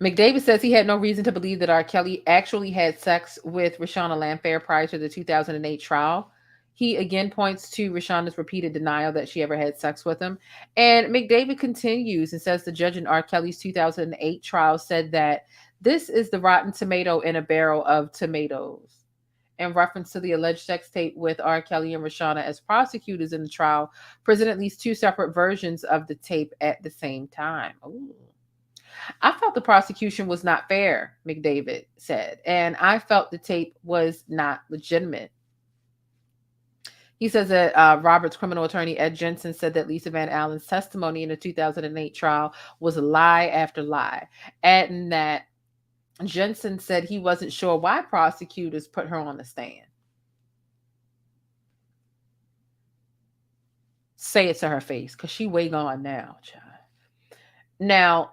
McDavid says he had no reason to believe that R. Kelly actually had sex with Reshona Landfair prior to the 2008 trial. He again points to Reshona's repeated denial that she ever had sex with him. And McDavid continues and says the judge in R. Kelly's 2008 trial said that this is the rotten tomato in a barrel of tomatoes. In reference to the alleged sex tape with R. Kelly and Reshona, as prosecutors in the trial presented at least two separate versions of the tape at the same time. Ooh. I felt the prosecution was not fair, McDavid said, and I felt the tape was not legitimate. He says that Robert's criminal attorney, Ed Jensen, said that Lisa Van Allen's testimony in the 2008 trial was lie after lie, adding that Jensen said he wasn't sure why prosecutors put her on the stand. Say it to her face, because she way gone now, child. Now,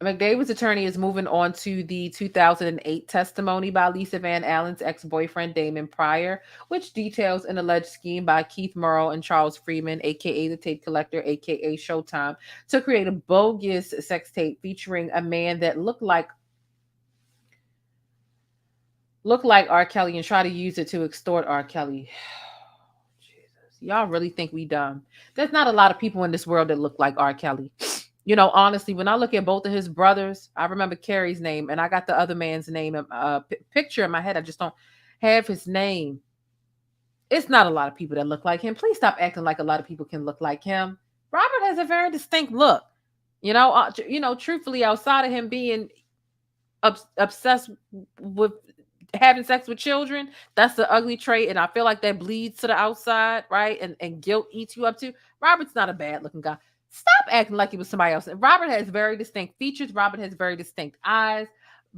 McDavid's attorney is moving on to the 2008 testimony by Lisa Van Allen's ex-boyfriend, Damon Pryor, which details an alleged scheme by Keith Murrow and Charles Freeman, a.k.a. the tape collector, a.k.a. Showtime, to create a bogus sex tape featuring a man that looked like R. Kelly and try to use it to extort R. Kelly. Jesus, y'all really think we dumb? There's not a lot of people in this world that look like R. Kelly. You know, honestly, when I look at both of his brothers, I remember Carrie's name, and I got the other man's name, picture in my head. I just don't have his name. It's not a lot of people that look like him. Please stop acting like a lot of people can look like him. Robert has a very distinct look. You know, truthfully, outside of him being obsessed with having sex with children, that's the ugly trait, and I feel like that bleeds to the outside, right? And guilt eats you up too. Robert's not a bad looking guy. Stop acting like he was somebody else. Robert has very distinct features. Robert has very distinct eyes.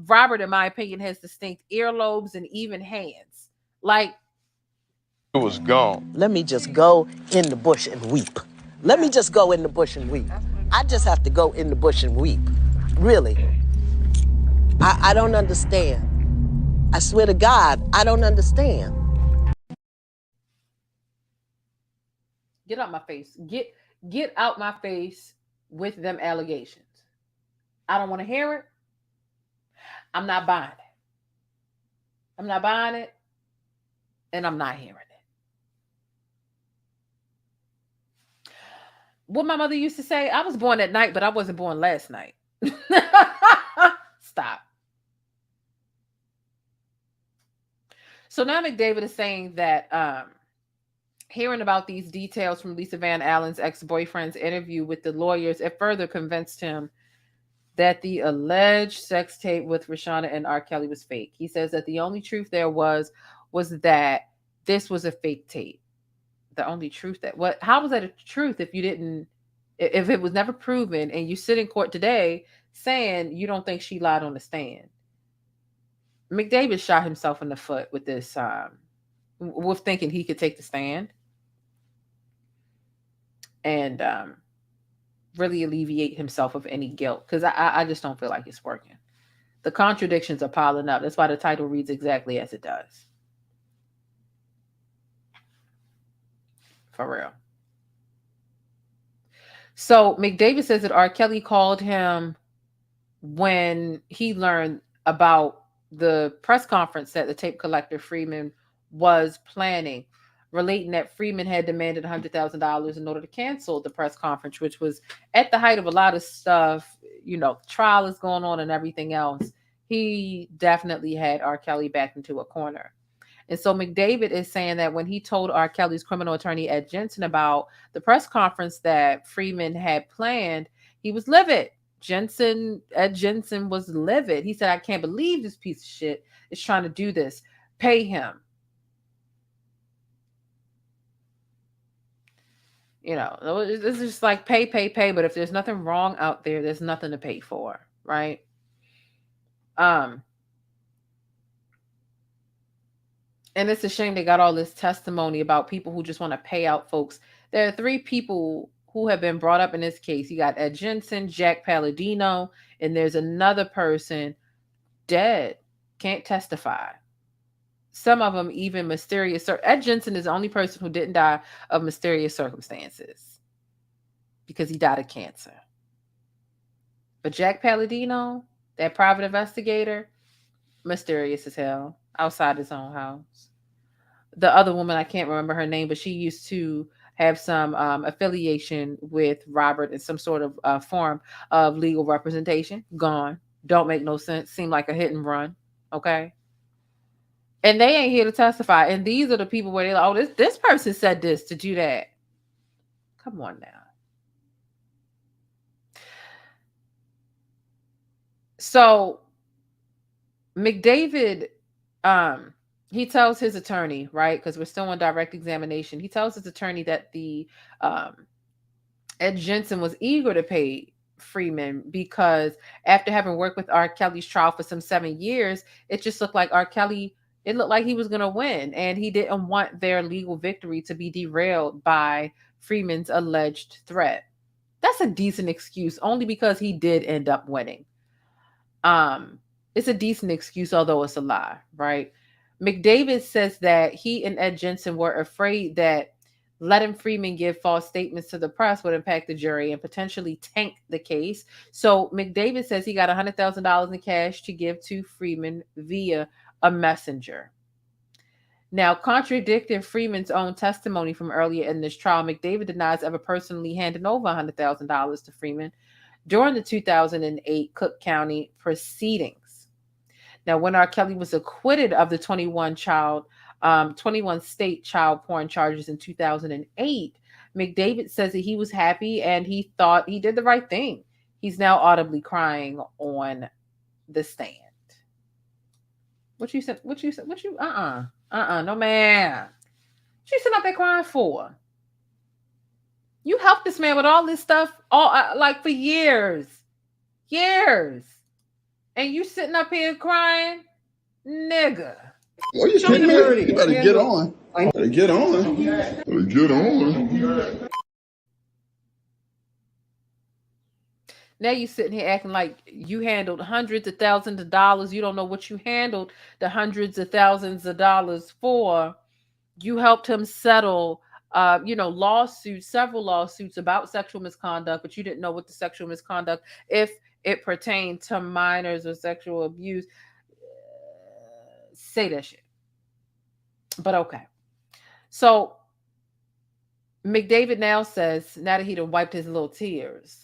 Robert, in my opinion, has distinct earlobes and even hands. Like, It was gone. Let me just go in the bush and weep. Let me just go in the bush and weep. I just have to go in the bush and weep. Really. I don't understand. I swear to God, I don't understand. get out my face. Get out my face with them allegations. I don't want to hear it. I'm not buying it. I'm not buying it. And I'm not hearing it. What my mother used to say, I was born at night, but I wasn't born last night. Stop. So now McDavid is saying that hearing about these details from Lisa Van Allen's ex-boyfriend's interview with the lawyers, it further convinced him that the alleged sex tape with Reshona and R. Kelly was fake. He says that the only truth there was that this was a fake tape. The only truth how was that a truth if it was never proven and you sit in court today saying you don't think she lied on the stand? McDavid shot himself in the foot with this, with thinking he could take the stand and really alleviate himself of any guilt, because I just don't feel like it's working. The contradictions are piling up. That's why the title reads exactly as it does. For real. So McDavid says that R. Kelly called him when he learned about the press conference that the tape collector Freeman was planning, relating that Freeman had demanded $100,000 in order to cancel the press conference, which was at the height of a lot of stuff. You know, trial is going on and everything else. He definitely had R. Kelly back into a corner. And so McDavid is saying that when he told R. Kelly's criminal attorney Ed Jensen about the press conference that Freeman had planned, he was livid. Ed Jensen was livid. He said, "I can't believe this piece of shit is trying to do this. Pay him." You know, it's just like pay. But if there's nothing wrong out there, there's nothing to pay for, right? And it's a shame they got all this testimony about people who just want to pay out folks. There are 3 people who have been brought up in this case. You got Ed Jensen, Jack Palladino, and there's another person dead, can't testify. Some of them even mysterious. Ed Jensen is the only person who didn't die of mysterious circumstances because he died of cancer. But Jack Palladino, that private investigator, mysterious as hell, outside his own house. The other woman, I can't remember her name, but she used to have some affiliation with Robert in some sort of form of legal representation. Gone. Don't make no sense. Seem like a hit and run. Okay. And they ain't here to testify. And these are the people where they're like, oh, this person said this to do that. Come on now. So McDavid, he tells his attorney, right? Because we're still on direct examination. He tells his attorney that the Ed Jensen was eager to pay Freeman because after having worked with R. Kelly's trial for some 7 years, it just looked like it looked like he was going to win, and he didn't want their legal victory to be derailed by Freeman's alleged threat. That's a decent excuse, only because he did end up winning. It's a decent excuse, although it's a lie, right? McDavid says that he and Ed Jensen were afraid that letting Freeman give false statements to the press would impact the jury and potentially tank the case. So McDavid says he got $100,000 in cash to give to Freeman via a messenger. Now, contradicting Freeman's own testimony from earlier in this trial, McDavid denies ever personally handing over $100,000 to Freeman. during the 2008 Cook County proceedings. Now, when R. Kelly was acquitted of the 21 state child porn charges in 2008, McDavid says that he was happy and he thought he did the right thing. He's now audibly crying on the stand. What you said? No, man. What you sitting up there crying for? You helped this man with all this stuff, like for years. And you sitting up here crying? Nigga. Are you kidding me? You better get on. Get on. Now you sitting here acting like you handled hundreds of thousands of dollars. You don't know what you handled the hundreds of thousands of dollars for. You helped him settle, several lawsuits about sexual misconduct, but you didn't know what the sexual misconduct, if it pertained to minors or sexual abuse. Say that shit. But okay. So McDavid now says, now that he done wiped his little tears,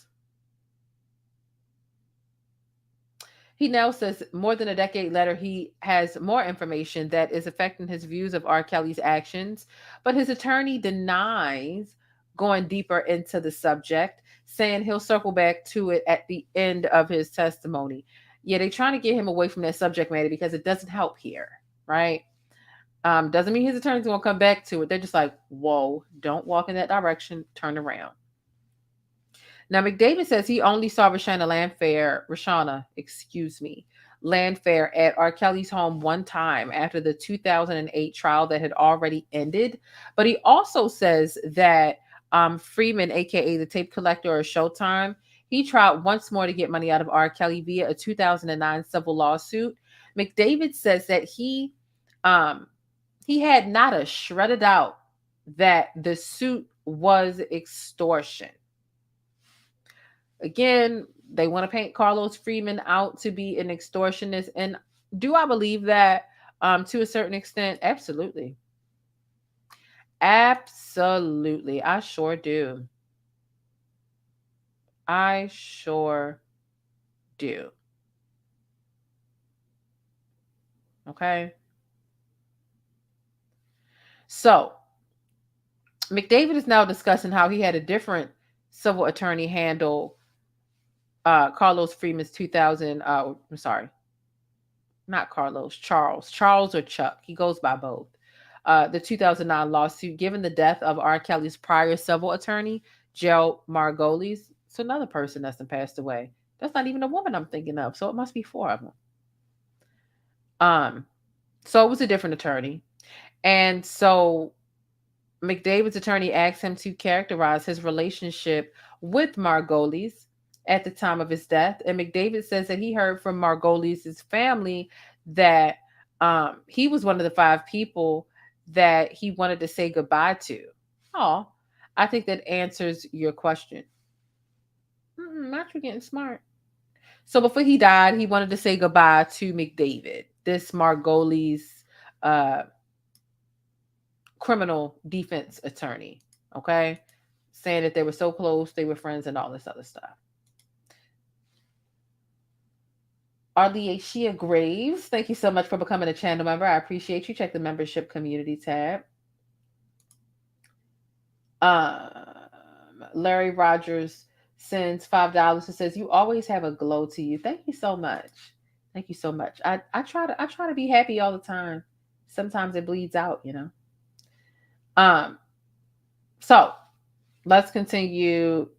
he now says more than a decade later, he has more information that is affecting his views of R. Kelly's actions, but his attorney denies going deeper into the subject, saying he'll circle back to it at the end of his testimony. Yeah, they're trying to get him away from that subject matter because it doesn't help here, right? Doesn't mean his attorney's going to come back to it. They're just like, whoa, don't walk in that direction, turn around. Now, McDavid says he only saw Reshona Landfair at R. Kelly's home one time after the 2008 trial that had already ended. But he also says that Freeman, aka the tape collector or Showtime, he tried once more to get money out of R. Kelly via a 2009 civil lawsuit. McDavid says that he had not a shred of doubt that the suit was extortion. Again, they want to paint Carlos Freeman out to be an extortionist. And do I believe that to a certain extent? Absolutely. Absolutely. I sure do. Okay. So McDavid is now discussing how he had a different civil attorney handle Carlos Freeman's Charles or Chuck. He goes by both. The 2009 lawsuit, given the death of R. Kelly's prior civil attorney, Derrel Margolis. It's another person that's passed away. That's not even a woman I'm thinking of, so it must be four of them. So it was a different attorney. And so McDavid's attorney asked him to characterize his relationship with Margolis at the time of his death. And McDavid says that he heard from Margolis' family that he was one of the 5 people that he wanted to say goodbye to. Oh, I think that answers your question. Not you getting smart. So before he died, he wanted to say goodbye to McDavid, this Margolis criminal defense attorney. Okay. Saying that they were so close, they were friends and all this other stuff. Arliatia Graves, thank you so much for becoming a channel member. I appreciate you. Check the membership community tab. Larry Rogers sends $5 and says, "You always have a glow to you." Thank you so much. Thank you so much. I try to be happy all the time. Sometimes it bleeds out, you know. So let's continue.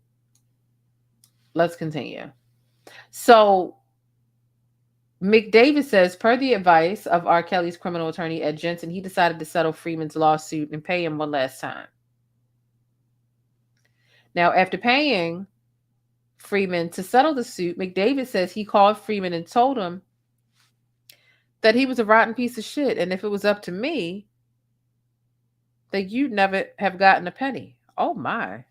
So McDavid says, per the advice of R. Kelly's criminal attorney, Ed Jensen, he decided to settle Freeman's lawsuit and pay him one last time. Now, after paying Freeman to settle the suit, McDavid says he called Freeman and told him that he was a rotten piece of shit. And if it was up to me, that you'd never have gotten a penny. Oh, my.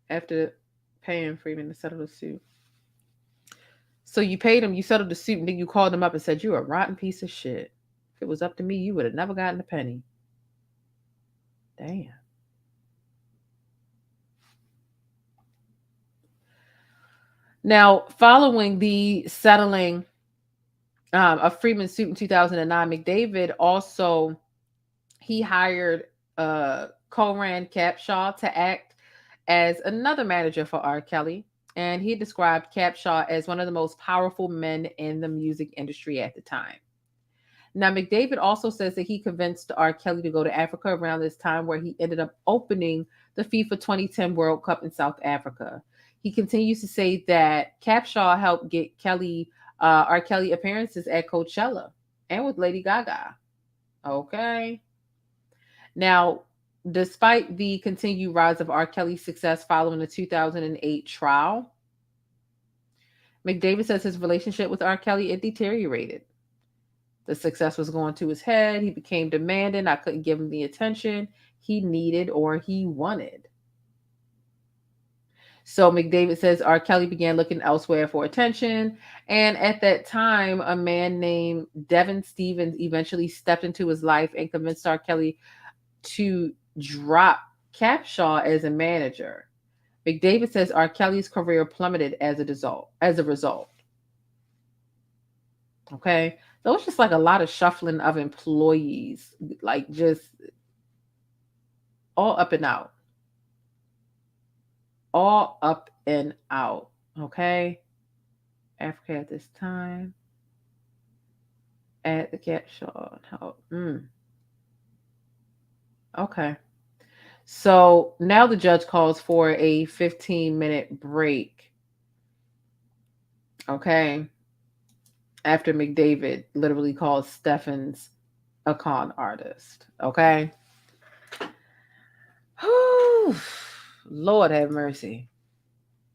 After paying Freeman to settle the suit. So you paid him, you settled the suit, and then you called him up and said, "You're a rotten piece of shit. If it was up to me, you would have never gotten a penny." Damn. Now, following the settling of Freeman's suit in 2009, McDavid also, he hired Coran Capshaw to act as another manager for R. Kelly. And he described Capshaw as one of the most powerful men in the music industry at the time. Now, McDavid also says that he convinced R. Kelly to go to Africa around this time, where he ended up opening the FIFA 2010 World Cup in South Africa. He continues to say that Capshaw helped get R. Kelly appearances at Coachella and with Lady Gaga. Okay. Now, despite the continued rise of R. Kelly's success following the 2008 trial, McDavid says his relationship with R. Kelly, it deteriorated. The success was going to his head. He became demanding. I couldn't give him the attention he needed or he wanted. So McDavid says R. Kelly began looking elsewhere for attention. And at that time, a man named Devin Stevens eventually stepped into his life and convinced R. Kelly to drop Capshaw as a manager. McDavid says R. Kelly's career plummeted as a result. Okay. So it's just like a lot of shuffling of employees, like just all up and out. All up and out. Okay. Africa at this time. At the Capshaw. Okay. So now the judge calls for a 15-minute break. Okay. After McDavid literally calls Steffens a con artist. Okay. Whew. Lord have mercy.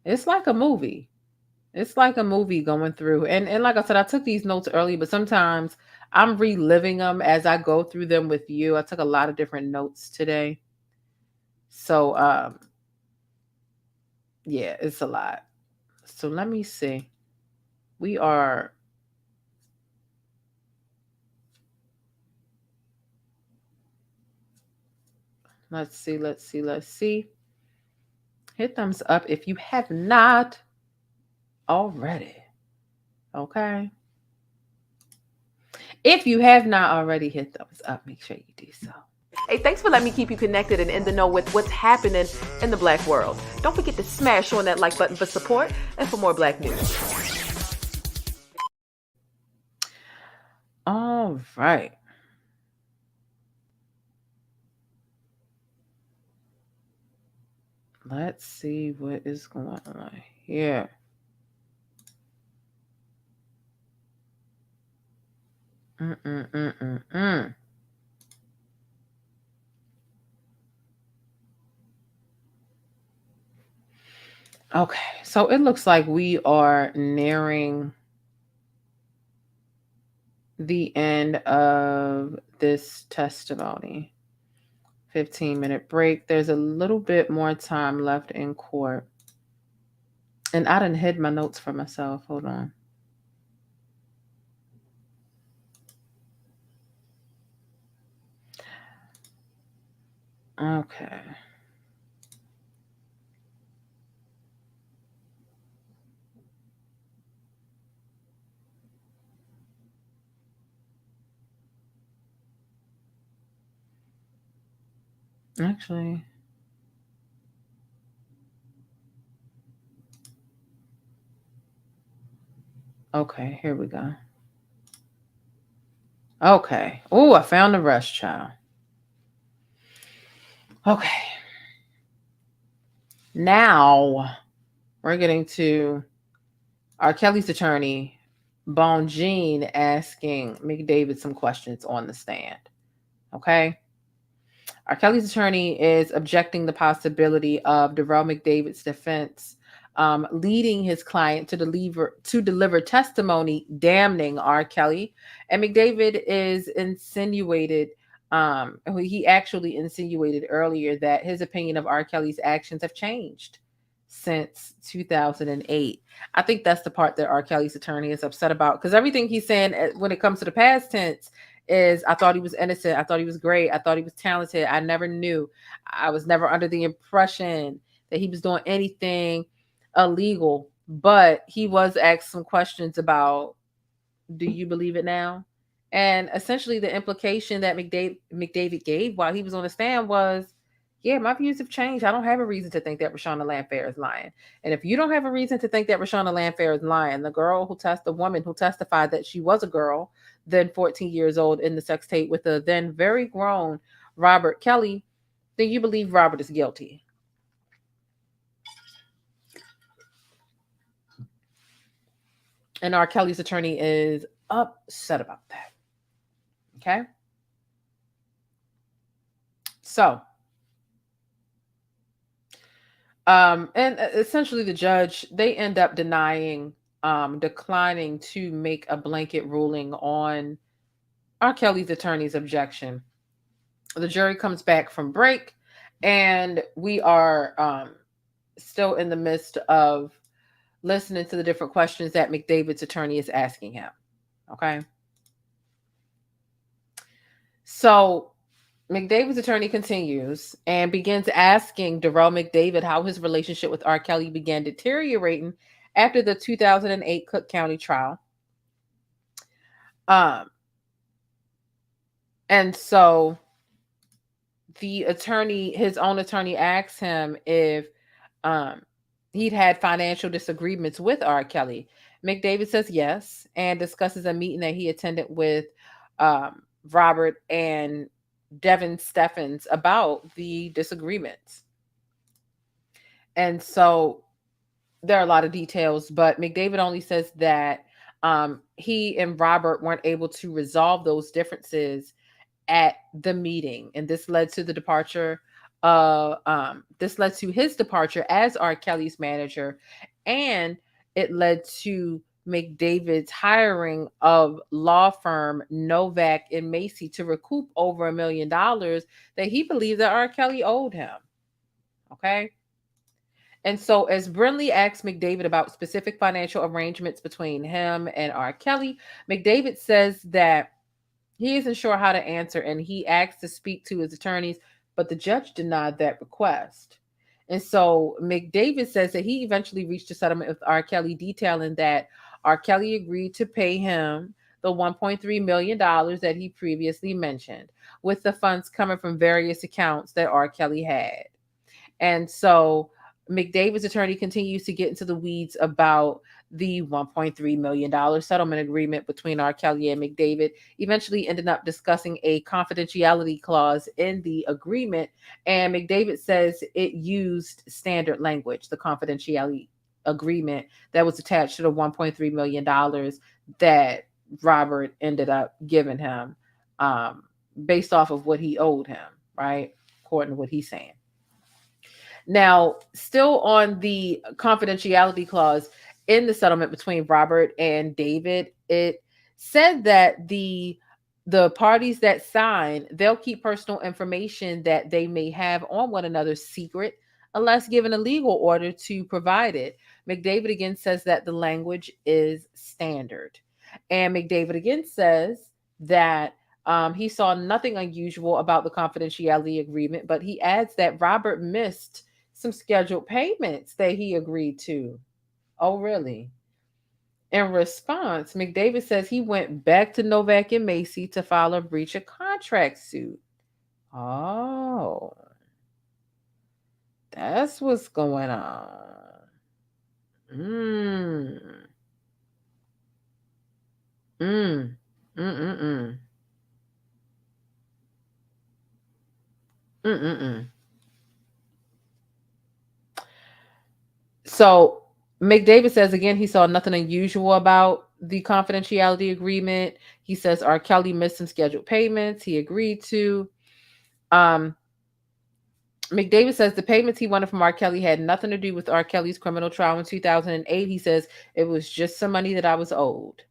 It's like a movie. It's like a movie going through. And like I said, I took these notes early, but sometimes I'm reliving them as I go through them with you. I took a lot of different notes today. So, yeah, it's a lot. So let me see. Let's see. Hit thumbs up if you have not already. Okay. If you have not already hit thumbs up, make sure you do so. Hey, thanks for letting me keep you connected and in the know with what's happening in the Black world. Don't forget to smash on that like button for support and for more Black news. All right. Let's see what is going on here. Okay, so it looks like we are nearing the end of this testimony. 15-minute break. There's a little bit more time left in court. And I done hid my notes for myself. Hold on. Okay. Actually, okay, here we go. Okay. Oh, I found the rush, child. Okay. Now we're getting to R. Kelly's attorney, Bonjean, asking McDavid some questions on the stand. Okay. R. Kelly's attorney is objecting the possibility of Derrel McDavid's defense leading his client to deliver testimony damning R. Kelly. And McDavid is insinuated, he actually insinuated earlier that his opinion of R. Kelly's actions have changed since 2008. I think that's the part that R. Kelly's attorney is upset about, because everything he's saying when it comes to the past tense is, I thought he was innocent. I thought he was great. I thought he was talented. I never knew. I was never under the impression that he was doing anything illegal. but he was asked some questions about, do you believe it now? And essentially the implication that McDavid gave while he was on the stand was, yeah, my views have changed. I don't have a reason to think that Reshona Landfair is lying. And if you don't have a reason to think that Reshona Landfair is lying, the woman who testified that she was a girl, then 14 years old, in the sex tape with the then very grown Robert Kelly, then you believe Robert is guilty. And R. Kelly's attorney is upset about that. Okay. So, and essentially the judge, they end up declining to make a blanket ruling on R. Kelly's attorney's objection. The jury comes back from break, and we are still in the midst of listening to the different questions that McDavid's attorney is asking him. Okay. So McDavid's attorney continues and begins asking Derrel McDavid how his relationship with R. Kelly began deteriorating after the 2008 Cook County trial. And so the attorney, his own attorney, asks him if he'd had financial disagreements with R. Kelly. McDavid says yes, and discusses a meeting that he attended with Robert and Devin Steffens about the disagreements. And so there are a lot of details, but McDavid only says that he and Robert weren't able to resolve those differences at the meeting, and this led to the departure. This led to his departure as R. Kelly's manager, and it led to McDavid's hiring of law firm Novak and Macy to recoup over $1 million that he believed that R. Kelly owed him. Okay. And so as Brinley asked McDavid about specific financial arrangements between him and R. Kelly, McDavid says that he isn't sure how to answer, and he asked to speak to his attorneys, but the judge denied that request. And so McDavid says that he eventually reached a settlement with R. Kelly, detailing that R. Kelly agreed to pay him the $1.3 million that he previously mentioned, with the funds coming from various accounts that R. Kelly had. And so McDavid's attorney continues to get into the weeds about the $1.3 million settlement agreement between R. Kelly and McDavid, eventually ended up discussing a confidentiality clause in the agreement. And McDavid says it used standard language, the confidentiality agreement that was attached to the $1.3 million that Robert ended up giving him based off of what he owed him, right? According to what he's saying. Now, still on the confidentiality clause in the settlement between Robert and David, it said that the parties that sign, they'll keep personal information that they may have on one another secret unless given a legal order to provide it. McDavid again says that the language is standard. And McDavid again says that he saw nothing unusual about the confidentiality agreement, but he adds that Robert missed some scheduled payments that he agreed to. Oh, really? In response, McDavid says he went back to Novak and Macy to file a breach of contract suit. Oh, that's what's going on. So McDavid says again he saw nothing unusual about the confidentiality agreement. He says R. Kelly missed some scheduled payments he agreed to. McDavid says the payments he wanted from R. Kelly had nothing to do with R. Kelly's criminal trial in 2008. He says it was just some money that I was owed.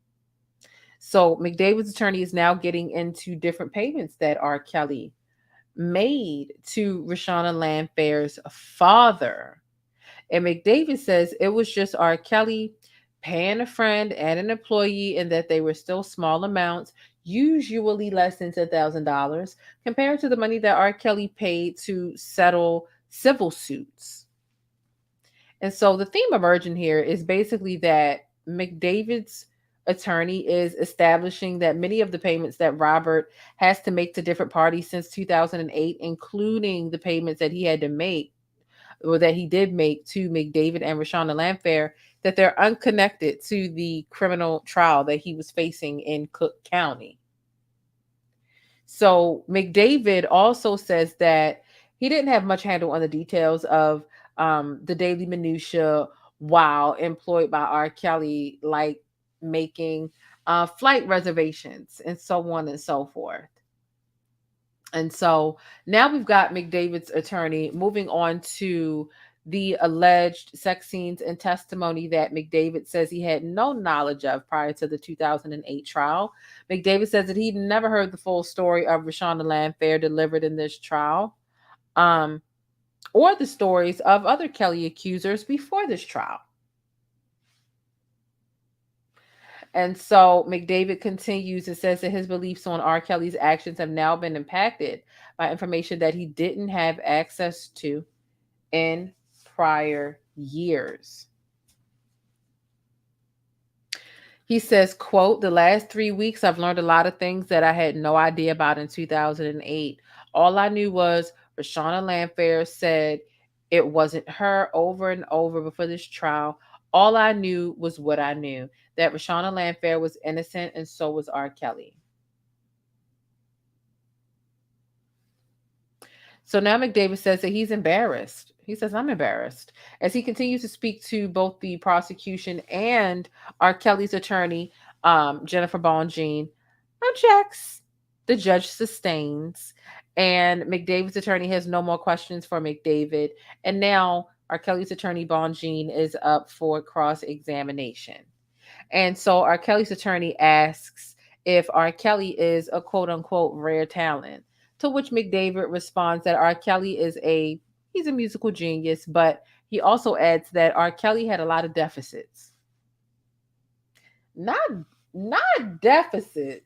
So McDavid's attorney is now getting into different payments that R. Kelly made to Reshona Landfair's father. And McDavid says it was just R. Kelly paying a friend and an employee, and that they were still small amounts, usually less than $10,000, compared to the money that R. Kelly paid to settle civil suits. And so the theme emerging here is basically that McDavid's attorney is establishing that many of the payments that Robert has to make to different parties since 2008, including the payments that he had to make or that he did make to McDavid and Reshona Landfair, that they're unconnected to the criminal trial that he was facing in Cook County. So McDavid also says that he didn't have much handle on the details of the daily minutia while employed by R. Kelly, like making flight reservations and so on and so forth. And so now we've got McDavid's attorney moving on to the alleged sex scenes and testimony that McDavid says he had no knowledge of prior to the 2008 trial. McDavid says that he'd never heard the full story of Reshona Landfair delivered in this trial, or the stories of other Kelly accusers before this trial. And so McDavid continues and says that his beliefs on R. Kelly's actions have now been impacted by information that he didn't have access to in prior years. He says, quote, "The last 3 weeks, I've learned a lot of things that I had no idea about in 2008. All I knew was Reshona Landfair said it wasn't her over and over before this trial. All I knew was what I knew, that Reshona Landfair was innocent and so was R. Kelly." So now McDavid says that he's embarrassed. He says, "I'm embarrassed," as he continues to speak to both the prosecution and R. Kelly's attorney, Jennifer Bongine, objects. The judge sustains, and McDavid's attorney has no more questions for McDavid. And now R. Kelly's attorney, Bongine, is up for cross-examination. And so R. Kelly's attorney asks if R. Kelly is a quote-unquote rare talent, to which McDavid responds that R. Kelly he's a musical genius, but he also adds that R. Kelly had a lot of deficits. Not deficits.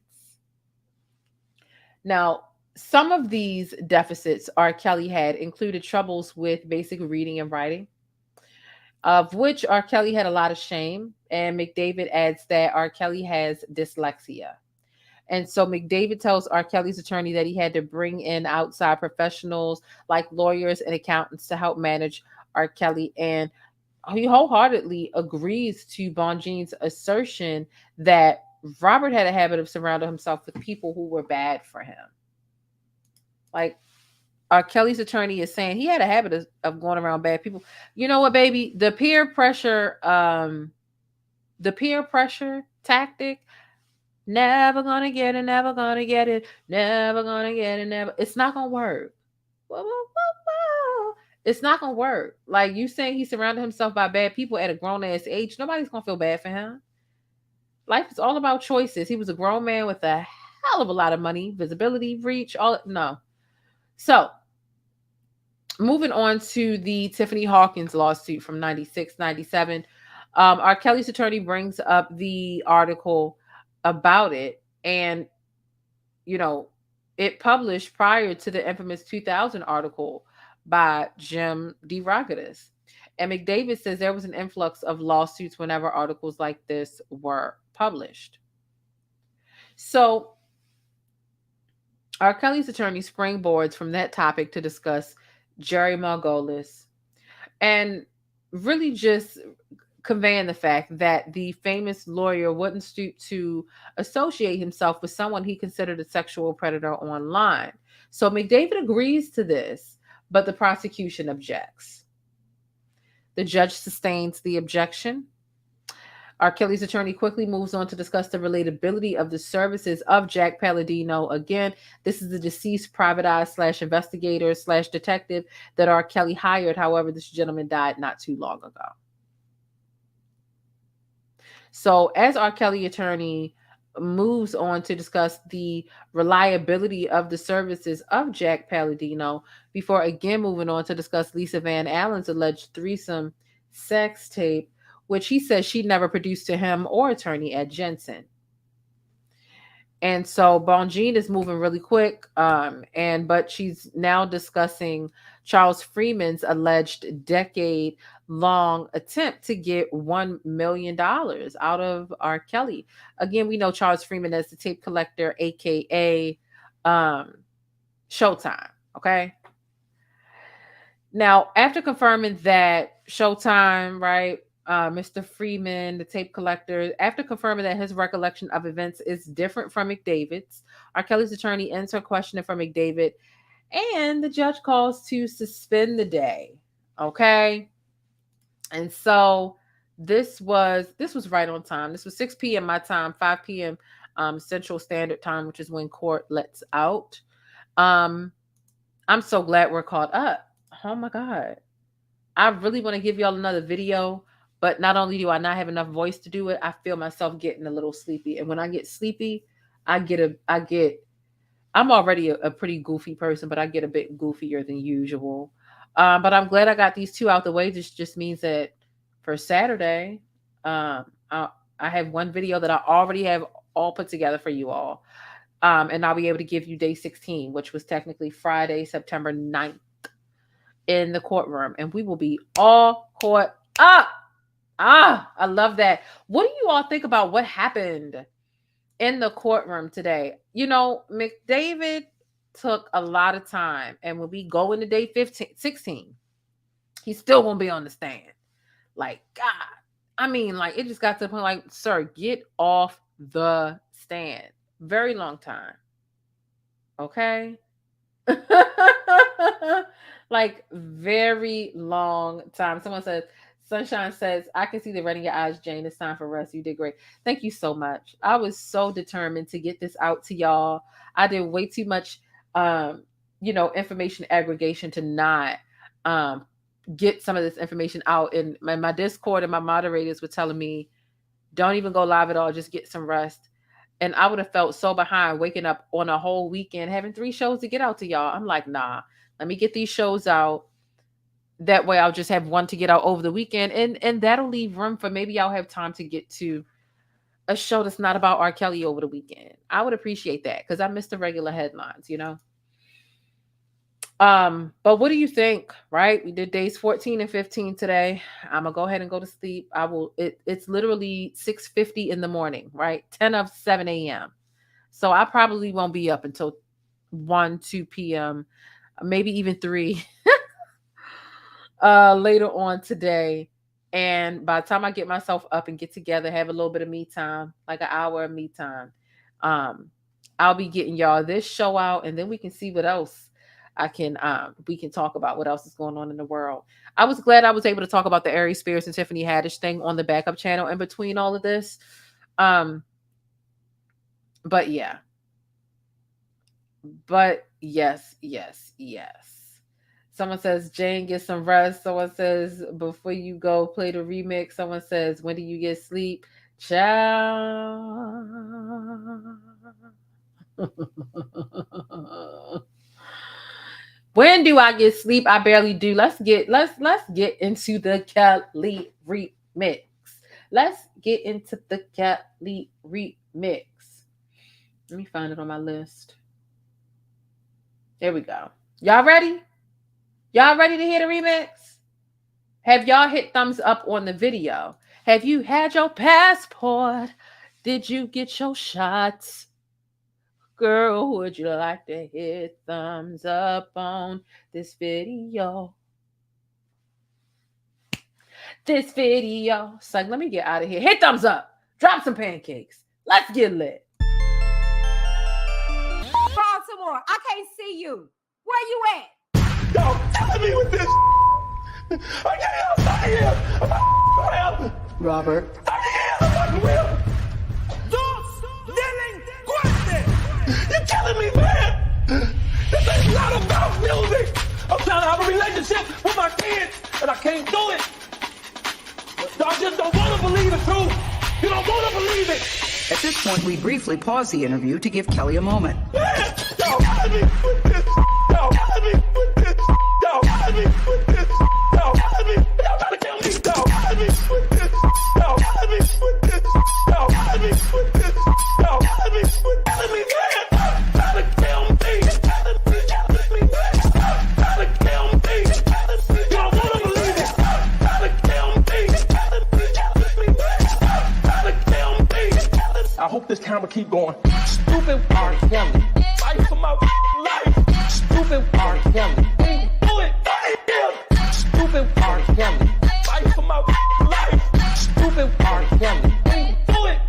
Now, some of these deficits R. Kelly had included troubles with basic reading and writing, of which R. Kelly had a lot of shame. And McDavid adds that R. Kelly has dyslexia. And so McDavid tells R. Kelly's attorney that he had to bring in outside professionals like lawyers and accountants to help manage R. Kelly. And he wholeheartedly agrees to Bongine's assertion that Robert had a habit of surrounding himself with people who were bad for him. Like, R. Kelly's attorney is saying he had a habit of going around bad people. You know what, baby? The peer pressure tactic, never gonna get it, never gonna get it, never gonna get it, never. It's not gonna work. Whoa, whoa, whoa, whoa. It's not gonna work. Like, you saying he surrounded himself by bad people at a grown ass age, nobody's gonna feel bad for him. Life is all about choices. He was a grown man with a hell of a lot of money, visibility, reach, no. So, moving on to the Tiffany Hawkins lawsuit from 96, 97. R. Kelly's attorney brings up the article about it, and it published prior to the infamous 2000 article by Jim DeRogatis. And McDavid says there was an influx of lawsuits whenever articles like this were published. So R. Kelly's attorney springboards from that topic to discuss Jerry Margolis, and really just conveying the fact that the famous lawyer wouldn't stoop to associate himself with someone he considered a sexual predator online. So McDavid agrees to this, but the prosecution objects. The judge sustains the objection. R. Kelly's attorney quickly moves on to discuss the relatability of the services of Jack Palladino. Again, this is the deceased private eye / investigator / detective that R. Kelly hired. However, this gentleman died not too long ago. So as R. Kelly attorney moves on to discuss the reliability of the services of Jack Palladino, before again moving on to discuss Lisa Van Allen's alleged threesome sex tape, which he says she never produced to him or attorney Ed Jensen. And so Bonjean is moving really quick. But she's now discussing Charles Freeman's alleged decade-long attempt to get $1 million out of R. Kelly. Again, we know Charles Freeman as the tape collector, aka Showtime. Okay. Now, after confirming that Showtime, right, Mr. Freeman, the tape collector, after confirming that his recollection of events is different from McDavid's, R. Kelly's attorney ends her questioning for McDavid, and the judge calls to suspend the day. Okay. And so this was right on time. This was 6 p.m. my time, 5 p.m. Central Standard Time, which is when court lets out. I'm so glad we're caught up. Oh my God. I really want to give y'all another video, but not only do I not have enough voice to do it, I feel myself getting a little sleepy. And when I get sleepy, I'm already a pretty goofy person, but I get a bit goofier than usual. But I'm glad I got these two out the way. This just means that for Saturday, I have one video that I already have all put together for you all. And I'll be able to give you day 16, which was technically Friday, September 9th in the courtroom. And we will be all caught up. I love that. What do you all think about what happened in the courtroom today? You know, McDavid took a lot of time. And when we go into day 16, he still won't be on the stand. Like, God. I mean, like, it just got to the point, like, sir, get off the stand. Very long time. Okay? Like, very long time. Someone says, Sunshine says, I can see the red in your eyes, Jane. It's time for rest. You did great. Thank you so much. I was so determined to get this out to y'all. I did way too much, information aggregation to not get some of this information out. And my Discord and my moderators were telling me, don't even go live at all. Just get some rest. And I would have felt so behind waking up on a whole weekend, having 3 shows to get out to y'all. I'm like, nah, let me get these shows out. That way I'll just have one to get out over the weekend. And that'll leave room for maybe I'll have time to get to a show that's not about R. Kelly over the weekend. I would appreciate that because I missed the regular headlines, you know? But what do you think, right? We did days 14 and 15 today. I'm gonna go ahead and go to sleep. It's literally 6:50 in the morning, right? 10 of 7 a.m. So I probably won't be up until 1, 2 p.m., maybe even 3 later on today. And by the time I get myself up and get together, have a little bit of me time, like an hour of me time, I'll be getting y'all this show out, and then we can see what else we can talk about, what else is going on in the world. I was glad I was able to talk about the Aries Spears and Tiffany Haddish thing on the backup channel in between all of this. But yeah. But yes. Someone says, Jane, get some rest. Someone says, before you go play the remix. Someone says, when do you get sleep? Ciao. When do I get sleep? I barely do. Let's get into the Kelly remix. Let's get into the Kelly remix. Let me find it on my list. There we go. Y'all ready? Y'all ready to hear the remix? Have y'all hit thumbs up on the video? Have you had your passport? Did you get your shots? Girl, would you like to hit thumbs up on this video? This video. So let me get out of here. Hit thumbs up. Drop some pancakes. Let's get lit. Baltimore, I can't see you. Where you at? Yo, telling me with this. I can't help here. Robert. You're killing me, man! This ain't not about music! I'm trying to have a relationship with my kids, and I can't do it! Y'all just don't want to believe the truth! You don't want to believe it! At this point, we briefly pause the interview to give Kelly a moment. Man! Y'all killing me with this! Y'all killing me with this! Y'all killing me with this! Y'all killing me! Y'all trying to kill me! Y'all killing me with this! Y'all killing me with this! Y'all killing me with this! Y'all killing me with this! camera keep going. Stupid R. Kelly. Fight for my life. Stupid R. Kelly. Do it. Stupid R. Kelly. Fight for my life. Stupid R. Kelly. Do it.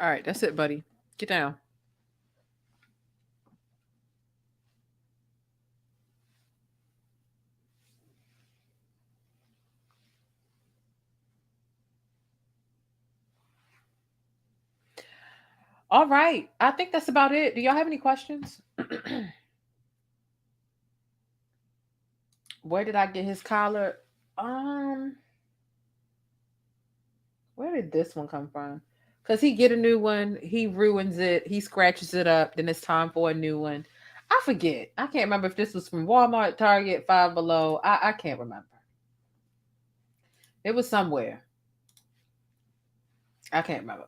All right, that's it, buddy. Get down. All right. I think that's about it. Do y'all have any questions? Where did I get his collar? Where did this one come from? Because he get a new one, he ruins it, he scratches it up, then it's time for a new one. I forget. I can't remember if this was from Walmart, Target, Five Below. I can't remember. It was somewhere. I can't remember.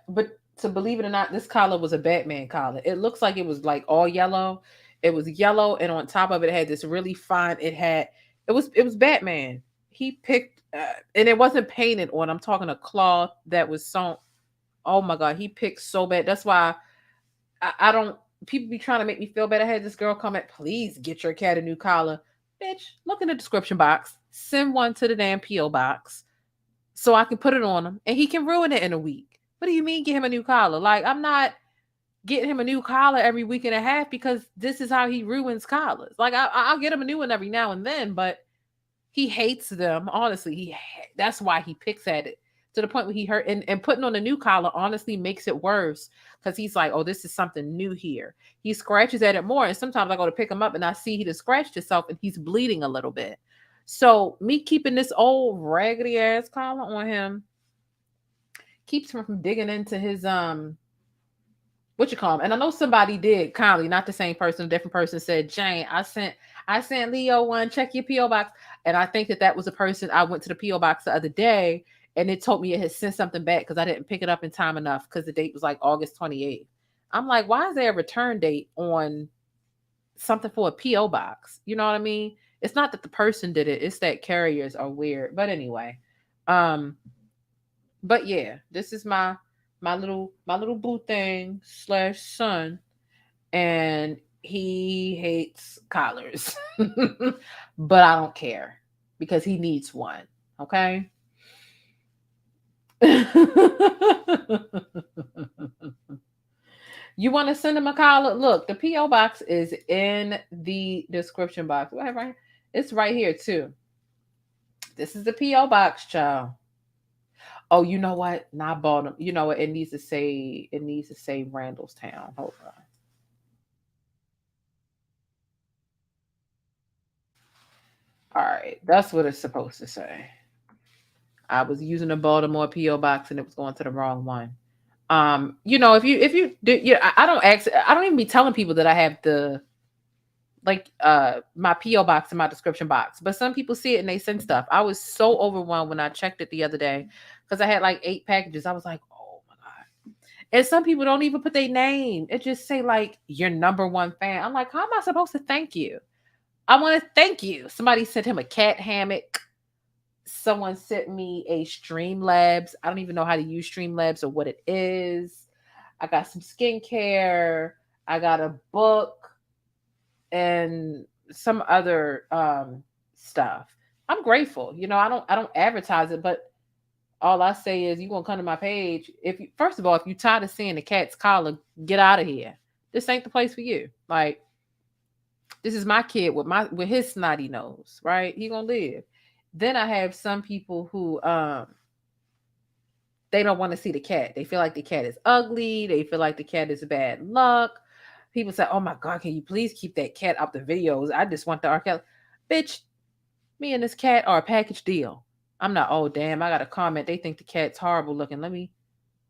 But to believe it or not, this collar was a Batman collar. It looks like it was like all yellow. It was yellow, and on top of it, it had this really fine. It was Batman. He picked, and it wasn't painted on. I'm talking a cloth that was sewn. Oh my God, he picked so bad. That's why I don't. People be trying to make me feel bad. I had this girl comment, please get your cat a new collar. Bitch, look in the description box. Send one to the damn P.O. box so I can put it on him, and he can ruin it in a week. What do you mean get him a new collar? Like, I'm not getting him a new collar every week and a half because this is how he ruins collars. Like, I'll get him a new one every now and then, but he hates them. Honestly, that's why he picks at it to the point where he hurt. And putting on a new collar honestly makes it worse because he's like, oh, this is something new here. He scratches at it more. And sometimes I go to pick him up and I see he just scratched himself and he's bleeding a little bit. So me keeping this old raggedy ass collar on him keeps him from digging into his, what you call him. And I know somebody did kindly, not the same person, a different person said, Jane, I sent Leo one, check your P.O. box. And I think that was a person. I went to the P.O. box the other day and it told me it had sent something back because I didn't pick it up in time enough because the date was like August 28th. I'm like, why is there a return date on something for a P.O. box? You know what I mean? It's not that the person did it. It's that carriers are weird. But anyway, but yeah, this is my little boo thing / son. And he hates collars, but I don't care because he needs one. Okay. You want to send him a collar? Look, the P.O. box is in the description box. Right? It's right here too. This is the P.O. box, child. Oh, you know what? Now I bought them. You know what? It needs to say Randallstown. Hold on. All right, that's what it's supposed to say. I was using a Baltimore P.O. box and it was going to the wrong one. You know, if you do, yeah, I don't even be telling people that I have the my P.O. box in my description box, but some people see it and they send stuff. I was so overwhelmed when I checked it the other day because I had like 8 packages. I was like, oh my God. And some people don't even put their name. It just say like your #1 fan. I'm like, how am I supposed to thank you? I want to thank you. Somebody sent him a cat hammock. Someone sent me a Streamlabs. I don't even know how to use Streamlabs or what it is. I got some skincare. I got a book and some other stuff. I'm grateful. You know, I don't advertise it, but all I say is you're gonna come to my page. First of all, if you're tired of seeing the cat's collar, get out of here. This ain't the place for you. Like, this is my kid with his snotty nose, right? He gonna live. Then I have some people who they don't want to see the cat. They feel like the cat is ugly. They feel like the cat is bad luck. People say, oh my God, can you please keep that cat out the videos? I just want the R. Kelly. Bitch, me and this cat are a package deal. I'm not, oh damn, I got a comment. They think the cat's horrible looking. Let me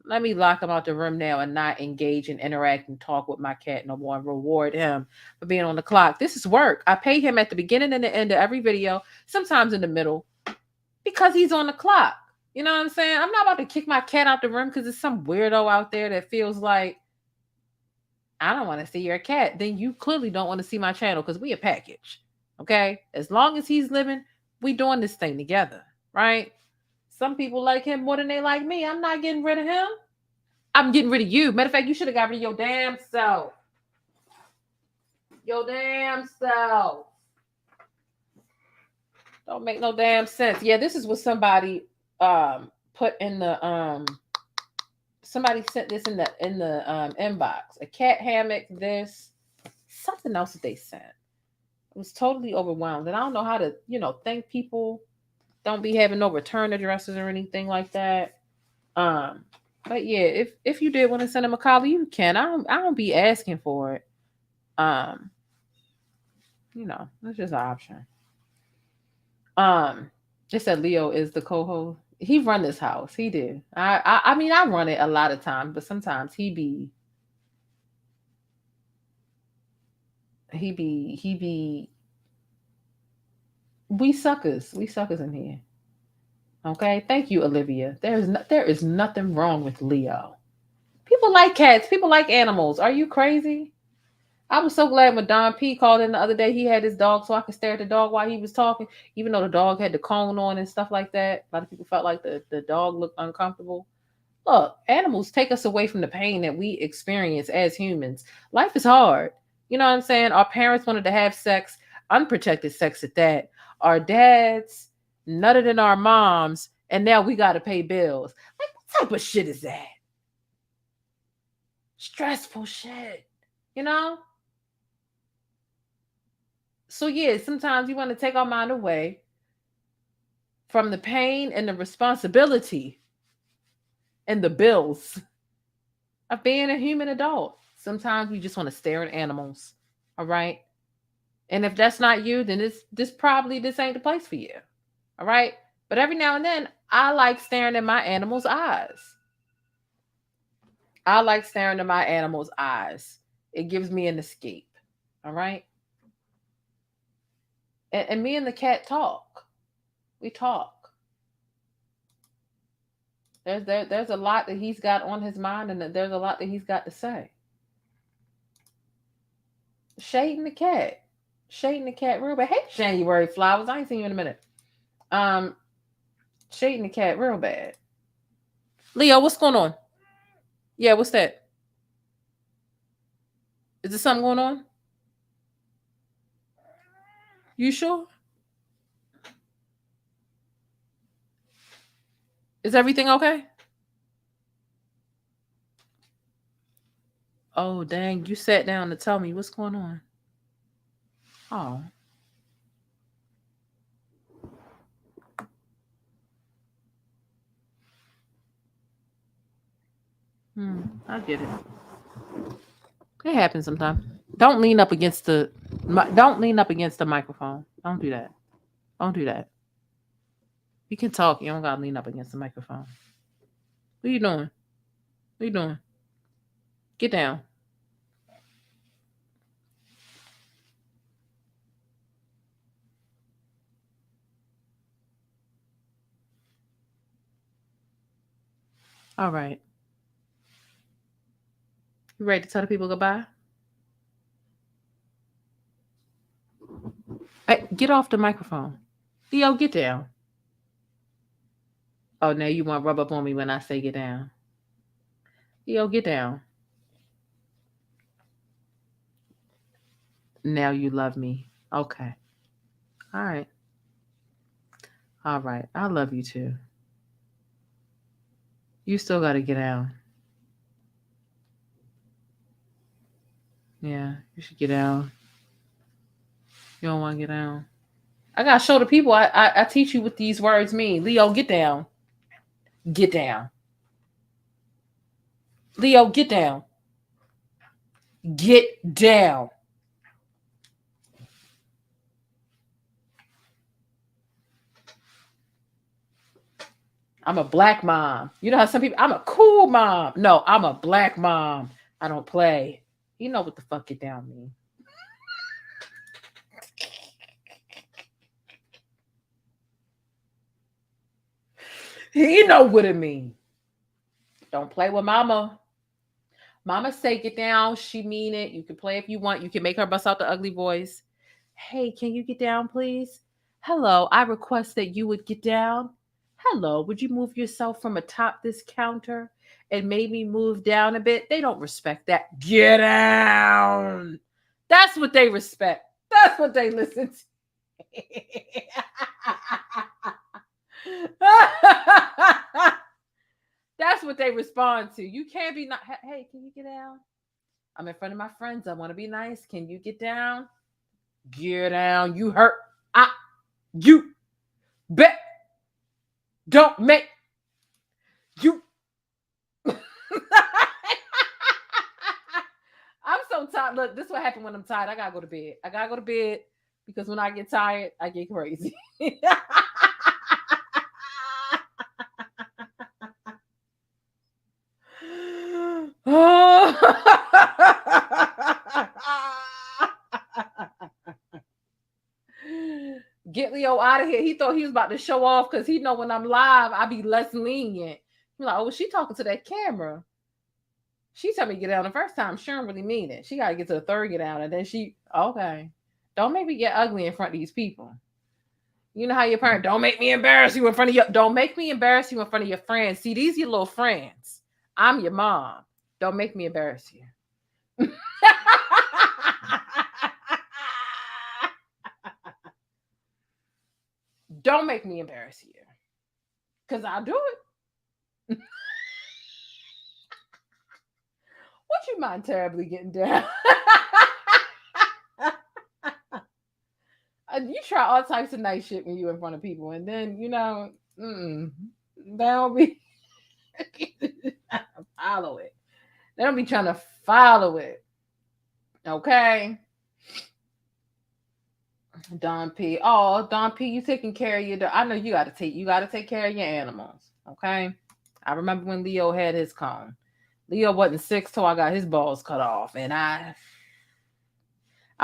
Let me lock him out the room now and not engage and interact and talk with my cat no more and reward him for being on the clock. This is work. I pay him at the beginning and the end of every video, sometimes in the middle, because he's on the clock. You know what I'm saying? I'm not about to kick my cat out the room because there's some weirdo out there that feels like, I don't want to see your cat. Then you clearly don't want to see my channel because we a package. Okay? As long as he's living, we doing this thing together. Right? Some people like him more than they like me. I'm not getting rid of him. I'm getting rid of you. Matter of fact, you should have got rid of your damn self. Your damn self. Don't make no damn sense. Yeah, this is what somebody put in the somebody sent this in the inbox. A cat hammock, this, something else that they sent. I was totally overwhelmed. And I don't know how to, thank people. Don't be having no return addresses or anything like that. But yeah, if you did want to send him a collar, you can. I don't be asking for it. That's just an option. It said Leo is the co-host. He run this house. He did. I mean, I run it a lot of times, but sometimes he be we suckers in here. Okay, thank you, Olivia. There is nothing wrong with Leo. People like cats. People like animals. Are you crazy? I was so glad when Don P called in the other day. He had his dog so I could stare at the dog while he was talking, even though the dog had the cone on and stuff like that. A lot of people felt like the dog looked uncomfortable. Look, animals take us away from the pain that we experience as humans. Life is hard. You know what I'm saying? Our parents wanted to have sex, unprotected sex at that. Our dads nutted in our moms, and now we got to pay bills. Like, what type of shit is that? Stressful shit, So yeah, sometimes you want to take our mind away from the pain and the responsibility and the bills of being a human adult. Sometimes we just want to stare at animals, all right? And if that's not you, then this ain't the place for you. All right. But every now and then, I like staring at my animal's eyes. It gives me an escape. All right. And me and the cat talk. We talk. There's a lot that he's got on his mind, and there's a lot that he's got to say. Shading the cat real bad. Hey, January flowers. I ain't seen you in a minute. Shading the cat real bad. Leo, what's going on? Yeah, what's that? Is there something going on? You sure? Is everything okay? Oh, dang. You sat down to tell me what's going on. Oh. I get it. It happens sometimes. Don't lean up against the microphone. Don't do that. You can talk. You don't gotta lean up against the microphone. What are you doing? Get down. All right. You ready to tell the people goodbye? Hey, get off the microphone. Leo, get down. Oh, now you want to rub up on me when I say get down. Leo, get down. Now you love me. Okay. All right. I love you too. You still got to get down. Yeah, you should get down. You don't want to get down. I got to show the people I teach you what these words mean. Leo, get down. Get down. Leo, get down. Get down. I'm a black mom. You know how some people, I'm a cool mom. No, I'm a black mom. I don't play. You know what the fuck get down mean. You know what it mean. Don't play with mama. Mama say get down. She mean it. You can play if you want. You can make her bust out the ugly voice. Hey, can you get down, please? Hello, I request that you would get down. Hello, would you move yourself from atop this counter and maybe move down a bit? They don't respect that. Get down. That's what they respect. That's what they listen to. That's what they respond to. You can't be not. Hey, can you get down? I'm in front of my friends. I want to be nice. Can you get down? Get down. You hurt. You bet. Don't make you. I'm so tired. Look, this is what happened when I'm tired. I gotta go to bed. I gotta go to bed because when I get tired, I get crazy. Get Leo out of here. He thought he was about to show off because he know when I'm live, I be less lenient. He's like, oh, she talking to that camera. She told me to get down the first time. She don't really mean it. She got to get to the third get down. And then okay. Don't make me get ugly in front of these people. You know how your parent, don't make me embarrass you in front of don't make me embarrass you in front of your friends. See, these are your little friends. I'm your mom. Don't make me embarrass you. Don't make me embarrass you. Because I'll do it. What you mind terribly getting down? You try all types of nice shit when you in front of people. And then, they'll be follow it. They don't be trying to follow it. Okay. Don P. Oh, Don P, you taking care of your dog. I know you gotta take care of your animals. Okay. I remember when Leo had his cone. Leo wasn't 6 till I got his balls cut off. And I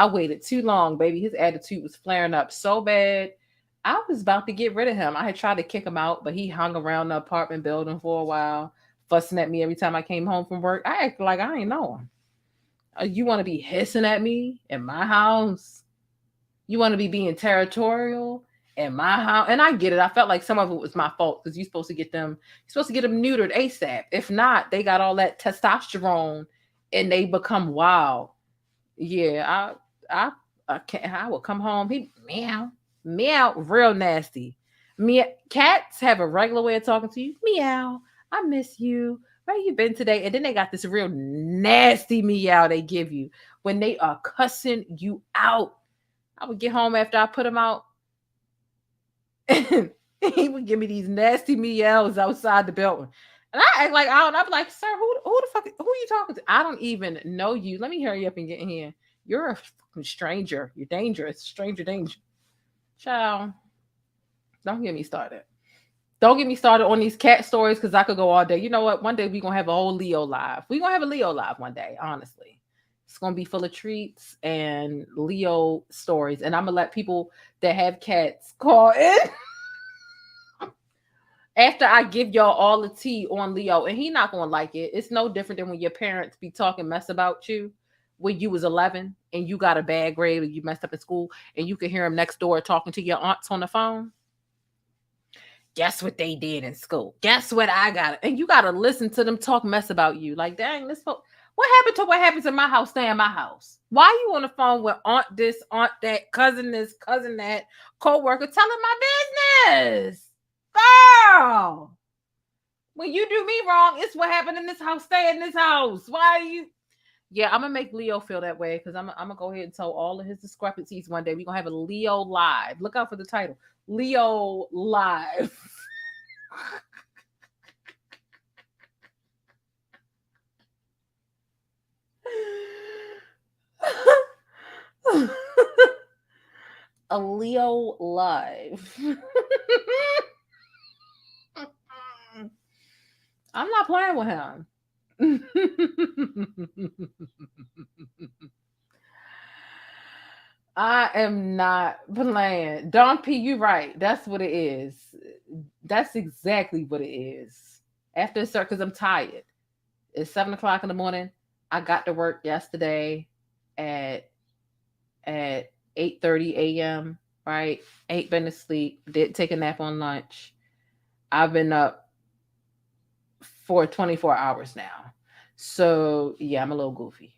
waited too long, baby. His attitude was flaring up so bad. I was about to get rid of him. I had tried to kick him out, but he hung around the apartment building for a while, fussing at me every time I came home from work. I acted like I ain't know him. You want to be hissing at me in my house? You want to be being territorial in my house? And I get it. I felt like some of it was my fault because you're supposed to get them neutered ASAP. If not, they got all that testosterone and they become wild. Yeah, I can't. I will come home. He meow, real nasty. Cats have a regular way of talking to you. Meow. I miss you. Where you been today? And then they got this real nasty meow they give you when they are cussing you out. I would get home after I put him out. And he would give me these nasty meows outside the building. And I act like I don't. I'm like, sir, who the fuck? Who are you talking to? I don't even know you. Let me hurry up and get in here. You're a fucking stranger. You're dangerous. Stranger danger. Child. Don't get me started. Don't get me started on these cat stories because I could go all day. You know what? One day we're going to have a whole Leo live. We're going to have a Leo live one day, honestly. It's going to be full of treats and Leo stories. And I'm going to let people that have cats call in after I give y'all all the tea on Leo. And he not going to like it. It's no different than when your parents be talking mess about you when you was 11 and you got a bad grade or you messed up in school and you could hear him next door talking to your aunts on the phone. Guess what they did in school? Guess what I got? And you got to listen to them talk mess about you. Like, dang, what happens in my house? Stay in my house. Why are you on the phone with aunt this, aunt that, cousin this, cousin that, co-worker telling my business? Girl, when you do me wrong, it's what happened in this house. Stay in this house. Why are you? Yeah, I'm going to make Leo feel that way because I'm going to go ahead and tell all of his discrepancies one day. We're going to have a Leo live. Look out for the title. Leo live. A Leo live. I'm not playing with him. I am not playing. Don P, you right. That's what it is. That's exactly what it is. After a certain, because I'm tired. It's 7:00 in the morning. I got to work yesterday at 8:30 a.m. Right? Ain't been to sleep. Did take a nap on lunch. I've been up for 24 hours now. So yeah, I'm a little goofy.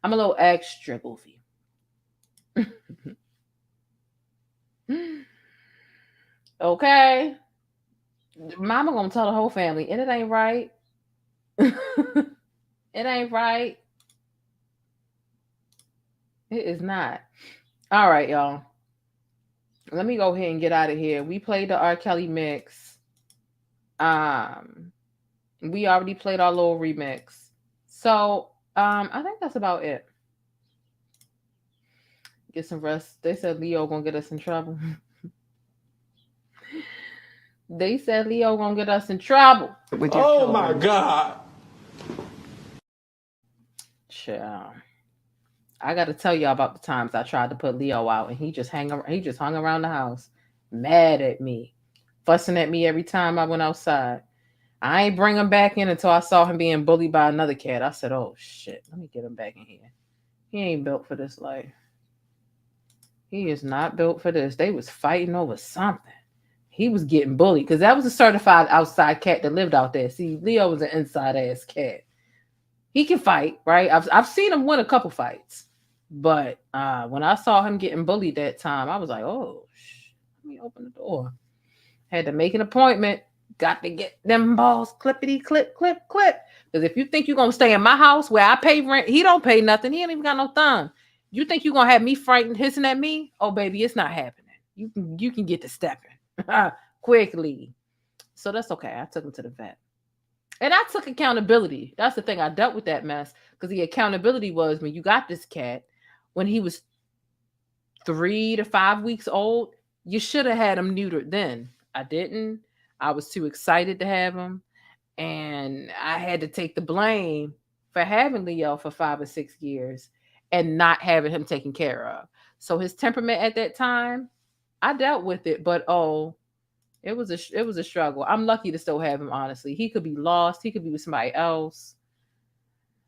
I'm a little extra goofy. Okay. Mama gonna tell the whole family, and it ain't right. It ain't right. It is not. All right, y'all. Let me go ahead and get out of here. We played the R. Kelly mix. We already played our little remix. So I think that's about it. Get some rest. They said Leo gonna get us in trouble. They said Leo gonna get us in trouble. With your children. My God. Child. I got to tell y'all about the times I tried to put Leo out and he just hung around the house, mad at me, fussing at me every time I went outside. I ain't bring him back in until I saw him being bullied by another cat. I said, oh shit, let me get him back in here. He ain't built for this life. He is not built for this. They was fighting over something. He was getting bullied because that was a certified outside cat that lived out there. See, Leo was an inside ass cat. He can fight, right? I've seen him win a couple fights. But when I saw him getting bullied that time, I was like, oh, let me open the door. Had to make an appointment. Got to get them balls clippity, clip, clip, clip. Because if you think you're going to stay in my house where I pay rent, he don't pay nothing. He ain't even got no thumb. You think you're going to have me frightened, hissing at me? Oh, baby, it's not happening. You can get to stepping quickly. So that's okay. I took him to the vet. And I took accountability. That's the thing. I dealt with that mess. Because the accountability was when you got this cat, when he was 3 to 5 weeks old, you should have had him neutered then. I didn't. I was too excited to have him. And I had to take the blame for having Leo for 5 or 6 years and not having him taken care of. So his temperament at that time, I dealt with it. But it was a struggle. I'm lucky to still have him, honestly. He could be lost. He could be with somebody else.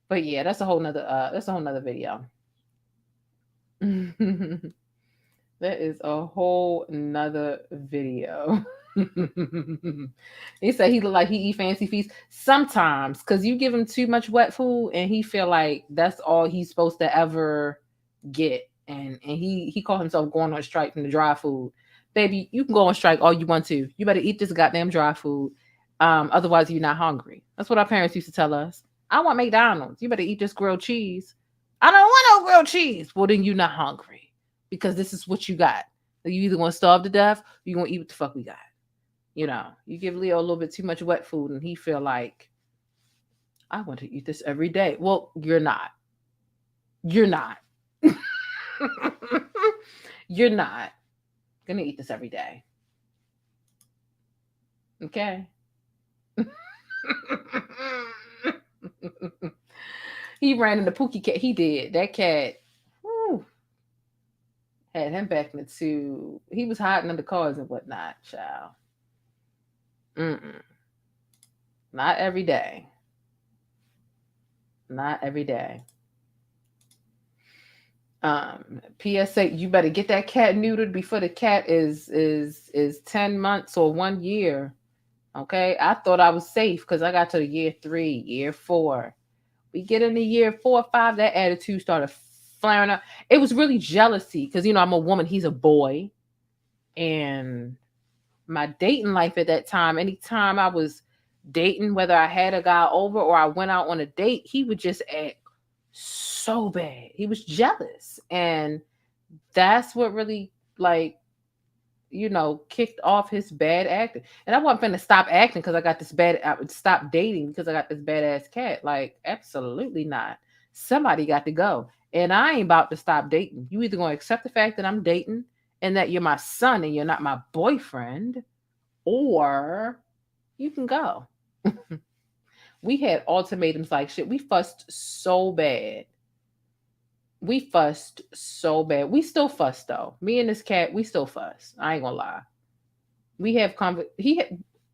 But yeah, that's a whole nother video. That is a whole nother video. He said he look like he eat fancy feasts sometimes because you give him too much wet food and he feel like that's all he's supposed to ever get. And he called himself going on strike from the dry food. Baby, you can go on strike all you want to. You better eat this goddamn dry food. Otherwise you're not hungry. That's what our parents used to tell us. I want McDonald's. You better eat this grilled cheese. I don't want no grilled cheese. Well, then you're not hungry because this is what you got. You either going to starve to death or you're going to eat what the fuck we got. You know, you give Leo a little bit too much wet food and he feel like, I want to eat this every day. Well, you're not. You're not. You're not going to eat this every day. Okay? He ran into Pookie Cat. He did. That cat had him back into. He was hiding under cars and whatnot, child. Not every day. Not every day. PSA, you better get that cat neutered before the cat is 10 months or 1 year. Okay, I thought I was safe because I got to year 3, year 4. We get into year 4 or 5, that attitude started flaring up. It was really jealousy because, you know, I'm a woman, he's a boy. And my dating life at that time, anytime I was dating, whether I had a guy over or I went out on a date, he would just act so bad. He was jealous. And that's what really, like, you know, kicked off his bad acting. And I wasn't finna stop acting because I would stop dating because I got this badass cat. Like, absolutely not. Somebody got to go. And I ain't about to stop dating. You either gonna accept the fact that I'm dating and that you're my son and you're not my boyfriend, or you can go. We had ultimatums like shit. We fussed so bad. We fussed so bad. We still fuss though. Me and this cat, we still fuss. I ain't gonna lie. We have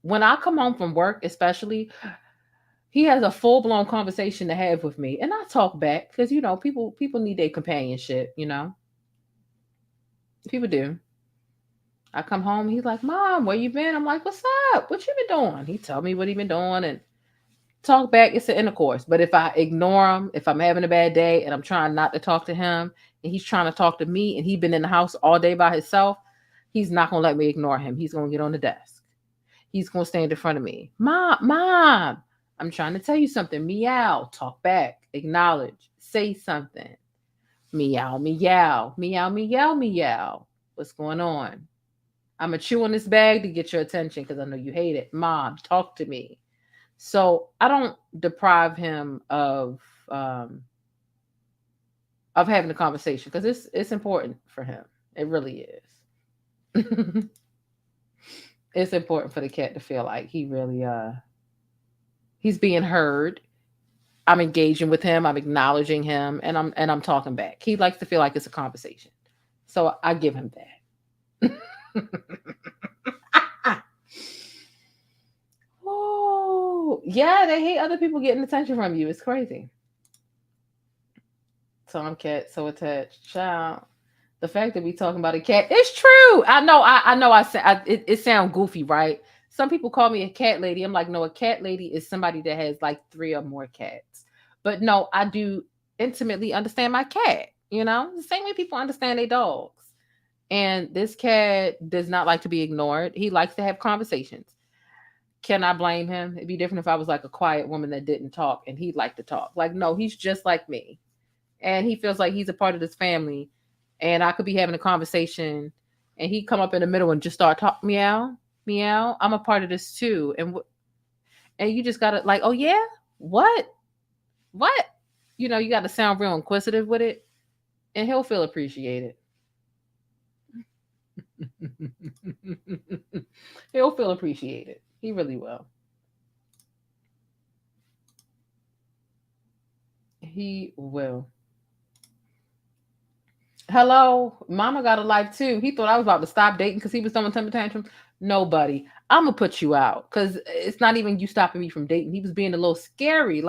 when I come home from work, especially, he has a full blown conversation to have with me, and I talk back because people need their companionship. People do. I come home, he's like, "Mom, where you been?" I'm like, "What's up? What you been doing?" He tell me what he been doing and talk back. It's an intercourse. But if I ignore him, if I'm having a bad day and I'm trying not to talk to him, and he's trying to talk to me, and he's been in the house all day by himself, he's not gonna let me ignore him. He's gonna get on the desk. He's gonna stand in front of me. Mom, I'm trying to tell you something. Meow, talk back, acknowledge, say something. Meow, meow, meow, meow, meow. What's going on? I'm gonna chew on this bag to get your attention because I know you hate it. Mom, talk to me. So I don't deprive him of having a conversation because it's important for him. It really is. It's important for the cat to feel like he really he's being heard. I'm engaging with him. I'm acknowledging him, and I'm talking back. He likes to feel like it's a conversation, so I give him that. Oh, yeah, they hate other people getting attention from you. It's crazy. Tomcat, so attached. Child. The fact that we talking about a cat, it's true. I know. It sounds goofy, right? Some people call me a cat lady. I'm like, no, a cat lady is somebody that has like 3 or more cats. But no, I do intimately understand my cat. The same way people understand their dogs. And this cat does not like to be ignored. He likes to have conversations. Can I blame him? It'd be different if I was like a quiet woman that didn't talk and he'd like to talk. Like, no, he's just like me. And he feels like he's a part of this family. And I could be having a conversation and he'd come up in the middle and just start talking, meow, meow. I'm a part of this too. And you just got to like, oh yeah? What? You got to sound real inquisitive with it. And he'll feel appreciated. He'll feel appreciated. He really will. He will. Hello, mama got a life too. He thought I was about to stop dating because he was throwing temper tantrums. Nobody. I'm gonna put you out because it's not even you stopping me from dating. He was being a little scary.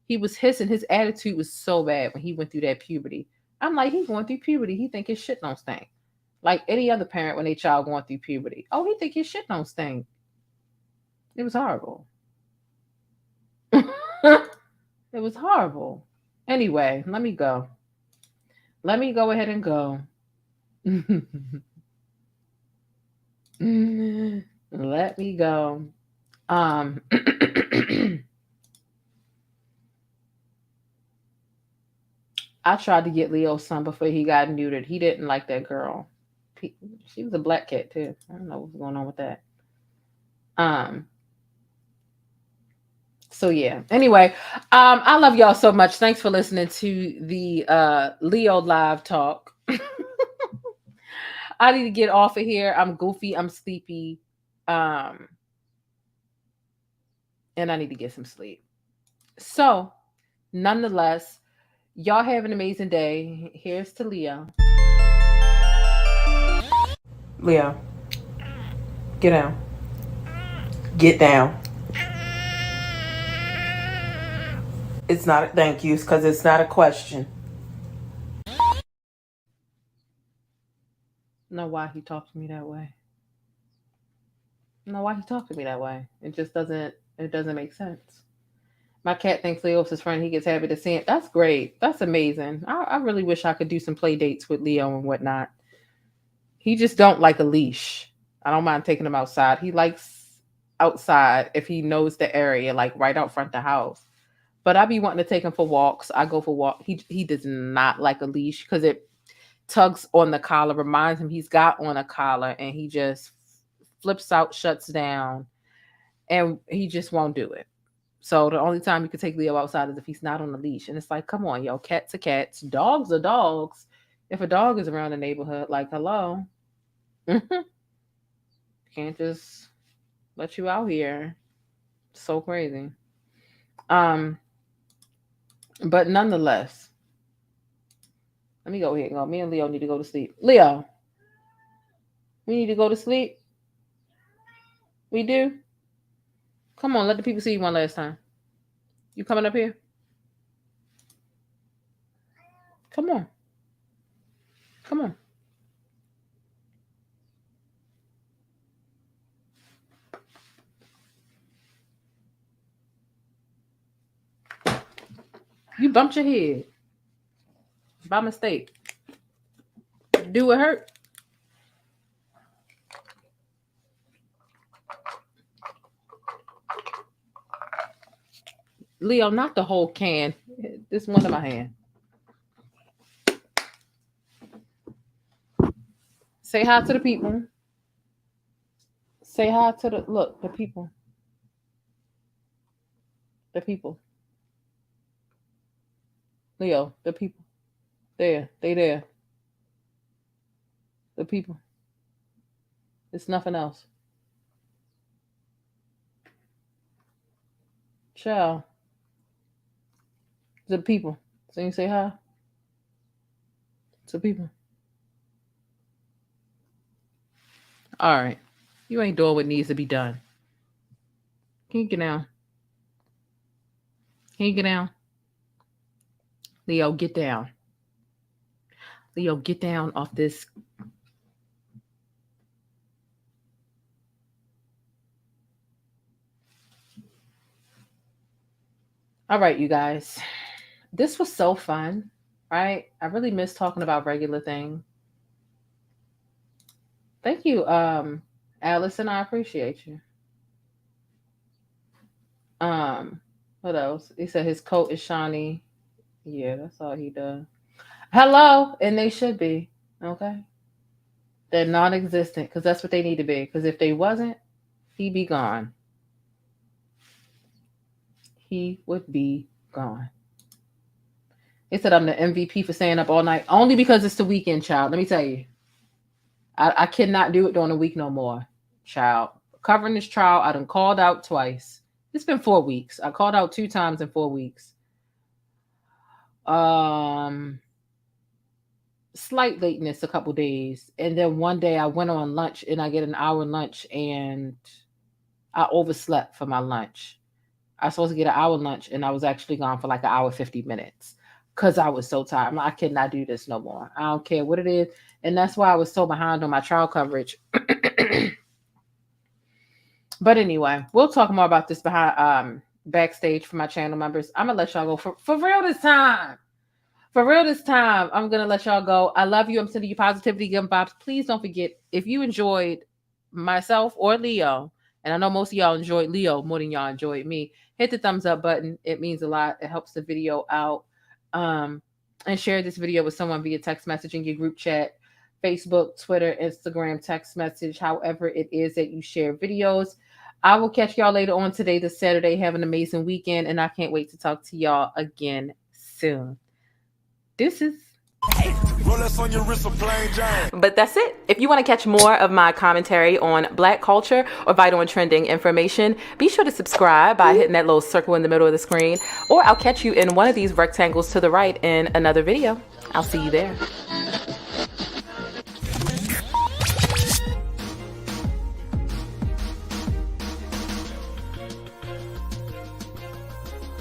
He was hissing. His attitude was so bad when he went through that puberty. I'm like, he's going through puberty. He think his shit don't stink. Like any other parent when their child going through puberty. Oh, he think his shit don't stink. It was horrible. It was horrible. Anyway, let me go. Let me go ahead and go. Let me go. I tried to get Leo's son before he got neutered. He didn't like that girl. She was a black cat too. I don't know what's going on with that. So yeah. Anyway, I love y'all so much. Thanks for listening to the Leo live talk. I need to get off of here. I'm goofy. I'm sleepy. And I need to get some sleep. So, nonetheless, y'all have an amazing day. Here's to Leo. Leo, get down. Get down. It's not a thank you because it's not a question. Know why he talked to me that way. Know why he talked to me that way. It just doesn't make sense. My cat thinks Leo's his friend. He gets happy to see him. That's great. That's amazing. I really wish I could do some play dates with Leo and whatnot. He just don't like a leash. I don't mind taking him outside. He likes outside if he knows the area, like right out front of the house. But I be wanting to take him for walks. I go for walk. He does not like a leash because it tugs on the collar, reminds him he's got on a collar, and he just flips out, shuts down, and he just won't do it. So the only time you can take Leo outside is if he's not on a leash. And it's like, come on, yo, cats are cats, dogs are dogs. If a dog is around the neighborhood, like, hello. Can't just let you out here. So crazy. But nonetheless, let me go ahead and go. Me and Leo need to go to sleep. Leo, we need to go to sleep. We do? Come on, let the people see you one last time. You coming up here? Come on. Come on. You bumped your head by mistake. Do it hurt? Leo, not the whole can. This one in my hand. Say hi to the people. Say hi to the people. The people. Leo, the people. There. They there. The people. It's nothing else. Ciao. The people. So you say hi. To people. All right. You ain't doing what needs to be done. Can you get down? Can you get down? Leo, get down. Leo, get down off this. All right, you guys. This was so fun, right? I really miss talking about regular things. Thank you, Allison. I appreciate you. What else? He said his coat is shiny. Yeah, that's all he does. Hello, and they should be. Okay. They're non-existent because that's what they need to be. Because if they wasn't, he'd be gone. He would be gone. They said I'm the MVP for staying up all night. Only because it's the weekend, child. Let me tell you. I cannot do it during the week no more, child. Covering this trial, I done called out twice. It's been 4 weeks. I called out 2 times in 4 weeks. Slight lateness a couple days. And then one day I went on lunch and I get an hour lunch and I overslept for my lunch. I was supposed to get an hour lunch and I was actually gone for like an hour 50 minutes because I was so tired. I'm like, I cannot do this no more. I don't care what it is. And that's why I was so behind on my trial coverage. But anyway, we'll talk more about this behind backstage for my channel members. I'm gonna let y'all go for real this time. For real this time, I'm gonna let y'all go. I love you. I'm sending you positivity, good vibes. Please don't forget, if you enjoyed myself or Leo, and I know most of y'all enjoyed Leo more than y'all enjoyed me, hit the thumbs up button. It means a lot. It helps the video out. And share this video with someone via text message in your group chat, Facebook, Twitter, Instagram, text message, however it is that you share videos. I will catch y'all later on today, this Saturday. Have an amazing weekend, and I can't wait to talk to y'all again soon. Deuces. But that's it. If you want to catch more of my commentary on Black culture or vital and trending information, be sure to subscribe by hitting that little circle in the middle of the screen, or I'll catch you in one of these rectangles to the right in another video. I'll see you there.